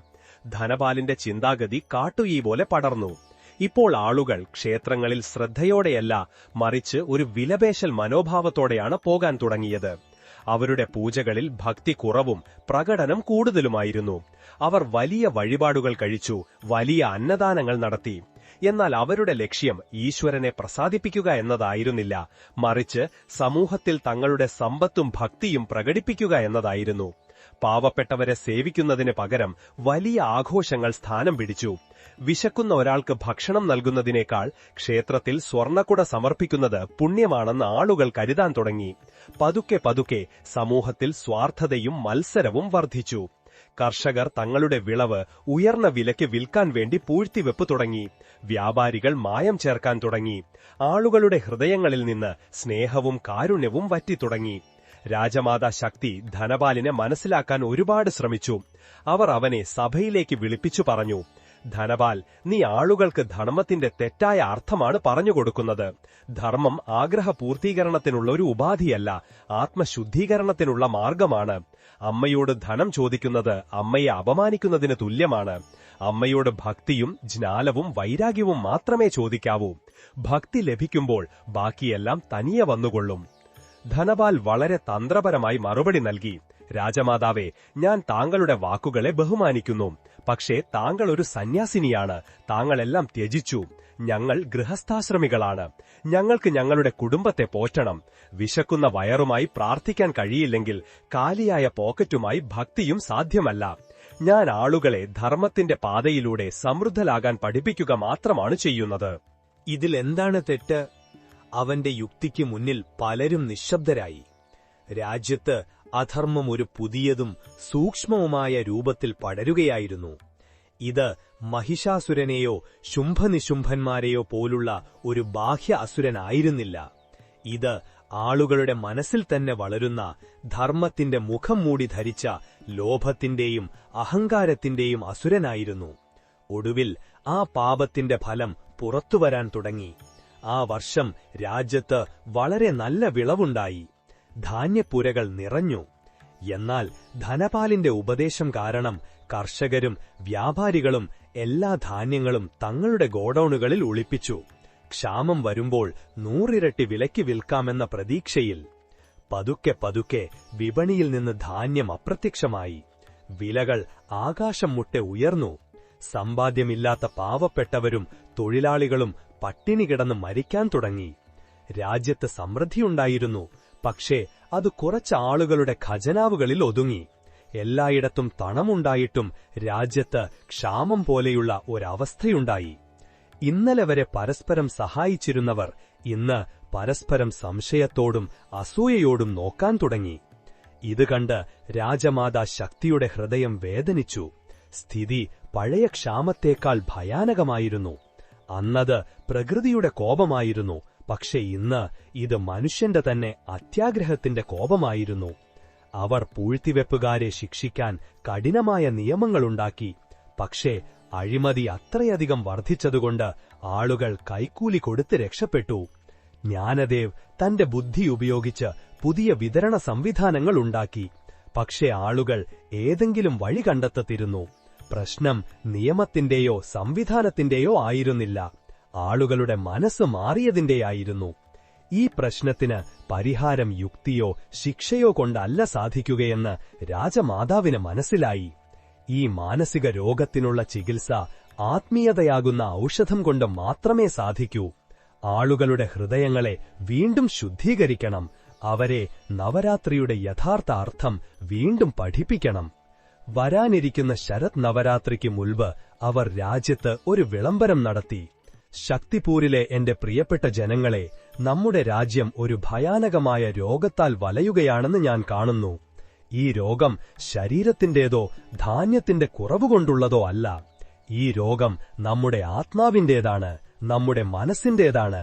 ധനപാലിന്റെ ചിന്താഗതി കാട്ടുതീ പോലെ പടർന്നു. ഇപ്പോൾ ആളുകൾ ക്ഷേത്രങ്ങളിൽ ശ്രദ്ധയോടെയല്ല, മറിച്ച് ഒരു വിലപേശൽ മനോഭാവത്തോടെയാണ് പോകാൻ തുടങ്ങിയത്. അവരുടെ പൂജകളിൽ ഭക്തി കുറവും പ്രകടനം കൂടുതലുമായിരുന്നു. അവർ വലിയ വഴിപാടുകൾ കഴിച്ചു, വലിയ അന്നദാനങ്ങൾ നടത്തി. എന്നാൽ അവരുടെ ലക്ഷ്യം ഈശ്വരനെ പ്രസാദിപ്പിക്കുക എന്നതായിരുന്നില്ല, മറിച്ച് സമൂഹത്തിൽ തങ്ങളുടെ സമ്പത്തും ഭക്തിയും പ്രകടിപ്പിക്കുക എന്നതായിരുന്നു. പാവപ്പെട്ടവരെ സേവിക്കുന്നതിന് പകരം വലിയ ആഘോഷങ്ങൾ സ്ഥാനം പിടിച്ചു. വിശക്കുന്ന ഒരാൾക്ക് ഭക്ഷണം നൽകുന്നതിനേക്കാൾ ക്ഷേത്രത്തിൽ സ്വർണ്ണക്കുട സമർപ്പിക്കുന്നത് പുണ്യമാണെന്ന് ആളുകൾ കരുതാൻ തുടങ്ങി. പതുക്കെ പതുക്കെ സമൂഹത്തിൽ സ്വാർത്ഥതയും മത്സരവും വർദ്ധിച്ചു. കർഷകർ തങ്ങളുടെ വിളവ് ഉയർന്ന വിലയ്ക്ക് വിൽക്കാൻ വേണ്ടി പൂഴ്ത്തിവെപ്പ് തുടങ്ങി. വ്യാപാരികൾ മായം ചേർക്കാൻ തുടങ്ങി. ആളുകളുടെ ഹൃദയങ്ങളിൽ നിന്ന് സ്നേഹവും കാരുണ്യവും വറ്റിത്തുടങ്ങി. രാജമാതാ ശക്തി ധനപാലിനെ മനസ്സിലാക്കാൻ ഒരുപാട് ശ്രമിച്ചു. അവർ അവനെ സഭയിലേക്ക് വിളിപ്പിച്ചു പറഞ്ഞു, ധനപാൽ, നീ ആളുകൾക്ക് ധർമ്മത്തിന്റെ തെറ്റായ അർത്ഥമാണ് പറഞ്ഞുകൊടുക്കുന്നത്. ധർമ്മം ആഗ്രഹപൂർത്തീകരണത്തിനുള്ള ഒരു ഉപാധിയല്ല, ആത്മശുദ്ധീകരണത്തിനുള്ള മാർഗമാണ്. അമ്മയോട് ധനം ചോദിക്കുന്നത് അമ്മയെ അപമാനിക്കുന്നതിന് തുല്യമാണ്. അമ്മയോട് ഭക്തിയും ജ്ഞാനവും വൈരാഗ്യവും മാത്രമേ ചോദിക്കാവൂ. ഭക്തി ലഭിക്കുമ്പോൾ ബാക്കിയെല്ലാം തനിയെ വന്നുകൊള്ളും. ധനപാൽ വളരെ തന്ത്രപരമായി മറുപടി നൽകി, രാജമാതാവേ, ഞാൻ താങ്കളുടെ വാക്കുകളെ ബഹുമാനിക്കുന്നു. പക്ഷേ താങ്കൾ ഒരു സന്യാസിനിയാണ്. താങ്കളെല്ലാം ത്യജിച്ചു. ഞങ്ങൾ ഗൃഹസ്ഥാശ്രമികളാണ്. ഞങ്ങൾക്ക് ഞങ്ങളുടെ കുടുംബത്തെ പോറ്റണം. വിശക്കുന്ന വയറുമായി പ്രാർത്ഥിക്കാൻ കഴിയില്ലെങ്കിൽ കാലിയായ പോക്കറ്റുമായി ഭക്തിയും സാധ്യമല്ല. ഞാൻ ആളുകളെ ധർമ്മത്തിന്റെ പാതയിലൂടെ സമൃദ്ധരാകാൻ പഠിപ്പിക്കുക മാത്രമാണ് ചെയ്യുന്നത്. ഇതിലെന്താണ് തെറ്റ്? അവന്റെ യുക്തിക്ക് മുന്നിൽ പലരും നിശ്ശബ്ദരായി. രാജ്യത്ത് അധർമ്മം ഒരു പുതിയതും സൂക്ഷ്മവുമായ രൂപത്തിൽ പടരുകയായിരുന്നു. ഇത് മഹിഷാസുരനെയോ ശുംഭനിശുംഭന്മാരെയോ പോലുള്ള ഒരു ബാഹ്യ അസുരനായിരുന്നില്ല. ഇത് ആളുകളുടെ മനസ്സിൽ തന്നെ വളരുന്ന, ധർമ്മത്തിന്റെ മുഖം മൂടി ധരിച്ച ലോഭത്തിന്റെയും അഹങ്കാരത്തിന്റെയും അസുരനായിരുന്നു. ഒടുവിൽ ആ പാപത്തിന്റെ ഫലം പുറത്തുവരാൻ തുടങ്ങി. ആ വർഷം രാജ്യത്ത് വളരെ നല്ല വിളവുണ്ടായി. ധാന്യപ്പുരകൾ നിറഞ്ഞു. എന്നാൽ ധനപാലിന്റെ ഉപദേശം കാരണം കർഷകരും വ്യാപാരികളും എല്ലാ ധാന്യങ്ങളും തങ്ങളുടെ ഗോഡൌണുകളിൽ ഒളിപ്പിച്ചു. ക്ഷാമം വരുമ്പോൾ 100 ഇരട്ടി വിലയ്ക്ക് വിൽക്കാമെന്ന പ്രതീക്ഷയിൽ. പതുക്കെ പതുക്കെ വിപണിയിൽ നിന്ന് ധാന്യം അപ്രത്യക്ഷമായി. വിലകൾ ആകാശം മുട്ടെ ഉയർന്നു. സമ്പാദ്യമില്ലാത്ത പാവപ്പെട്ടവരും തൊഴിലാളികളും പട്ടിണി കിടന്ന് മരിക്കാൻ തുടങ്ങി. രാജ്യത്ത് സമൃദ്ധിയുണ്ടായിരുന്നു. പക്ഷേ അത് കുറച്ച് ആളുകളുടെ ഖജനാവുകളിൽ ഒതുങ്ങി. എല്ലായിടത്തും തണമുണ്ടായിട്ടും രാജ്യത്ത് ക്ഷാമം പോലെയുള്ള ഒരവസ്ഥയുണ്ടായി. ഇന്നലെ വരെ പരസ്പരം സഹായിച്ചിരുന്നവർ ഇന്ന് പരസ്പരം സംശയത്തോടും അസൂയയോടും നോക്കാൻ തുടങ്ങി. ഇത് കണ്ട് രാജമാതാ ശക്തിയുടെ ഹൃദയം വേദനിച്ചു. സ്ഥിതി പഴയ ക്ഷാമത്തേക്കാൾ ഭയാനകമായിരുന്നു. അന്നത് പ്രകൃതിയുടെ കോപമായിരുന്നു. പക്ഷെ ഇന്ന് ഇത് മനുഷ്യന്റെ തന്നെ അത്യാഗ്രഹത്തിന്റെ കോപമായിരുന്നു. അവർ പൂഴ്ത്തിവെപ്പുകാരെ ശിക്ഷിക്കാൻ കഠിനമായ നിയമങ്ങളുണ്ടാക്കി. പക്ഷേ അഴിമതി അത്രയധികം വർദ്ധിച്ചതുകൊണ്ട് ആളുകൾ കൈക്കൂലി കൊടുത്ത് രക്ഷപ്പെട്ടു. ജ്ഞാനദേവ് തന്റെ ബുദ്ധി ഉപയോഗിച്ച് പുതിയ വിതരണ സംവിധാനങ്ങൾ ഉണ്ടാക്കി. പക്ഷേ ആളുകൾ ഏതെങ്കിലും വഴി കണ്ടെത്തത്തിരുന്നു. പ്രശ്നം നിയമത്തിന്റെയോ സംവിധാനത്തിന്റെയോ ആയിരുന്നില്ല, ആളുകളുടെ മനസ്സ് മാറിയതിന്റെയായിരുന്നു. ഈ പ്രശ്നത്തിന് പരിഹാരം യുക്തിയോ ശിക്ഷയോ കൊണ്ടല്ല സാധിക്കുകയെന്ന് രാജമാതാവിന് മനസ്സിലായി. ഈ മാനസിക രോഗത്തിനുള്ള ചികിത്സ ആത്മീയതയാകുന്ന ഔഷധം കൊണ്ട് മാത്രമേ സാധിക്കൂ. ആളുകളുടെ ഹൃദയങ്ങളെ വീണ്ടും ശുദ്ധീകരിക്കണം. അവരെ നവരാത്രിയുടെ യഥാർത്ഥ അർത്ഥം വീണ്ടും പഠിപ്പിക്കണം. വരാനിരിക്കുന്ന ശരത് നവരാത്രിക്ക് മുൻപ് അവർ രാജ്യത്ത് ഒരു വിളംബരം നടത്തി. ശക്തിപൂരിലെ എന്റെ പ്രിയപ്പെട്ട ജനങ്ങളെ, നമ്മുടെ രാജ്യം ഒരു ഭയാനകമായ രോഗത്താൽ വലയുകയാണെന്ന് ഞാൻ കാണുന്നു. ഈ രോഗം ശരീരത്തിന്റേതോ ധാന്യത്തിന്റെ കുറവുകൊണ്ടുള്ളതോ അല്ല. ഈ രോഗം നമ്മുടെ ആത്മാവിന്റേതാണ്, നമ്മുടെ മനസ്സിന്റേതാണ്.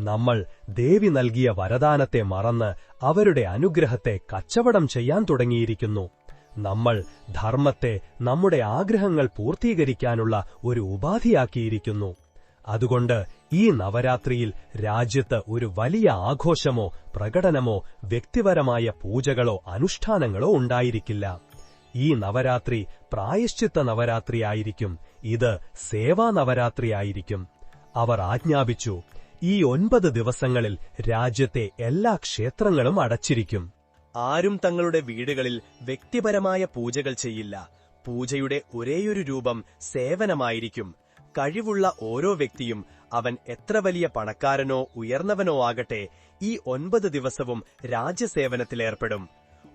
നമ്മൾ ദേവി നൽകിയ വരദാനത്തെ മറന്ന് അവരുടെ അനുഗ്രഹത്തെ കച്ചവടം ചെയ്യാൻ തുടങ്ങിയിരിക്കുന്നു. നമ്മൾ ധർമ്മത്തെ നമ്മുടെ ആഗ്രഹങ്ങൾ പൂർത്തീകരിക്കാനുള്ള ഒരു ഉപാധിയാക്കിയിരിക്കുന്നു. അതുകൊണ്ട് ഈ നവരാത്രിയിൽ രാജ്യത്ത് ഒരു വലിയ ആഘോഷമോ പ്രകടനമോ വ്യക്തിപരമായ പൂജകളോ അനുഷ്ഠാനങ്ങളോ ഉണ്ടായിരിക്കില്ല. ഈ നവരാത്രി പ്രായശ്ചിത്ത നവരാത്രിയായിരിക്കും. ഇത് സേവാ നവരാത്രിയായിരിക്കും. അവർ ആജ്ഞാപിച്ചു, ഈ 9 ദിവസങ്ങളിൽ രാജ്യത്തെ എല്ലാ ക്ഷേത്രങ്ങളും അടച്ചിരിക്കും. ആരും തങ്ങളുടെ വീടുകളിൽ വ്യക്തിപരമായ പൂജകൾ ചെയ്യില്ല. പൂജയുടെ ഒരേയൊരു രൂപം സേവനമായിരിക്കും. കഴിവുള്ള ഓരോ വ്യക്തിയും, അവൻ എത്ര വലിയ പണക്കാരനോ ഉയർന്നവനോ ആകട്ടെ, ഈ 9 ദിവസവും രാജ്യസേവനത്തിലേർപ്പെടും.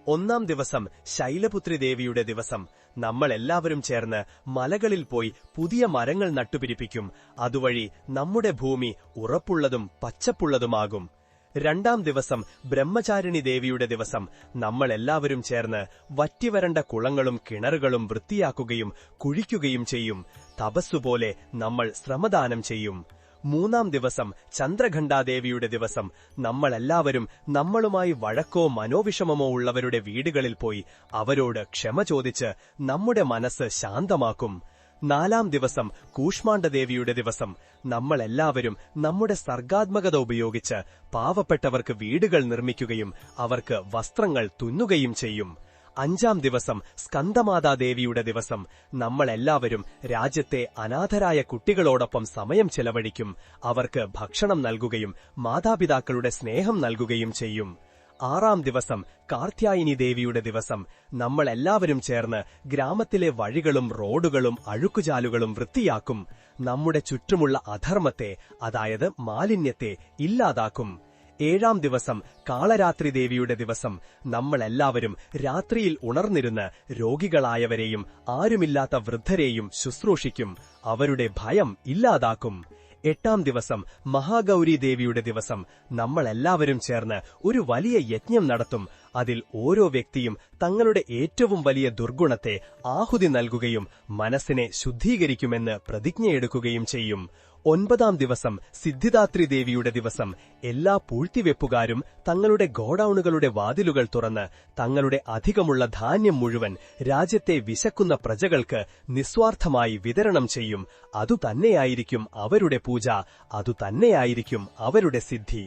ഒന്നാം ദിവസം ശൈലപുത്രി ദേവിയുടെ ദിവസം. നമ്മളെല്ലാവരും ചേർന്ന് മലകളിൽ പോയി പുതിയ മരങ്ങൾ നട്ടുപിടിപ്പിക്കും. അതുവഴി നമ്മുടെ ഭൂമി ഉറപ്പുള്ളതും പച്ചപ്പുള്ളതുമാകും. രണ്ടാം ദിവസം ബ്രഹ്മചാരിണി ദേവിയുടെ ദിവസം. നമ്മളെല്ലാവരും ചേർന്ന് വറ്റിവരണ്ട കുളങ്ങളും കിണറുകളും വൃത്തിയാക്കുകയും കുഴിക്കുകയും ചെയ്യും. തപസ്സുപോലെ നമ്മൾ ശ്രമദാനം ചെയ്യും. മൂന്നാം ദിവസം ചന്ദ്രഘണ്ഠാദേവിയുടെ ദിവസം. നമ്മളെല്ലാവരും നമ്മളുമായി വഴക്കോ മനോവിഷമമോ ഉള്ളവരുടെ വീടുകളിൽ പോയി അവരോട് ക്ഷമ ചോദിച്ച് നമ്മുടെ മനസ്സ് ശാന്തമാക്കും. നാലാം ദിവസം കൂഷ്മാണ്ഡദേവിയുടെ ദിവസം. നമ്മളെല്ലാവരും നമ്മുടെ സർഗാത്മകത ഉപയോഗിച്ച് പാവപ്പെട്ടവർക്ക് വീടുകൾ നിർമ്മിക്കുകയും അവർക്ക് വസ്ത്രങ്ങൾ തുന്നുകയും ചെയ്യും. അഞ്ചാം ദിവസം സ്കന്ദമാതാദേവിയുടെ ദിവസം. നമ്മളെല്ലാവരും രാജ്യത്തെ അനാഥരായ കുട്ടികളോടൊപ്പം സമയം ചെലവഴിക്കും. അവർക്ക് ഭക്ഷണം നൽകുകയും മാതാപിതാക്കളുടെ സ്നേഹം നൽകുകയും ചെയ്യും. ആറാം ദിവസം കാർത്യായനി ദേവിയുടെ ദിവസം. നമ്മളെല്ലാവരും ചേർന്ന് ഗ്രാമത്തിലെ വഴികളും റോഡുകളും അഴുക്കുചാലുകളും വൃത്തിയാക്കും. നമ്മുടെ ചുറ്റുമുള്ള അധർമ്മത്തെ, അതായത് മാലിന്യത്തെ ഇല്ലാതാക്കും. ഏഴാം ദിവസം കാളരാത്രി ദേവിയുടെ ദിവസം. നമ്മളെല്ലാവരും രാത്രിയിൽ ഉണർന്നിരുന്ന് രോഗികളായവരെയും ആരുമില്ലാത്ത വൃദ്ധരെയും ശുശ്രൂഷിക്കും. അവരുടെ ഭയം ഇല്ലാതാക്കും. എട്ടാം ദിവസം മഹാഗൗരി ദേവിയുടെ ദിവസം. നമ്മളെല്ലാവരും ചേർന്ന് ഒരു വലിയ യജ്ഞം നടത്തും. അതിൽ ഓരോ വ്യക്തിയും തങ്ങളുടെ ഏറ്റവും വലിയ ദുർഗുണത്തെ ആഹുതി നൽകുകയും മനസ്സിനെ ശുദ്ധീകരിക്കുമെന്ന് പ്രതിജ്ഞയെടുക്കുകയും ചെയ്യും. ഒൻപതാം ദിവസം സിദ്ധിദാത്രി ദേവിയുടെ ദിവസം. എല്ലാ പൂഴ്ത്തിവെപ്പുകാരും തങ്ങളുടെ ഗോഡൌണുകളുടെ വാതിലുകൾ തുറന്ന് തങ്ങളുടെ അധികമുള്ള ധാന്യം മുഴുവൻ രാജ്യത്തെ വിശക്കുന്ന പ്രജകൾക്ക് നിസ്വാർത്ഥമായി വിതരണം ചെയ്യും. അതുതന്നെയായിരിക്കും അവരുടെ പൂജ, അതുതന്നെയായിരിക്കും അവരുടെ സിദ്ധി.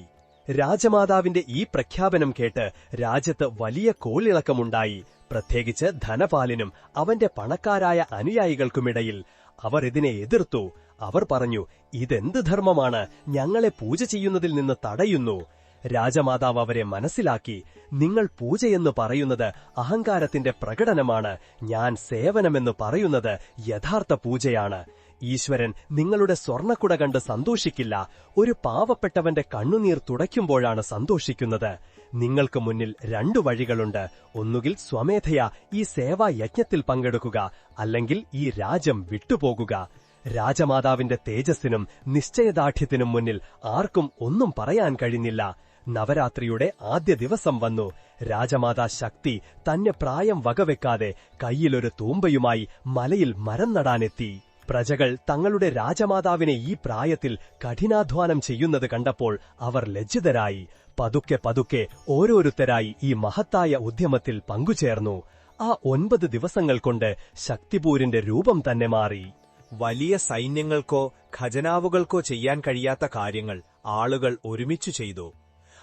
രാജമാതാവിന്റെ ഈ പ്രഖ്യാപനം കേട്ട് രാജ്യത്ത് വലിയ കോളിളക്കമുണ്ടായി, പ്രത്യേകിച്ച് ധനപാലിനും അവന്റെ പണക്കാരായ അനുയായികൾക്കുമിടയിൽ. അവർ ഇതിനെ എതിർത്തു. അവർ പറഞ്ഞു, ഇതെന്ത് ധർമ്മമാണ്, ഞങ്ങളെ പൂജ ചെയ്യുന്നതിൽ നിന്ന് തടയുന്നു. രാജമാതാവ് അവരെ മനസ്സിലാക്കി. നിങ്ങൾ പൂജയെന്ന് പറയുന്നത് അഹങ്കാരത്തിന്റെ പ്രകടനമാണ്. ഞാൻ സേവനമെന്ന് പറയുന്നത് യഥാർത്ഥ പൂജയാണ്. ഈശ്വരൻ നിങ്ങളുടെ സ്വർണ്ണക്കുട കണ്ട് സന്തോഷിക്കില്ല. ഒരു പാവപ്പെട്ടവന്റെ കണ്ണുനീർ തുടയ്ക്കുമ്പോഴാണ് സന്തോഷിക്കുന്നത്. നിങ്ങൾക്ക് മുന്നിൽ രണ്ടു വഴികളുണ്ട്. ഒന്നുകിൽ സ്വമേധയാ ഈ സേവായജ്ഞത്തിൽ പങ്കെടുക്കുക, അല്ലെങ്കിൽ ഈ രാജ്യം വിട്ടുപോകുക. രാജമാതാവിന്റെ തേജസ്സിനും നിശ്ചയദാർഢ്യത്തിനും മുന്നിൽ ആർക്കും ഒന്നും പറയാൻ കഴിഞ്ഞില്ല. നവരാത്രിയുടെ ആദ്യ ദിവസം വന്നു. രാജമാതാ ശക്തി തന്നെ പ്രായം വകവെക്കാതെ കയ്യിലൊരു തൂമ്പയുമായി മലയിൽ മരം നടാനെത്തി. പ്രജകൾ തങ്ങളുടെ രാജമാതാവിനെ ഈ പ്രായത്തിൽ കഠിനാധ്വാനം ചെയ്യുന്നത് കണ്ടപ്പോൾ അവർ ലജ്ജിതരായി. പതുക്കെ പതുക്കെ ഓരോരുത്തരായി ഈ മഹത്തായ ഉദ്യമത്തിൽ പങ്കുചേർന്നു. ആ 9 ദിവസങ്ങൾ കൊണ്ട് ശക്തിപൂരിന്റെ രൂപം തന്നെ മാറി. വലിയ സൈന്യങ്ങൾക്കോ ഖജനാവുകൾക്കോ ചെയ്യാൻ കഴിയാത്ത കാര്യങ്ങൾ ആളുകൾ ഒരുമിച്ചു ചെയ്തു.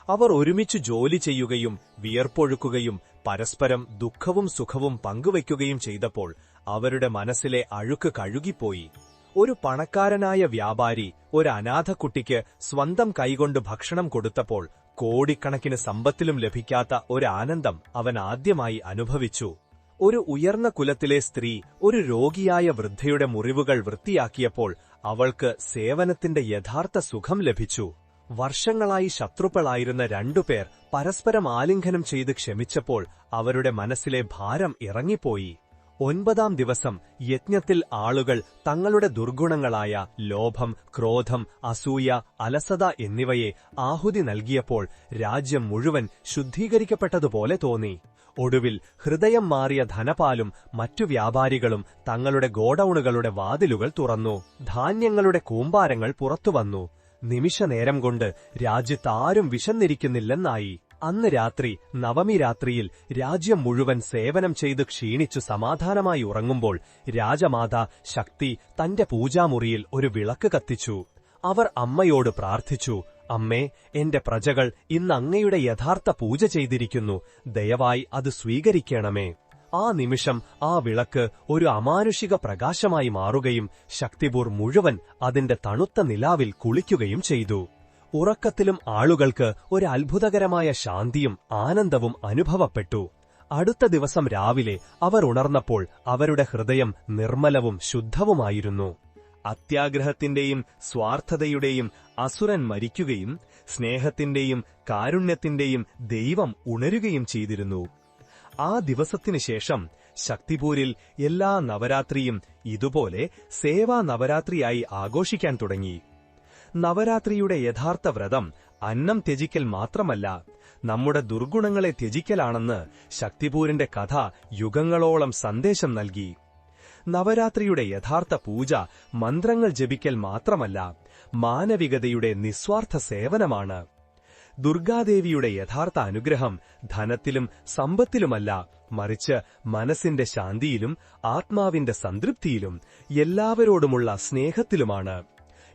അവർ ഒരുമിച്ചു ജോലി ചെയ്യുകയും വിയർപ്പൊഴുക്കുകയും പരസ്പരം ദുഃഖവും സുഖവും പങ്കുവയ്ക്കുകയും ചെയ്തപ്പോൾ അവരുടെ മനസ്സിലെ അഴുക്ക് കഴുകിപ്പോയി. ഒരു പണക്കാരനായ വ്യാപാരി ഒരു അനാഥ കുട്ടിക്ക് സ്വന്തം കൈകൊണ്ട് ഭക്ഷണം കൊടുത്തപ്പോൾ കോടിക്കണക്കിന് സമ്പത്തിലും ലഭിക്കാത്ത ഒരു ആനന്ദം അവൻ ആദ്യമായി അനുഭവിച്ചു. ഒരു ഉയർന്ന കുലത്തിലെ സ്ത്രീ ഒരു രോഗിയായ വൃദ്ധയുടെ മുറിവുകൾ വൃത്തിയാക്കിയപ്പോൾ അവൾക്ക് സേവനത്തിന്റെ യഥാർത്ഥ സുഖം ലഭിച്ചു. വർഷങ്ങളായി ശത്രുക്കളായിരുന്ന രണ്ടുപേർ പരസ്പരം ആലിംഗനം ചെയ്ത് ക്ഷമിച്ചപ്പോൾ അവരുടെ മനസ്സിലെ ഭാരം ഇറങ്ങിപ്പോയി. 9-ാം ദിവസം യജ്ഞത്തിൽ ആളുകൾ തങ്ങളുടെ ദുർഗുണങ്ങളായ ലോഭം, ക്രോധം, അസൂയ, അലസത എന്നിവയെ ആഹുതി നൽകിയപ്പോൾ രാജ്യം മുഴുവൻ ശുദ്ധീകരിക്കപ്പെട്ടതുപോലെ തോന്നി. ഒടുവിൽ ഹൃദയം മാറിയ ധനപാലും മറ്റു വ്യാപാരികളും തങ്ങളുടെ ഗോഡൌണുകളുടെ വാതിലുകൾ തുറന്നു. ധാന്യങ്ങളുടെ കൂമ്പാരങ്ങൾ പുറത്തുവന്നു. നിമിഷനേരം കൊണ്ട് രാജ്യത്താരും വിശന്നിരിക്കുന്നില്ലെന്നായി. അന്ന് രാത്രി, നവമി രാത്രിയിൽ രാജ്യം മുഴുവൻ സേവനം ചെയ്ത് ക്ഷീണിച്ചു സമാധാനമായി ഉറങ്ങുമ്പോൾ രാജമാതാ ശക്തി തന്റെ പൂജാമുറിയിൽ ഒരു വിളക്ക് കത്തിച്ചു. അവർ അമ്മയോട് പ്രാർത്ഥിച്ചു, അമ്മേ, എന്റെ പ്രജകൾ ഇന്ന് അങ്ങയുടെ യഥാർത്ഥ പൂജ ചെയ്തിരിക്കുന്നു. ദയവായി അത് സ്വീകരിക്കണമേ. ആ നിമിഷം ആ വിളക്ക് ഒരു അമാനുഷിക പ്രകാശമായി മാറുകയും ശക്തിപൂർ മുഴുവൻ അതിന്റെ തണുത്ത നിലാവിൽ കുളിക്കുകയും ചെയ്തു. ഉറക്കത്തിലും ആളുകൾക്ക് ഒരു അത്ഭുതകരമായ ശാന്തിയും ആനന്ദവും അനുഭവപ്പെട്ടു. അടുത്ത ദിവസം രാവിലെ അവർ ഉണർന്നപ്പോൾ അവരുടെ ഹൃദയം നിർമ്മലവും ശുദ്ധവുമായിരുന്നു. അത്യാഗ്രഹത്തിന്റെയും സ്വാർത്ഥതയുടെയും അസുരൻ മരിക്കുകയും സ്നേഹത്തിന്റെയും കാരുണ്യത്തിന്റെയും ദൈവം ഉണരുകയും ചെയ്തിരുന്നു. ആ ദിവസത്തിനു ശേഷം ശക്തിപൂരിൽ എല്ലാ നവരാത്രിയും ഇതുപോലെ സേവാ നവരാത്രിയായി ആഘോഷിക്കാൻ തുടങ്ങി. നവരാത്രിയുടെ യഥാർത്ഥ വ്രതം അന്നം ത്യജിക്കൽ മാത്രമല്ല, നമ്മുടെ ദുർഗുണങ്ങളെ ത്യജിക്കലാണെന്ന് ശക്തിപൂരിന്റെ കഥ യുഗങ്ങളോളം സന്ദേശം നൽകി. നവരാത്രിയുടെ യഥാർത്ഥ പൂജ മന്ത്രങ്ങൾ ജപിക്കൽ മാത്രമല്ല, മാനവികതയുടെ നിസ്വാർത്ഥ സേവനമാണ്. ദുർഗാദേവിയുടെ യഥാർത്ഥ അനുഗ്രഹം ധനത്തിലും സമ്പത്തിലുമല്ല, മറിച്ച് മനസ്സിന്റെ ശാന്തിയിലും ആത്മാവിന്റെ സംതൃപ്തിയിലും എല്ലാവരോടുമുള്ള സ്നേഹത്തിലുമാണ്.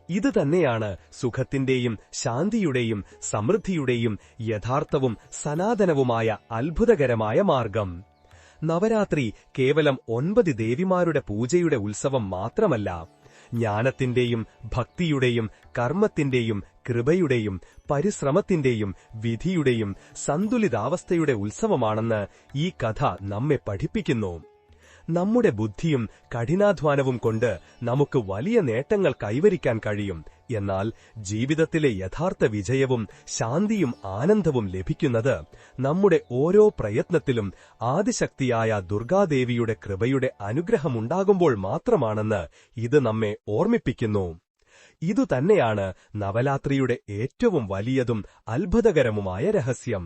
ഇത് തന്നെയാണ് സുഖത്തിന്റെയും ശാന്തിയുടെയും സമൃദ്ധിയുടെയും യഥാർത്ഥവും സനാതനവുമായ അത്ഭുതകരമായ മാർഗം. നവരാത്രി കേവലം 9 ദേവിമാരുടെ പൂജയുടെ ഉത്സവം മാത്രമല്ല, ജ്ഞാനത്തിന്റെയും ഭക്തിയുടെയും കർമ്മത്തിന്റെയും കൃപയുടെയും പരിശ്രമത്തിന്റെയും വിധിയുടെയും സന്തുലിതാവസ്ഥയുടെ ഉത്സവമാണെന്ന് ഈ കഥ നമ്മെ പഠിപ്പിക്കുന്നു. നമ്മുടെ ബുദ്ധിയും കഠിനാധ്വാനവും കൊണ്ട് നമുക്ക് വലിയ നേട്ടങ്ങൾ കൈവരിക്കാൻ കഴിയും. എന്നാൽ ജീവിതത്തിലെ യഥാർത്ഥ വിജയവും ശാന്തിയും ആനന്ദവും ലഭിക്കുന്നത് നമ്മുടെ ഓരോ പ്രയത്നത്തിലും ആദിശക്തിയായ ദുർഗാദേവിയുടെ കൃപയുടെ അനുഗ്രഹമുണ്ടാകുമ്പോൾ മാത്രമാണെന്ന് ഇത് നമ്മെ ഓർമ്മിപ്പിക്കുന്നു. ഇതുതന്നെയാണ് നവരാത്രിയുടെ ഏറ്റവും വലിയതും അത്ഭുതകരവുമായ രഹസ്യം.